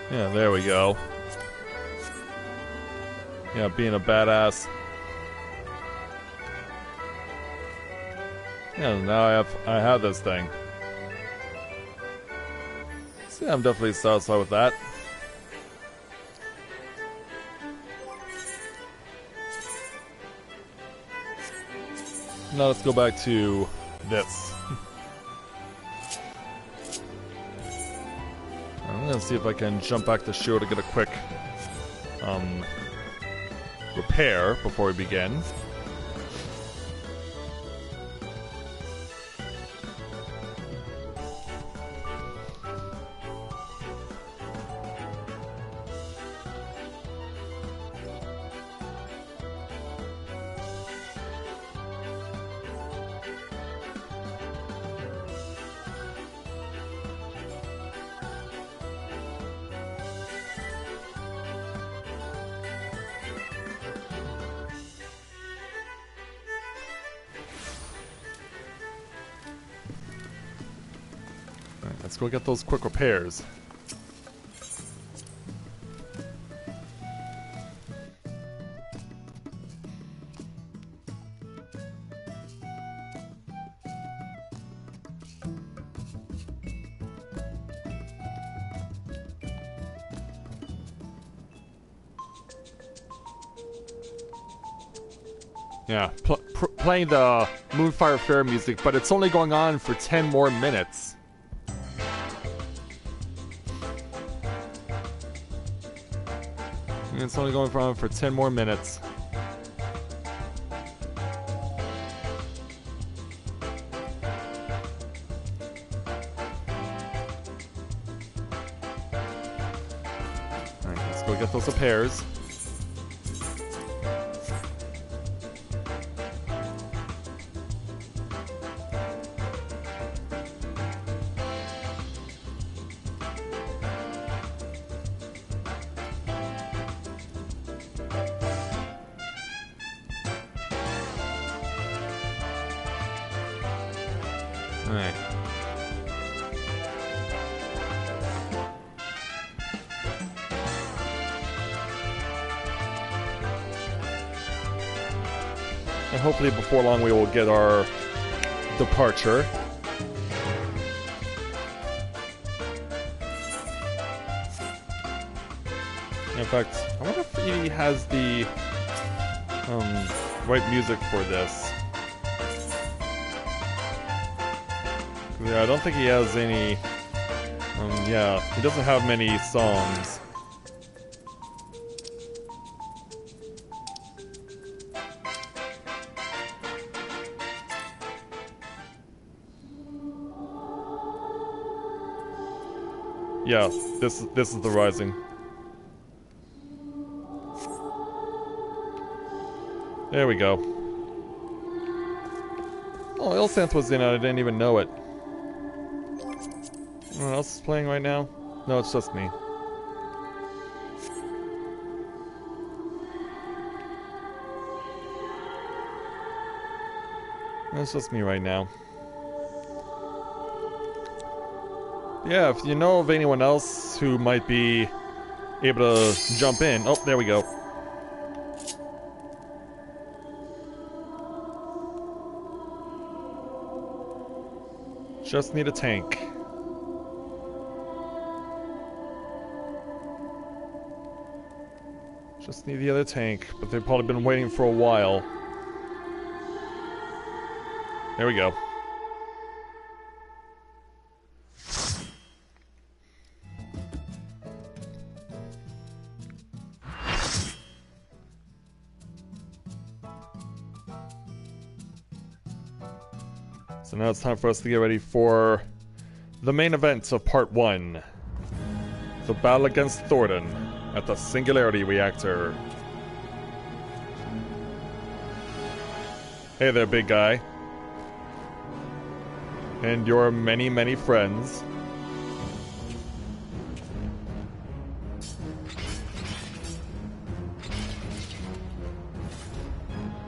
Yeah, there we go. Yeah, being a badass. Yeah, now I have this thing. So yeah, I'm definitely satisfied with that. Now let's go back to this. I'm gonna see if I can jump back to Shiro to get a quick repair before we begin. Let's go get those quick repairs. Yeah, playing the Moonfire Fair music, but it's only going on for 10 more minutes. It's only going on for 10 more minutes. Alright, let's go get those repairs. Alright. And hopefully before long we will get our departure. In fact, I wonder if he has the right music for this. Yeah, I don't think he has any. Yeah, he doesn't have many songs. Yeah, this is the Rising. There we go. Oh, Ilsanth was in it, I didn't even know it. Anyone else is playing right now? No, it's just me. It's just me right now. Yeah, if you know of anyone else who might be able to jump in. Oh, there we go. Just need a tank. Just need the other tank, but they've probably been waiting for a while. There we go. So now it's time for us to get ready for the main event of Part 1. The battle against Thornton at the Singularity Reactor. Hey there, big guy. And your many, many friends.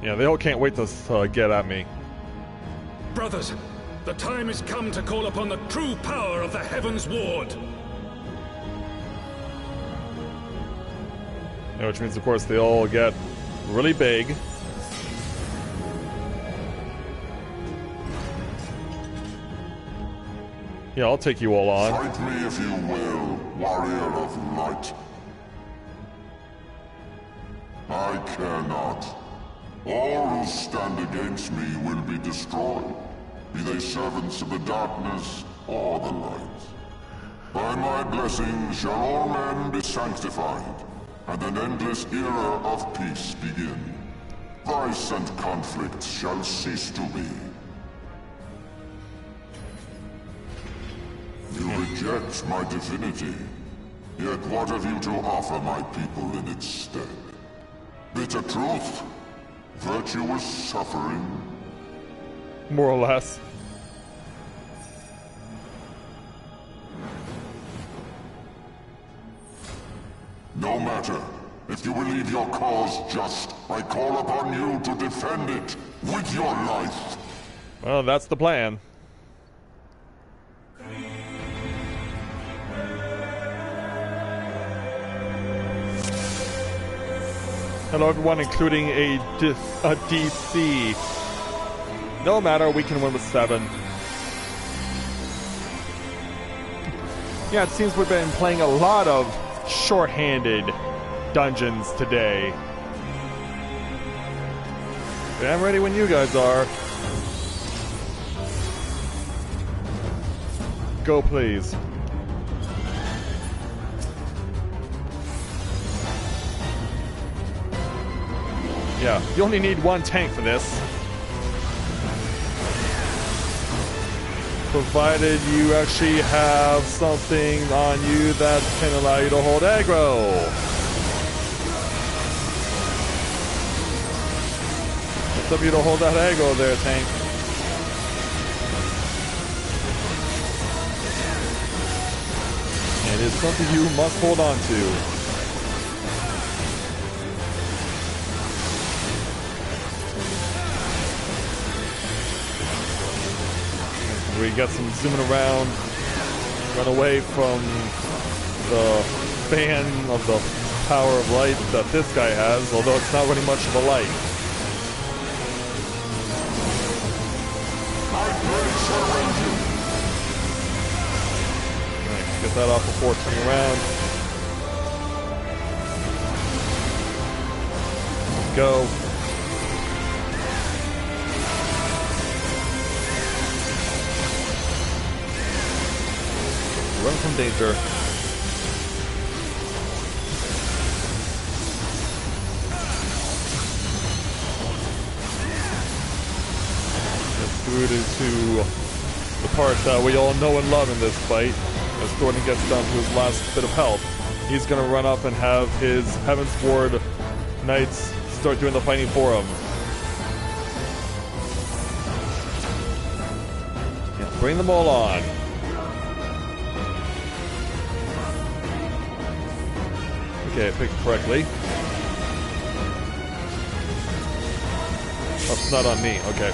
Yeah, they all can't wait to get at me. Brothers, the time has come to call upon the true power of the Heavens Ward. Yeah, which means, of course, they all get really big. Yeah, I'll take you all on. Fight me if you will, warrior of light. I care not. All who stand against me will be destroyed, be they servants of the darkness or the light. By my blessing shall all men be sanctified, and an endless era of peace begin. Vice and conflict shall cease to be. You reject my divinity, yet what have you to offer my people in its stead? Bitter truth? Virtuous suffering? More or less. No matter. If you believe your cause just, I call upon you to defend it with your life. Well, that's the plan. Hello everyone, including a DC. No matter, we can win with 7. Yeah, it seems we've been playing a lot of short-handed dungeons today. But I'm ready when you guys are. Go, please. Yeah, you only need 1 tank for this. Provided you actually have something on you that can allow you to hold aggro. It's up to you to hold that aggro there, tank. It is something you must hold on to. We got some zooming around, run away from the fan of the power of light that this guy has, although it's not really much of a light. Get that off before turning around. Go. Run from danger. Let's go into the part that we all know and love in this fight. As Thornton gets down to his last bit of health, he's gonna run up and have his Heaven's Ward Knights start doing the fighting for him. Yeah, bring them all on. Okay, I picked correctly. Oh, it's not on me. Okay.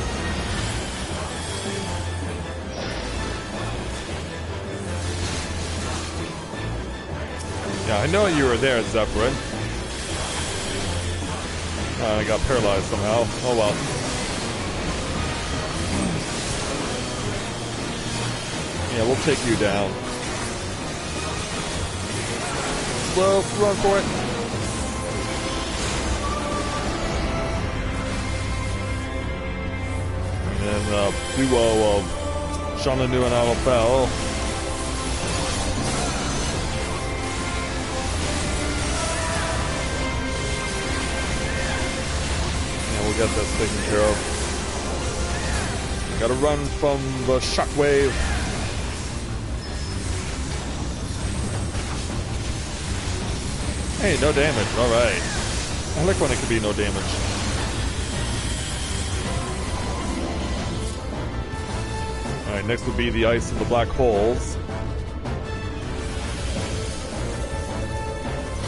Yeah, I know you were there, Zephyrin. I got paralyzed somehow. Oh well. Yeah, we'll take you down. Slow, run for it. And then duo of Shananu and Alabel. Yeah, we'll get this taken care of. Gotta run from the shockwave. Hey, no damage. Alright. I like when it could be no damage. Alright, next would be the ice and the black holes.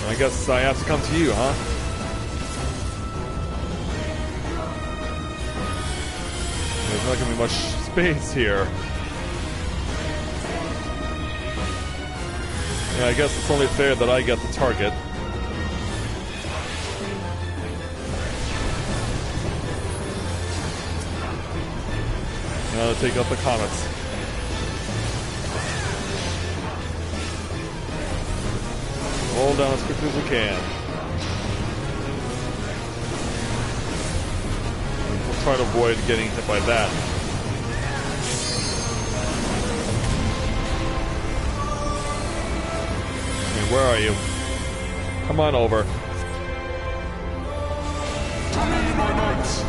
I guess I have to come to you, huh? There's not gonna be much space here. Yeah, I guess it's only fair that I get the target. Now to take out the comets. Roll down as quickly as we can. We'll try to avoid getting hit by that. Okay, where are you? Come on over. To me, my knights!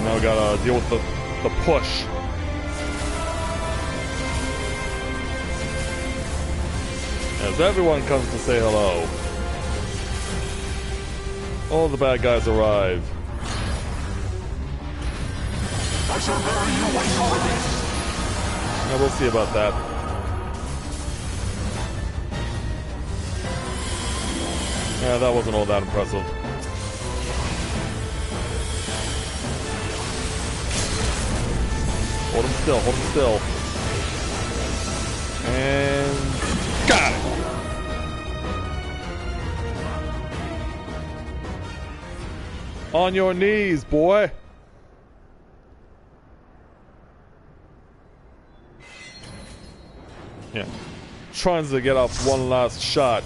Now we gotta deal with the push. As everyone comes to say hello. All the bad guys arrive. I shall bury you when you release. Yeah, we'll see about that. Yeah, that wasn't all that impressive. Hold him still, hold him still. And... got it! On your knees, boy! Yeah. Tries to get off one last shot.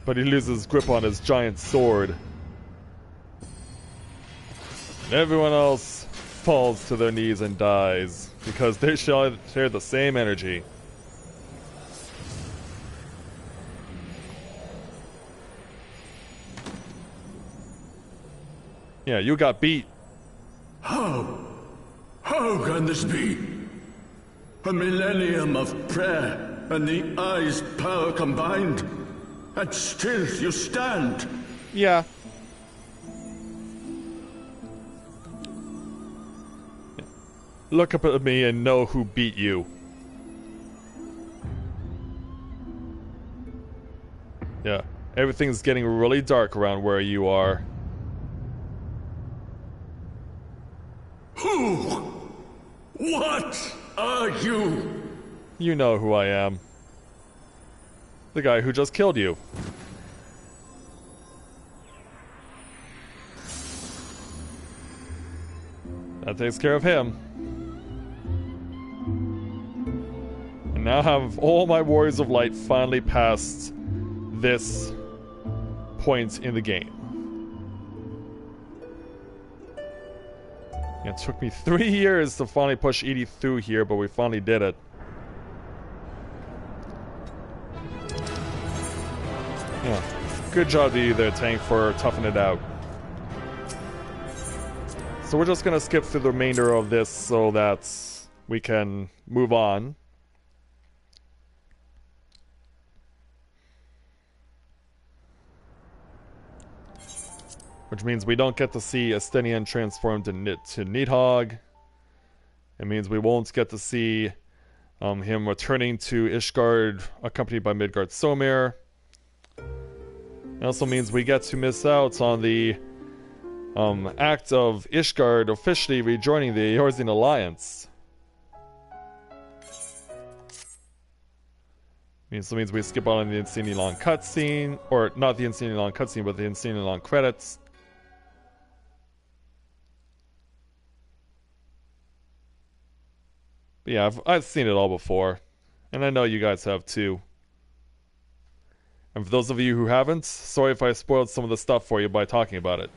But he loses grip on his giant sword. Everyone else falls to their knees and dies, because they share the same energy. Yeah, you got beat. How? How can this be? A millennium of prayer and the eye's power combined, and still you stand. Yeah. Look up at me and know who beat you. Yeah, everything's getting really dark around where you are. Who? What are you? You know who I am. The guy who just killed you. That takes care of him. And now have all my Warriors of Light finally past this point in the game. It took me 3 years to finally push Edie through here, but we finally did it. Yeah, good job to you there, Tank, for toughing it out. So we're just gonna skip through the remainder of this so that we can move on. Which means we don't get to see Estinian transformed to Nidhogg. It means we won't get to see him returning to Ishgard, accompanied by Midgard Somir. It also means we get to miss out on the act of Ishgard officially rejoining the Eorzean Alliance. It means we skip out on the insanely long cutscene, or not the insanely long cutscene, but the insanely long credits. But yeah, I've seen it all before, and I know you guys have too. And for those of you who haven't, sorry if I spoiled some of the stuff for you by talking about it.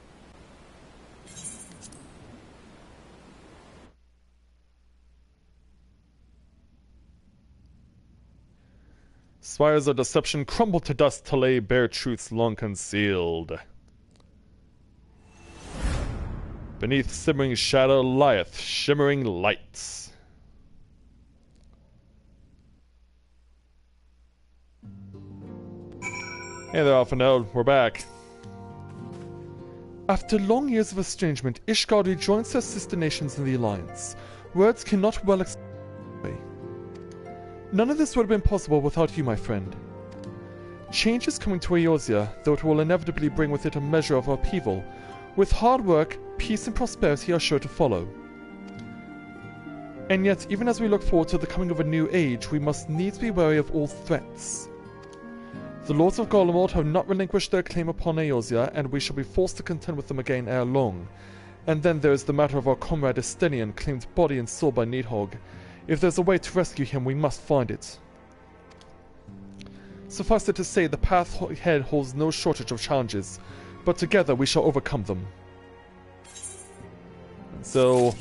Spires of deception crumble to dust to lay bare truths long concealed. Beneath simmering shadow lieth shimmering light. Hey there, Alphanode. We're back. After long years of estrangement, Ishgard rejoins her sister nations in the Alliance. Words cannot well explain. None of this would have been possible without you, my friend. Change is coming to Eorzea, though it will inevitably bring with it a measure of upheaval. With hard work, peace and prosperity are sure to follow. And yet, even as we look forward to the coming of a new age, we must needs be wary of all threats. The Lords of Garlemald have not relinquished their claim upon Eorzea, and we shall be forced to contend with them again ere long. And then there is the matter of our comrade Estinian, claimed body and soul by Nidhogg. If there's a way to rescue him, we must find it. Suffice it to say, the path ahead holds no shortage of challenges, but together we shall overcome them. So,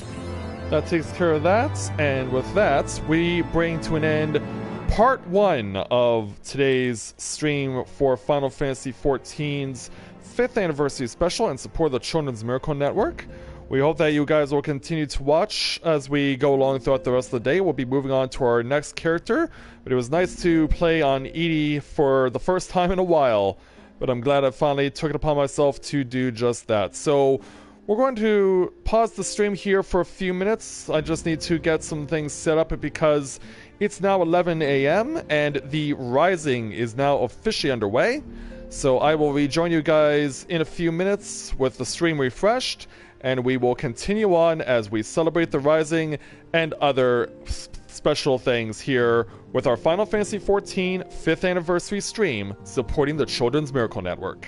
that takes care of that, and with that, we bring to an end Part 1 of today's stream for Final Fantasy XIV's 5th anniversary special in support of the Children's Miracle Network. We hope that you guys will continue to watch as we go along throughout the rest of the day. We'll be moving on to our next character, but it was nice to play on Edie for the first time in a while, but I'm glad I finally took it upon myself to do just that. So, we're going to pause the stream here for a few minutes. I just need to get some things set up because it's now 11 a.m. and the Rising is now officially underway. So I will rejoin you guys in a few minutes with the stream refreshed, and we will continue on as we celebrate the Rising and other special things here with our Final Fantasy XIV 5th anniversary stream supporting the Children's Miracle Network.